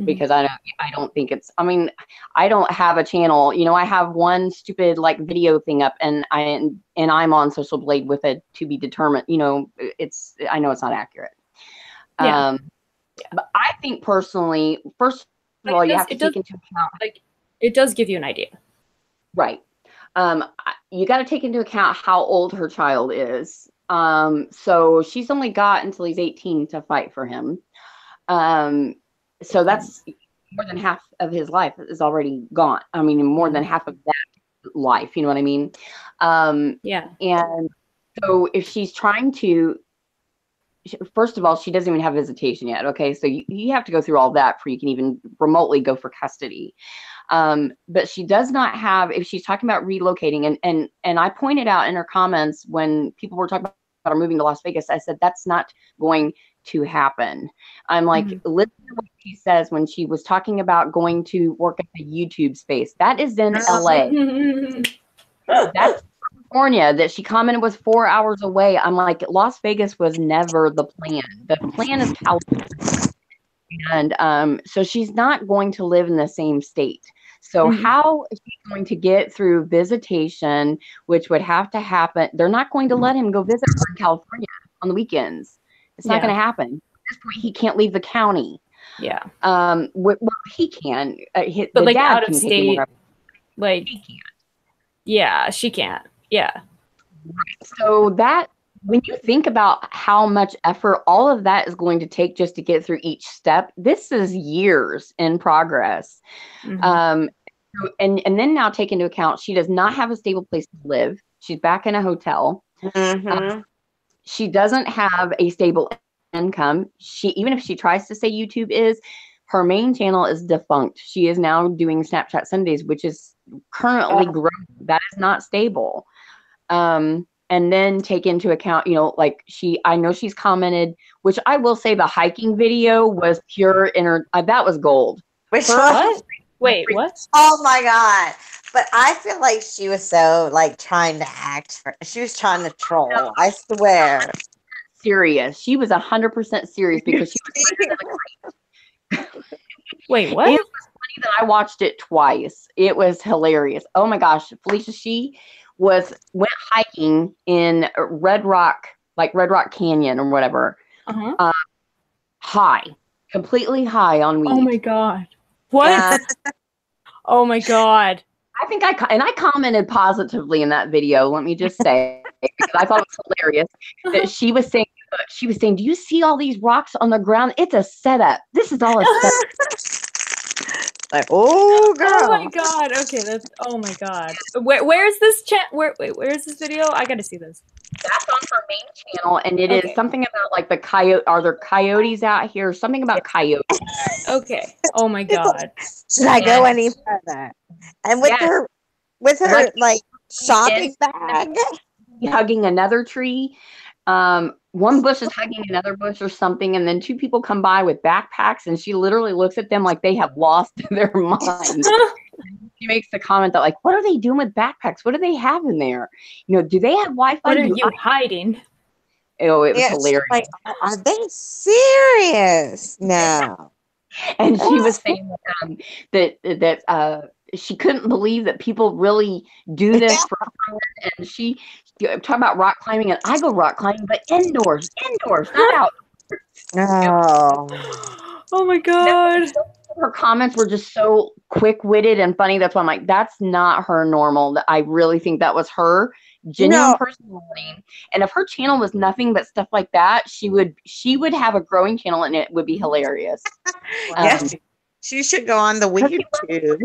because I don't think it's, I mean, I don't have a channel, you know, I have one stupid like video thing up and I'm on Social Blade with a to be determined, you know, I know it's not accurate. Yeah. But I think personally, first of all, you have to take into account. Like, it does give you an idea. Right. You got to take into account how old her child is. So she's only got until he's 18 to fight for him. So that's more than half of his life is already gone. I mean, more than half of that life, you know what I mean? Yeah. And so if she's trying to, first of all, she doesn't even have visitation yet. Okay. So you have to go through all that before you can even remotely go for custody. But she does not have, if she's talking about relocating and I pointed out in her comments when people were talking about her moving to Las Vegas, I said, that's not going to happen. I'm like, listen to what she says when she was talking about going to work at the YouTube space. That is in LA. That's California that she commented was 4 hours away. I'm like, Las Vegas was never the plan. The plan is California. And so she's not going to live in the same state. So how is he going to get through visitation, which would have to happen? They're not going to let him go visit her in California on the weekends. It's not going to happen. At this point, he can't leave the county. Yeah. Well, he can. But the like dad out of can state, take him wherever. like He can't. Yeah, she can't. Yeah. Right. So that, when you think about how much effort all of that is going to take just to get through each step, this is years in progress. And then now take into account, she does not have a stable place to live. She's back in a hotel. She doesn't have a stable income. Even if she tries to say YouTube is, her main channel is defunct. She is now doing Snapchat Sundays, which is currently growing. That is not stable. And then take into account, like I know she's commented, which I will say the hiking video was pure that was gold. Which one? Wait, what? Oh my God. But I feel like she was so like trying to she was trying to troll. I swear. Serious. She was 100% serious because she was Wait, what? It was funny that I watched it twice. It was hilarious. Oh my gosh. Felicia, she went hiking in Red Rock Canyon or whatever. High. Completely high on weed. Oh my God. What? Oh my God. I think I commented positively in that video. Let me just say, because I thought it was hilarious that she was saying, do you see all these rocks on the ground? It's a setup. This is all a setup. Like, oh girl. Oh my God. Okay, oh my God. Where's this where's this video? I gotta see this. That's on her main channel, and it is something about like the coyote. Are there coyotes out here? Something about coyotes. Okay. Oh my God. Should I go any further? And with her like shopping bag, hugging another tree. One bush is hugging another bush or something, and then two people come by with backpacks, and she literally looks at them like they have lost their minds. She makes the comment that, like, what are they doing with backpacks? What do they have in there? Do they have Wi-Fi? What are you hiding? Oh, it was hilarious. Like, are they serious? No. And she was saying that she couldn't believe that people really do this for fun. And she talking about rock climbing, and I go rock climbing, but indoors, not out. Oh my God. Her comments were just so quick-witted and funny. That's why I'm like, that's not her normal. I really think that was her genuine personality. And if her channel was nothing but stuff like that, she would have a growing channel, and it would be hilarious. She should go on the YouTube.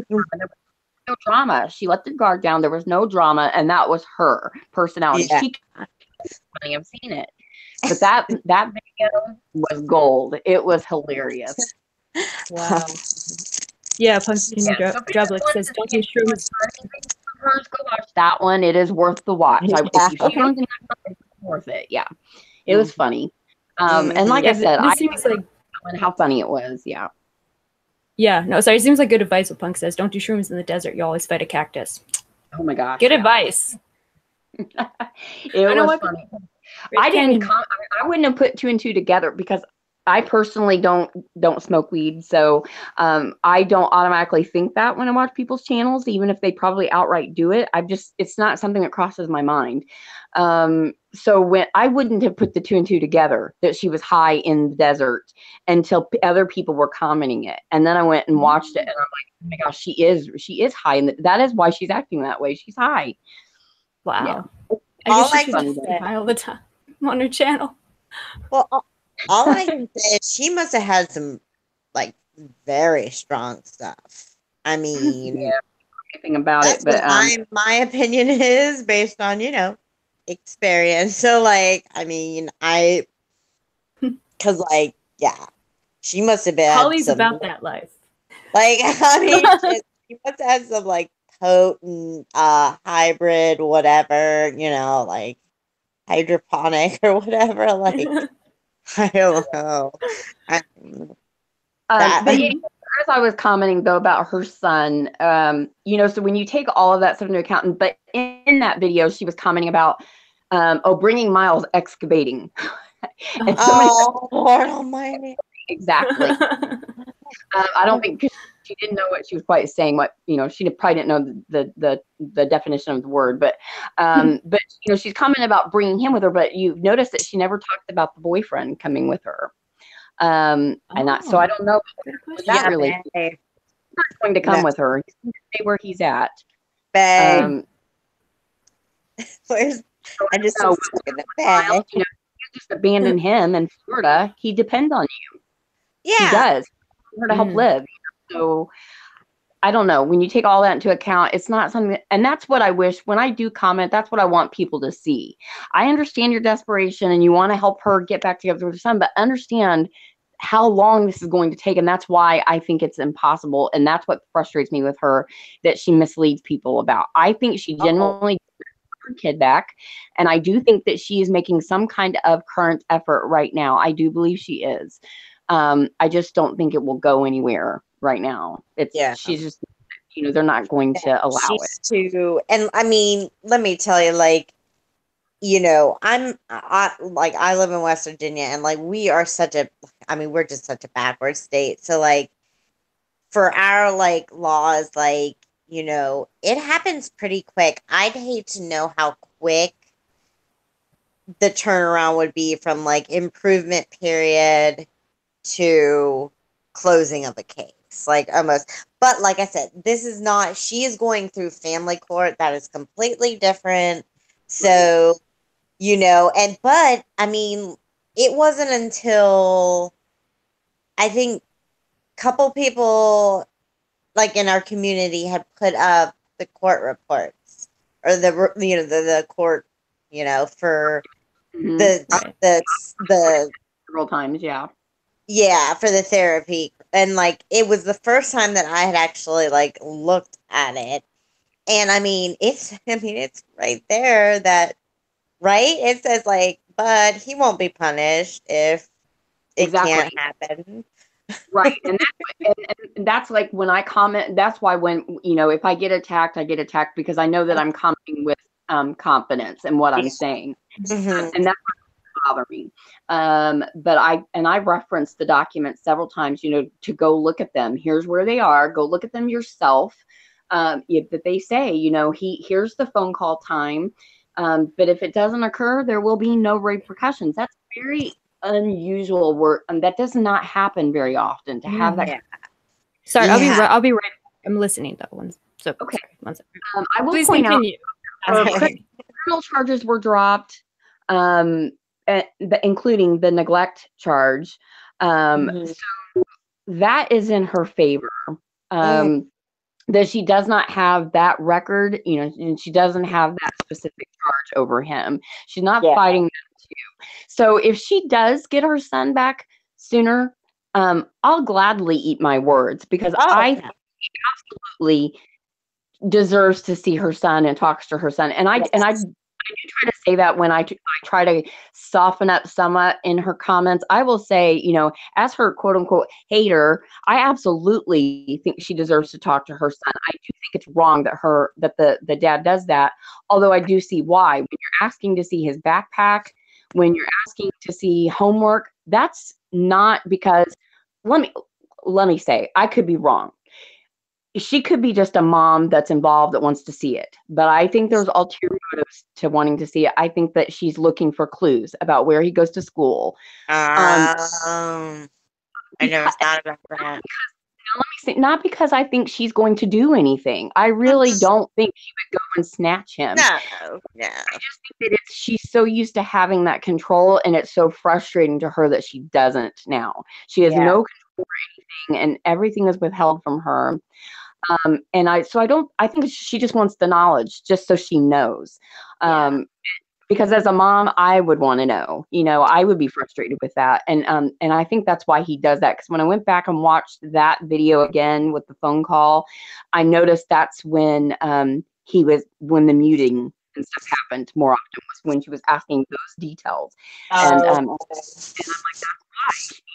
No drama. She let the guard down. There was no drama, and that was her personality. I've seen it, but that video was gold. It was hilarious. Wow. Yeah, Pumpkin Drublick says, "Don't you sure?" Go watch that one. It is worth the watch. It's worth it. Yeah, it was funny. And like I said, I seems like how funny it was. Yeah. Yeah, no, sorry. It seems like good advice. What Punk says: "Don't do shrooms in the desert. You always fight a cactus." Oh my gosh! Good advice. It was funny. I wouldn't have put two and two together because I personally don't smoke weed, so I don't automatically think that when I watch people's channels, even if they probably outright do it. It's not something that crosses my mind. So when I wouldn't have put the two and two together that she was high in the desert until other people were commenting it, and then I went and watched it, and I'm like, oh my gosh, she is high, and that is why she's acting that way. She's high. Wow. Yeah. I guess she's high all the time on her channel. Well, all I can say is she must have had some like very strong stuff. I mean, anything about it, but my opinion is based on experience. So like, I mean, because like, yeah, she must have been. Holly's about that life. Like, I mean, she must have had some like potent hybrid whatever, like hydroponic or whatever. Like, I don't know. But as I was commenting though about her son, so when you take all of that stuff into account, but in that video she was commenting about bringing Miles excavating. And Lord Almighty! Exactly. I don't think she didn't know what she was quite saying. What, she probably didn't know the definition of the word, but she's commenting about bringing him with her. But you've noticed that she never talked about the boyfriend coming with her. So I don't know that really not going to come with her. He's going to stay where he's at. Babe. I just know you just abandon him in Florida. He depends on you. Yeah, he does. For her to help live. So I don't know. When you take all that into account, it's not something and that's what I wish when I do comment, that's what I want people to see. I understand your desperation and you want to help her get back together with her son, but understand how long this is going to take. And that's why I think it's impossible. And that's what frustrates me with her, that she misleads people about. I think she genuinely her kid back. And I do think that she is making some kind of current effort right now. I do believe she is. I just don't think it will go anywhere right now. She's just, they're not going to allow it. And I mean, let me tell you, like, I live in West Virginia and like, we're just such a backward state. So like for our like laws, like, it happens pretty quick. I'd hate to know how quick the turnaround would be from like improvement period to closing of a case, like almost. But like I said, she is going through family court. That is completely different. So, but I mean, it wasn't until I think a couple people like in our community had put up the court reports or the court, for the several times. Yeah. Yeah, for the therapy. And like it was the first time that I had actually like looked at it. And I mean, it's right there that it says like, but he won't be punished if it can't happen. Right. And that's like when I comment, that's why when, if I get attacked, I get attacked because I know that I'm commenting with confidence in what I'm saying. Mm-hmm. And that's bother me. But I referenced the document several times, to go look at them. Here's where they are. Go look at them yourself. That they say, here's the phone call time. But if it doesn't occur, there will be no repercussions. That's very unusual work. And that does not happen very often to have that. Yeah. Sorry, I'll be right back. I'm listening to that one. So okay. Sorry, one second. I will Please point continue. out criminal charges were dropped. Including the neglect charge. So that is in her favor. That she does not have that record, and she doesn't have that specific charge over him. She's not fighting that too. So if she does get her son back sooner, I'll gladly eat my words because I think she absolutely deserves to see her son and talks to her son. And I do try to say that when I try to soften up somewhat in her comments. I will say, as her quote unquote hater, I absolutely think she deserves to talk to her son. I do think it's wrong that the dad does that. Although I do see why. When you're asking to see his backpack, when you're asking to see homework, that's not because let me say, I could be wrong. She could be just a mom that's involved that wants to see it. But I think there's ulterior motives to wanting to see it. I think that she's looking for clues about where he goes to school. I never thought about that. Let me say, not because I think she's going to do anything. I really don't think she would go and snatch him. No. I just think that she's so used to having that control, and it's so frustrating to her that she doesn't now. She has no control over anything, and everything is withheld from her. I think she just wants the knowledge just so she knows. Because as a mom, I would want to know, I would be frustrated with that. And I think that's why he does that. Because when I went back and watched that video again with the phone call, I noticed that's when when the muting and stuff happened more often, was when she was asking those details. And I'm like, that's why.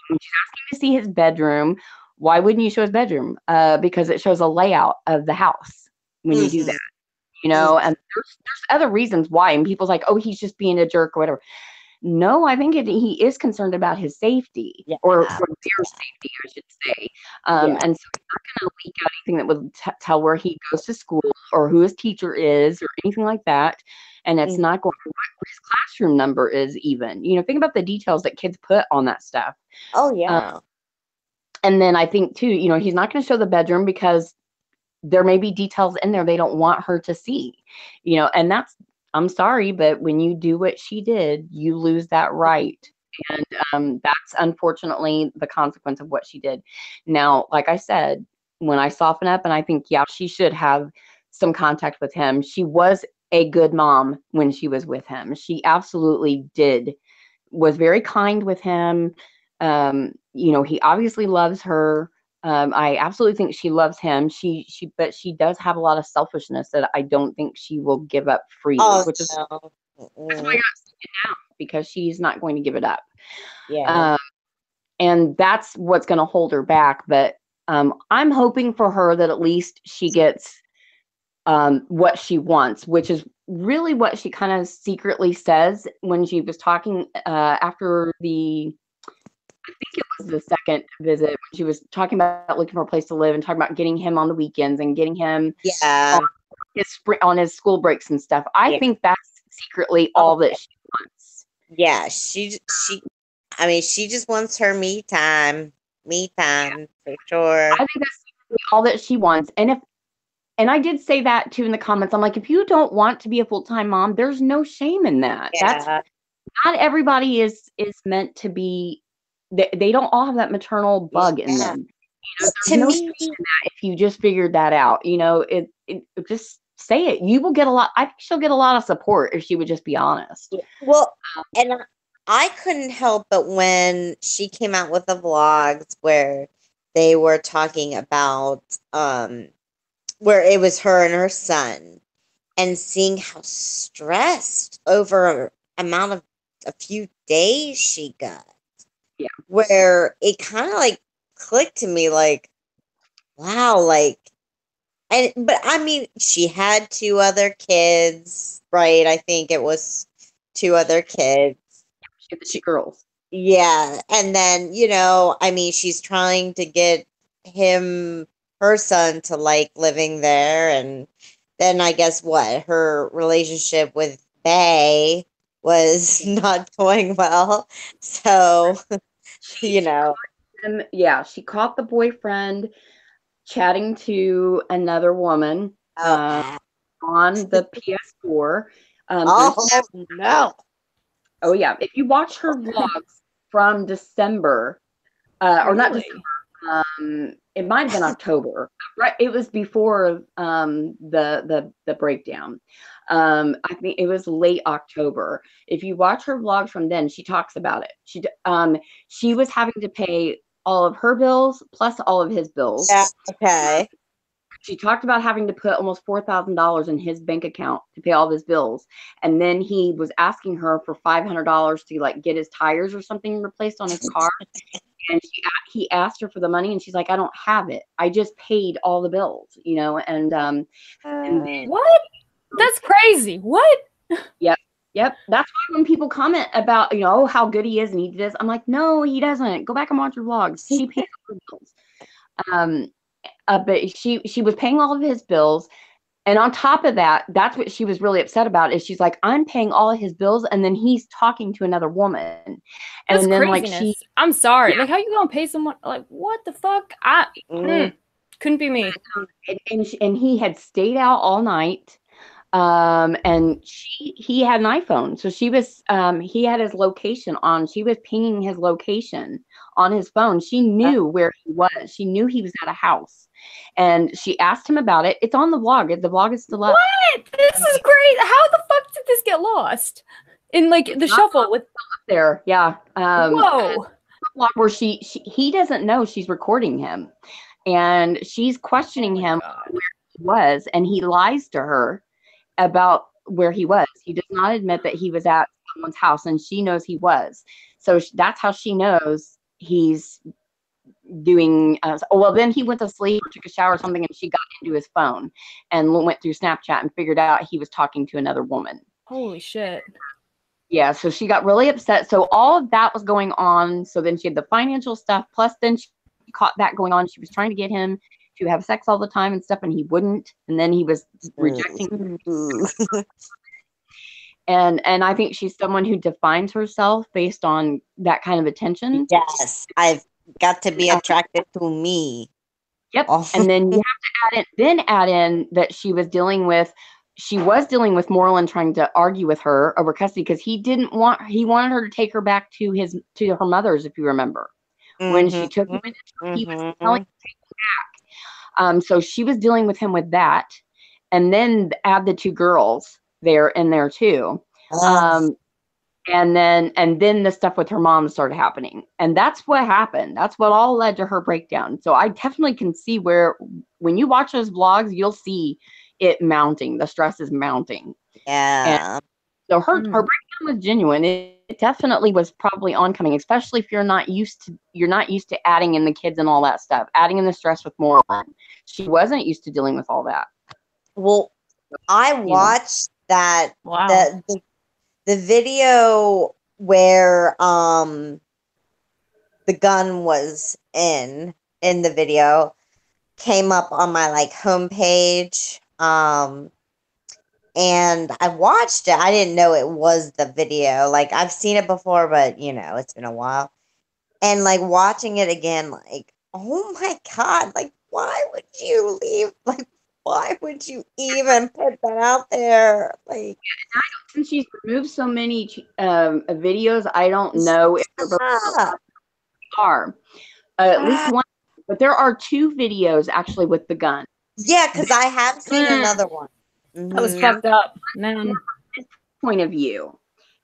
When she's asking to see his bedroom, why wouldn't you show his bedroom? Because it shows a layout of the house when you do that, and there's other reasons why. And people's like, oh, he's just being a jerk or whatever. No, I think he is concerned about his safety, or their safety, I should say. And so he's not going to leak out anything that would tell where he goes to school or who his teacher is or anything like that. And it's not going to what his classroom number is even. You know, think about the details that kids put on that stuff. Oh, yeah. And then I think, too, you know, he's not going to show the bedroom because there may be details in there they don't want her to see. You know, and I'm sorry, but when you do what she did, you lose that right. And that's unfortunately the consequence of what she did. Now, like I said, when I soften up and I think, yeah, she should have some contact with him. She was a good mom when she was with him. She absolutely was very kind with him. You know, he obviously loves her. I absolutely think she loves him. But she does have a lot of selfishness that I don't think she will give up freely, which is that's why I got it now, because she's not going to give it up. Yeah. And that's what's going to hold her back. But I'm hoping for her that at least she gets what she wants, which is really what she kind of secretly says when she was talking after I think it was the second visit, when she was talking about looking for a place to live and talking about getting him on the weekends and getting him on his school breaks and stuff. I think that's secretly all that she wants. Yeah, I mean, she just wants her me time for sure. I think that's secretly all that she wants. And I did say that too in the comments. I'm like, if you don't want to be a full-time mom, there's no shame in that. That's not everybody is meant to be. They don't all have that maternal bug in them. You know, there's no shame in that if you just figured that out. You know, it just say it. You will get a lot. I think she'll get a lot of support if she would just be honest. Well, and I couldn't help but when she came out with the vlogs where they were talking about where it was her and her son, and seeing how stressed over amount of a few days she got. Yeah. Where it kind of like clicked to me, like, wow, like, but I mean, she had 2 other kids, right? I think it was 2 other kids. She had the 2 girls. Yeah. And then, you know, I mean, she's trying to get her son to like living there. And then I guess her relationship with Bay was not going well. So, you know. She caught the boyfriend chatting to another woman on the PS4. No. Oh, yeah. If you watch her vlogs from December, or not December, it might have been October. Right, it was before the breakdown. I think it was late October. If you watch her vlogs from then, she talks about it. She was having to pay all of her bills plus all of his bills. Yeah, okay. She talked about having to put almost $4,000 in his bank account to pay all of his bills. And then he was asking her for $500 to like get his tires or something replaced on his car. And he asked her for the money, and she's like, I don't have it. I just paid all the bills, you know, and then, what? That's crazy. What? Yep. That's why when people comment about, you know, how good he is and he does, I'm like, no, he doesn't. Go back and watch your vlogs. She pays all the bills. But she was paying all of his bills. And on top of that, that's what she was really upset about, is she's like, I'm paying all of his bills, and then he's talking to another woman. That's and then craziness. I'm sorry. Yeah. Like, how you gonna pay someone? Like, what the fuck? Couldn't be me. And he had stayed out all night. And he had an iPhone, so she was he had his location on. She was pinging his location on his phone. She knew where he was. She knew he was at a house, and she asked him about it. It's on the vlog. The vlog is still up. What? This is great. How the fuck did this get lost in like the shuffle with up there? Yeah. Whoa. Where he doesn't know she's recording him, and she's questioning him where he was, and he lies to her about where he was. He does not admit that he was at someone's house, and she knows he was. So that's how she knows he's doing. Well, then he went to sleep or took a shower or something, and she got into his phone and went through Snapchat and figured out he was talking to another woman. Holy shit. Yeah, so she got really upset. So all of that was going on. So then she had the financial stuff. Plus then she caught that going on. She was trying to get him to have sex all the time and stuff, and he wouldn't. And then he was rejecting. And I think she's someone who defines herself based on that kind of attention. Yes, I've got to be attracted to me. Yep. And then you have to add in that she was dealing with Moreland trying to argue with her over custody because he wanted her to take her back to her mother's, if you remember. When she took him, he was telling her to take him back. So she was dealing with him with that. And then add the two girls in there too. And then the stuff with her mom started happening. And that's what happened. That's what all led to her breakdown. So I definitely can see where, when you watch those vlogs, you'll see it mounting. The stress is mounting. Yeah. And so her breakdown was genuine. It definitely was probably oncoming, especially if you're not used to adding in the kids and all that stuff, adding in the stress with Moreland. She wasn't used to dealing with all that. Well, I watched that. Wow. The video where the gun was in the video came up on my homepage. And I watched it. I didn't know it was the video. I've seen it before, but it's been a while. And watching it again, oh my God, why would you leave? Why would you even put that out there? Since she's removed so many videos, I don't know if there are at least one, but there are 2 videos actually with the gun. Yeah, because I have seen another one. That was fucked up, man. Point of view,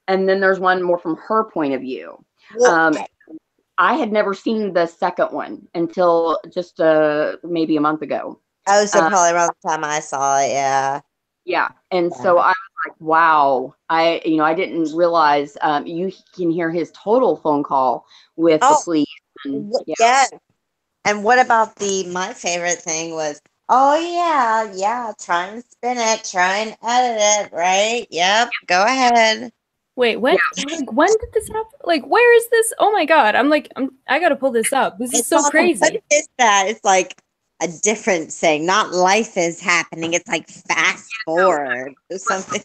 and then there's one more from her point of view. Well, I had never seen the second one until just maybe a month ago. Oh, so probably around the time I saw it, yeah. Yeah, and so I was like, wow. I didn't realize you can hear his total phone call with the police. And, yeah. And what about my favorite thing was, oh yeah, try and spin it, try and edit it, right? Yep, go ahead. Wait, when? When did this happen? Where is this? Oh my God! I gotta pull this up. This is so crazy. What is that? It's a different saying. Not life is happening. It's fast forward or something.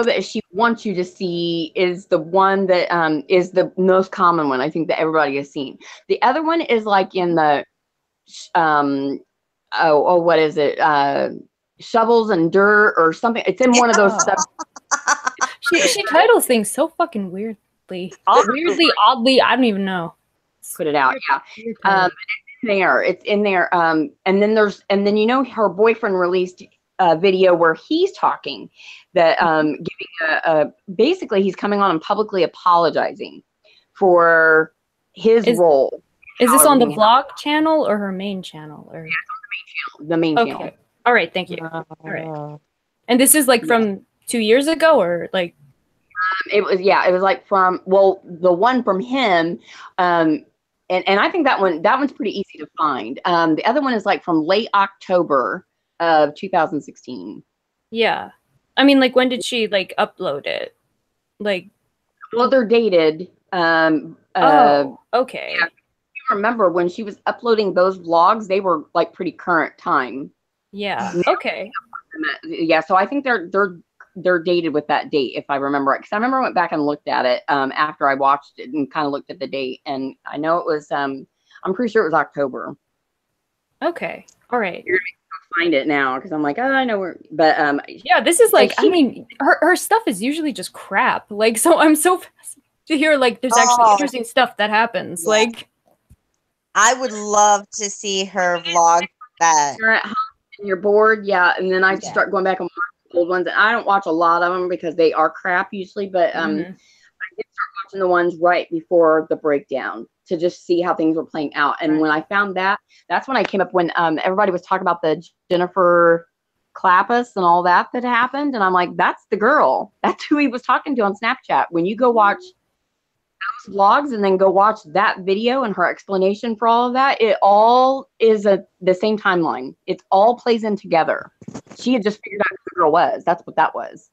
That she wants you to see is the one that is the most common one. I think that everybody has seen. The other one is in the what is it? Shovels and dirt or something. It's in one of those stuff. She titles things so fucking weirdly. Oddly, I don't even know. Put it out, yeah. It's in there. And then her boyfriend released a video where he's talking that giving basically he's coming on and publicly apologizing for his role. Is this on the vlog channel or her main channel? Or the main channel. Okay. All right, thank you. All right. And this is from 2 years ago or it was from the one from him and I think that one's pretty easy to find. The other one is from late October of 2016. Yeah. I mean, when did she upload it? Well, they're dated. Oh, okay. Yeah. You remember when she was uploading those vlogs, they were pretty current time. Yeah. Okay. Yeah, so I think they're dated with that date, if I remember right. Because I remember I went back and looked at it after I watched it and kind of looked at the date, and I know it was. I'm pretty sure it was October. Okay. All right. You're gonna find it now because I'm I know where. But yeah, this is I mean, her stuff is usually just crap. So I'm so fascinated to hear there's actually interesting stuff that happens. Yeah. I would love to see her vlog that. You're at home and you're bored, yeah, and then I start going back and watching old ones. And I don't watch a lot of them because they are crap usually, but I did start watching the ones right before the breakdown to just see how things were playing out. And when I found that's when I came up when everybody was talking about the Jennifer Clappus and all that happened, and I'm like, that's the girl. That's who he was talking to on Snapchat. When you go watch those vlogs and then go watch that video and her explanation for all of that, it all is the same timeline. It all plays in together. She had just figured out who the girl was. That's what that was.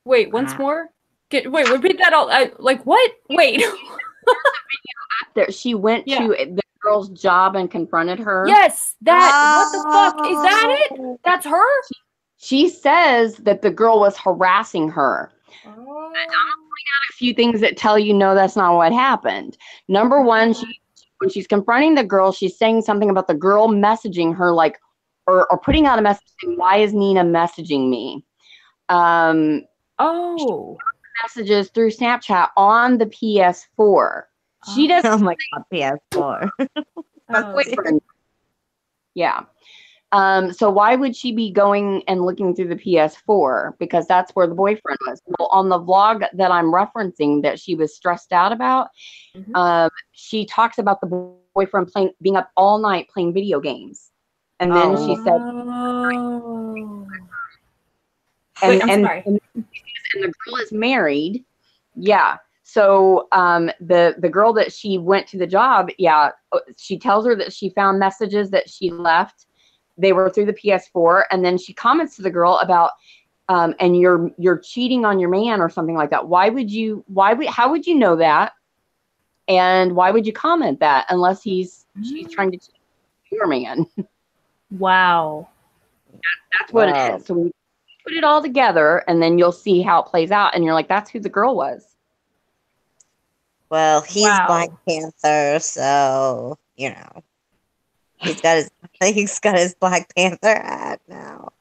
Wait, once more? Wait, repeat that all. Like what? Wait. That she went to the girl's job and confronted her. Yes, that. What the fuck? Is that it? That's her? She says that the girl was harassing her. I'm going to point out a few things that tell you, no, that's not what happened. Number one, when she's confronting the girl, she's saying something about the girl messaging her, like, or putting out a message saying, why is Nina messaging me? Messages through Snapchat on the PS4. She doesn't. Oh my God, PS4. Boyfriend. Yeah. So why would she be going and looking through the PS4? Because that's where the boyfriend was. Well, on the vlog that I'm referencing that she was stressed out about, she talks about the boyfriend being up all night playing video games. And then she said, Wait, I'm sorry. And the girl is married. Yeah. So the girl that she went to the job, she tells her that she found messages that she left. They were through the PS4, and then she comments to the girl about, and you're cheating on your man or something like that. How would you know that? And why would you comment that unless she's trying to cheat on your man? Wow. That's what it is. So we put it all together, and then you'll see how it plays out, and you're like, that's who the girl was. Well, he's Black Panther, so you know. He's got his Black Panther hat now.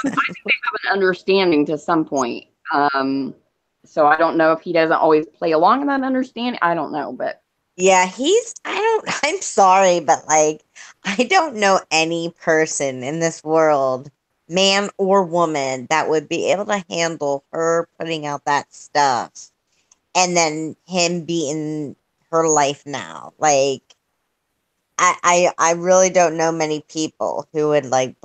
I think they have an understanding to some point. So I don't know if he doesn't always play along in that understanding. I don't know, but yeah, I'm sorry, but like, I don't know any person in this world, man or woman, that would be able to handle her putting out that stuff and then him being her life now. Like, I really don't know many people who would like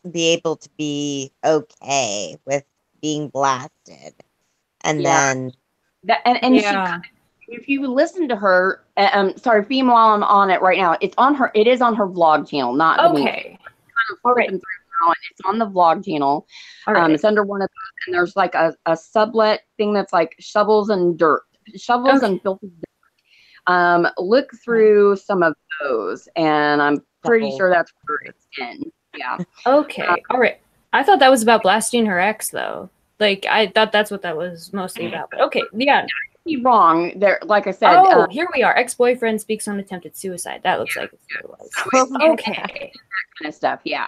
be able to be okay with being blasted. And then if you listen to her, sorry, Fema, while I'm on it right now, it is on her vlog channel, not okay. All right. It's on the vlog channel. Right. It's under one of those, and there's like a sublet thing that's like shovels and filthy dirt. Look through some of those, and I'm pretty sure that's where it's in. Yeah. Okay. All right. I thought that was about blasting her ex, though. Like, I thought that's what that was mostly about. But okay. Yeah. You're wrong. There, like I said. Here we are. Ex-boyfriend speaks on attempted suicide. That looks like it's what it was. Okay. That kind of stuff. Yeah.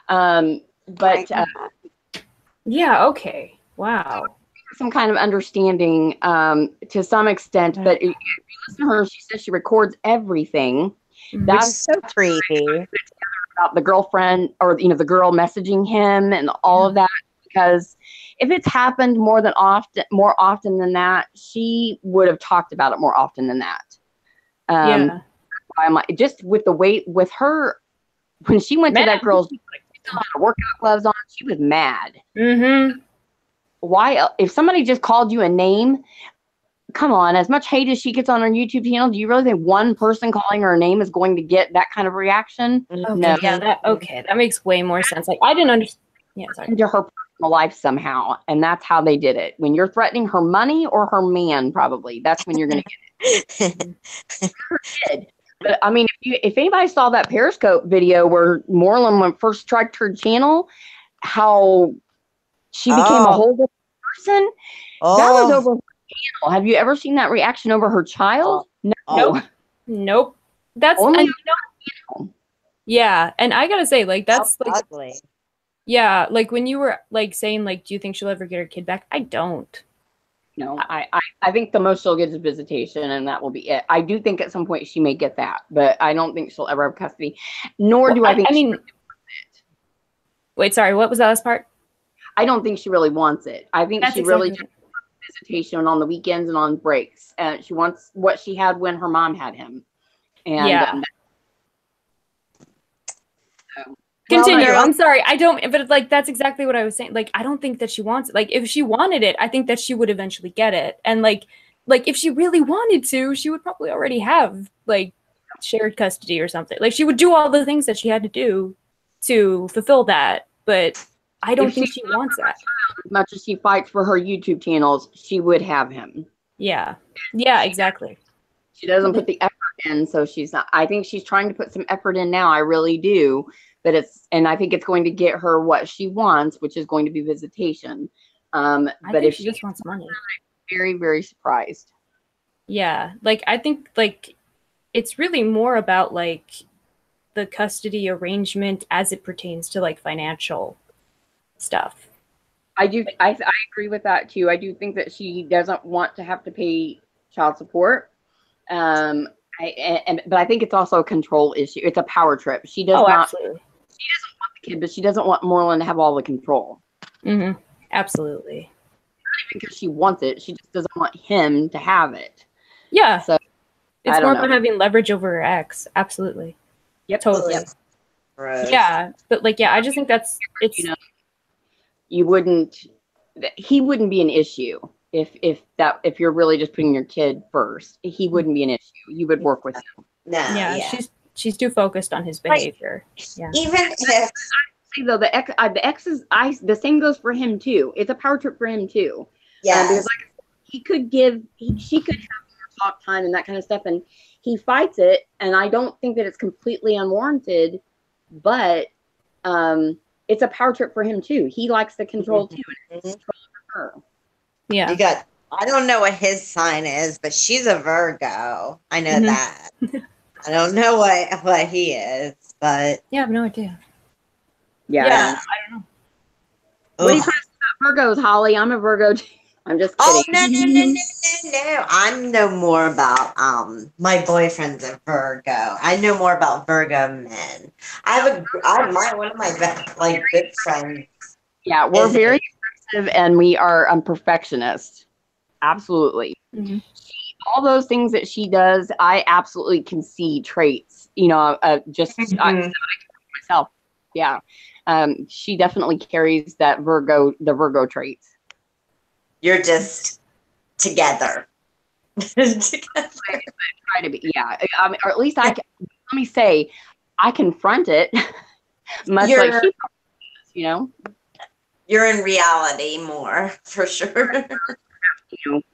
But yeah. Okay. Wow. Some kind of understanding to some extent, but if you listen to her, she says she records everything. That's so creepy. About the girlfriend, or the girl messaging him and all of that, because if it's happened more often than that, she would have talked about it more often than that. I'm like, just with the weight with her when she went to that girl's, she still had her workout gloves on. She was mad. Why, if somebody just called you a name, come on, as much hate as she gets on her YouTube channel, do you really think one person calling her a name is going to get that kind of reaction? Okay, no. Yeah, that makes way more sense. Like, I didn't understand. Yeah, sorry. Into her personal life somehow, and that's how they did it. When you're threatening her money or her man, probably that's when you're going to get it. But I mean, if anybody saw that Periscope video where Moreland first struck her channel, how she became a whole different person, that was over her channel. Have you ever seen that reaction over her child? No. Nope. That's only. Yeah, and I gotta say, like, that's like ugly. Yeah, like when you were like saying, like, do you think she'll ever get her kid back? I don't. No, I think the most she'll get is visitation, and that will be it. I do think at some point she may get that, but I don't think she'll ever have custody. Nor do I think. Wait, sorry, what was that last part? I don't think she really wants it. I think she really wants visitation on the weekends and on breaks. She wants what she had when her mom had him. And continue. I'm sorry. I don't, but like, that's exactly what I was saying. Like, I don't think that she wants it. Like, if she wanted it, I think that she would eventually get it. And like if she really wanted to, she would probably already have like shared custody or something. Like, she would do all the things that she had to do to fulfill that. But I don't think she wants that. as much as she fights for her YouTube channels, she would have him. Yeah. Yeah, exactly. She doesn't put the effort in, so she's not. I think she's trying to put some effort in now. I really do. But and I think it's going to get her what she wants, which is going to be visitation. But if she just wants money, I'm very, very surprised. Yeah, like I think like it's really more about like the custody arrangement as it pertains to like financial stuff. I agree with that too. I do think that she doesn't want to have to pay child support. But I think it's also a control issue. It's a power trip. She does not. Absolutely. She doesn't want the kid, but she doesn't want Moreland to have all the control. Mm-hmm. Absolutely. Not even because she wants it. She just doesn't want him to have it. Yeah. So it's more about having leverage over her ex. Absolutely. Yep. Totally. Yep. Right. Yeah, but like, yeah, I just think it's you wouldn't. He wouldn't be an issue if you're really just putting your kid first. He wouldn't be an issue. You would work with him. No. Yeah. She's too focused on his behavior. Yeah. Even if though the ex is the same goes for him too. It's a power trip for him too. Yeah. Because like she could have more talk time and that kind of stuff, and he fights it. And I don't think that it's completely unwarranted, but it's a power trip for him too. He likes the control too, and it's control for her. Yeah. I don't know what his sign is, but she's a Virgo. I know that. I don't know what he is, but yeah, I have no idea. Yeah, I don't know. What are you trying to say about Virgos, Holly? I'm a Virgo. I'm just kidding. Oh no! I know more about my boyfriend's a Virgo. I know more about Virgo men. One of my best good friends. Yeah, we're very aggressive and we are perfectionists. Absolutely. Mm-hmm. All those things that she does, I absolutely can see traits. Just myself. Yeah. She definitely carries the Virgo traits. You're just together. Try to be, yeah. Or at least let me say, I confront it much like she does, You're in reality more, for sure.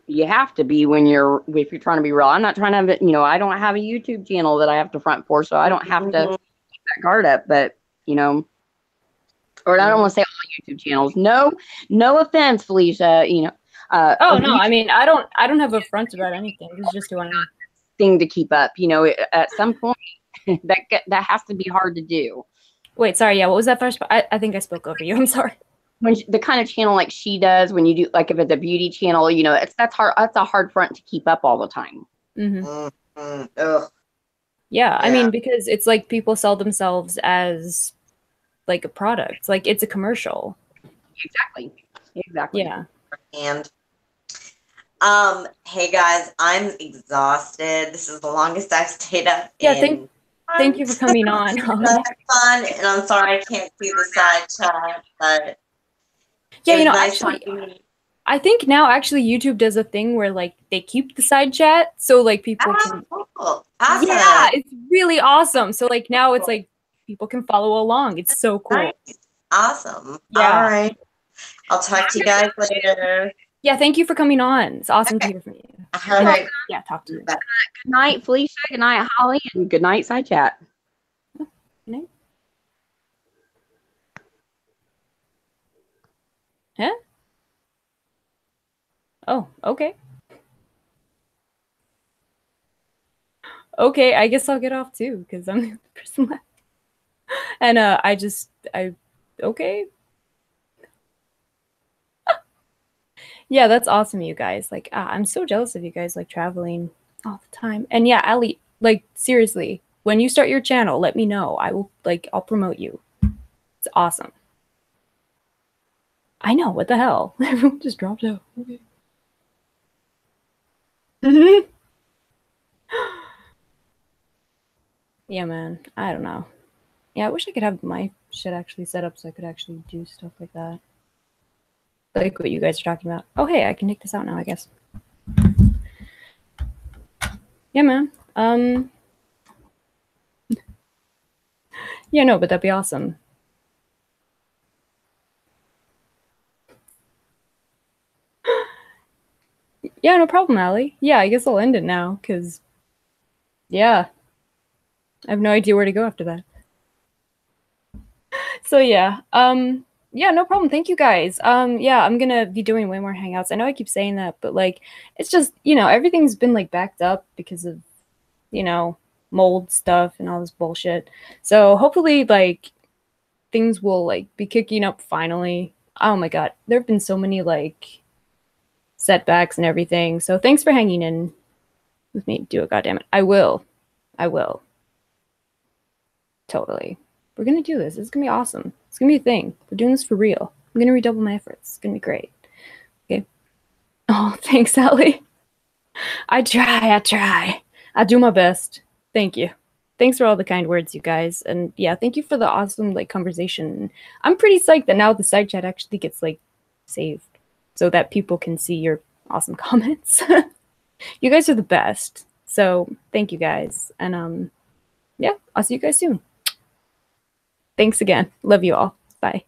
You have to be if you're trying to be real. I'm not trying to, I don't have a YouTube channel that I have to front for, so I don't have to keep that guard up, but, or I don't want to say all YouTube channels. No offense, Felicia, no, I mean, I don't have a front about anything. It's just who I am. Thing to keep up, at some point that has to be hard to do. Wait, sorry. Yeah. What was that first part? I think I spoke over you. I'm sorry. When the kind of channel like she does, when you do like if it's a beauty channel, that's hard. That's a hard front to keep up all the time. Mm-hmm. Yeah, I mean, because it's like people sell themselves as like a product, like it's a commercial. Exactly. Yeah. And hey guys, I'm exhausted. This is the longest I've stayed up. Yeah, thank you for coming on. Fun, and I'm sorry I can't see the side chat, but yeah, nice actually, I think now actually YouTube does a thing where like they keep the side chat, so like people can. Cool. Awesome. Yeah, it's really awesome. So like now it's like people can follow along. It's so cool. Nice. Awesome. Yeah. All right. I'll talk to you guys later. Yeah, thank you for coming on. It's awesome to hear from you. All right. Yeah, talk to you. Good night, Felicia. Good night, Holly, and good night, side chat. Good night. Huh? Oh, okay. Okay, I guess I'll get off too because I'm the only person left. And okay. Yeah, that's awesome, you guys. Like, I'm so jealous of you guys, like, traveling all the time. And yeah, Ali, like, seriously, when you start your channel, let me know. I'll promote you. It's awesome. I know, what the hell? Everyone just dropped out. Okay. Yeah, man. I don't know. Yeah, I wish I could have my shit actually set up so I could actually do stuff like that. Like what you guys are talking about. Oh, hey, I can take this out now, I guess. Yeah, man. Yeah, no, but that'd be awesome. Yeah, no problem, Allie. Yeah, I guess I'll end it now, because, yeah, I have no idea where to go after that. So yeah, yeah, no problem. Thank you guys. Yeah, I'm gonna be doing way more hangouts. I know I keep saying that, but like, it's just, you know, everything's been like backed up because of, you know, mold stuff and all this bullshit. So hopefully, like, things will like be kicking up finally. Oh my God, there have been so many like setbacks and everything. So thanks for hanging in with me. Do it, goddammit. I will. I will. Totally. We're gonna do this. It's gonna be awesome. It's gonna be a thing. We're doing this for real. I'm gonna redouble my efforts. It's gonna be great. Okay. Oh, thanks, Allie. I try. I do my best. Thank you. Thanks for all the kind words, you guys. And yeah, thank you for the awesome like conversation. I'm pretty psyched that now the side chat actually gets like saved so that people can see your awesome comments. You guys are the best. So thank you guys. And yeah, I'll see you guys soon. Thanks again. Love you all. Bye.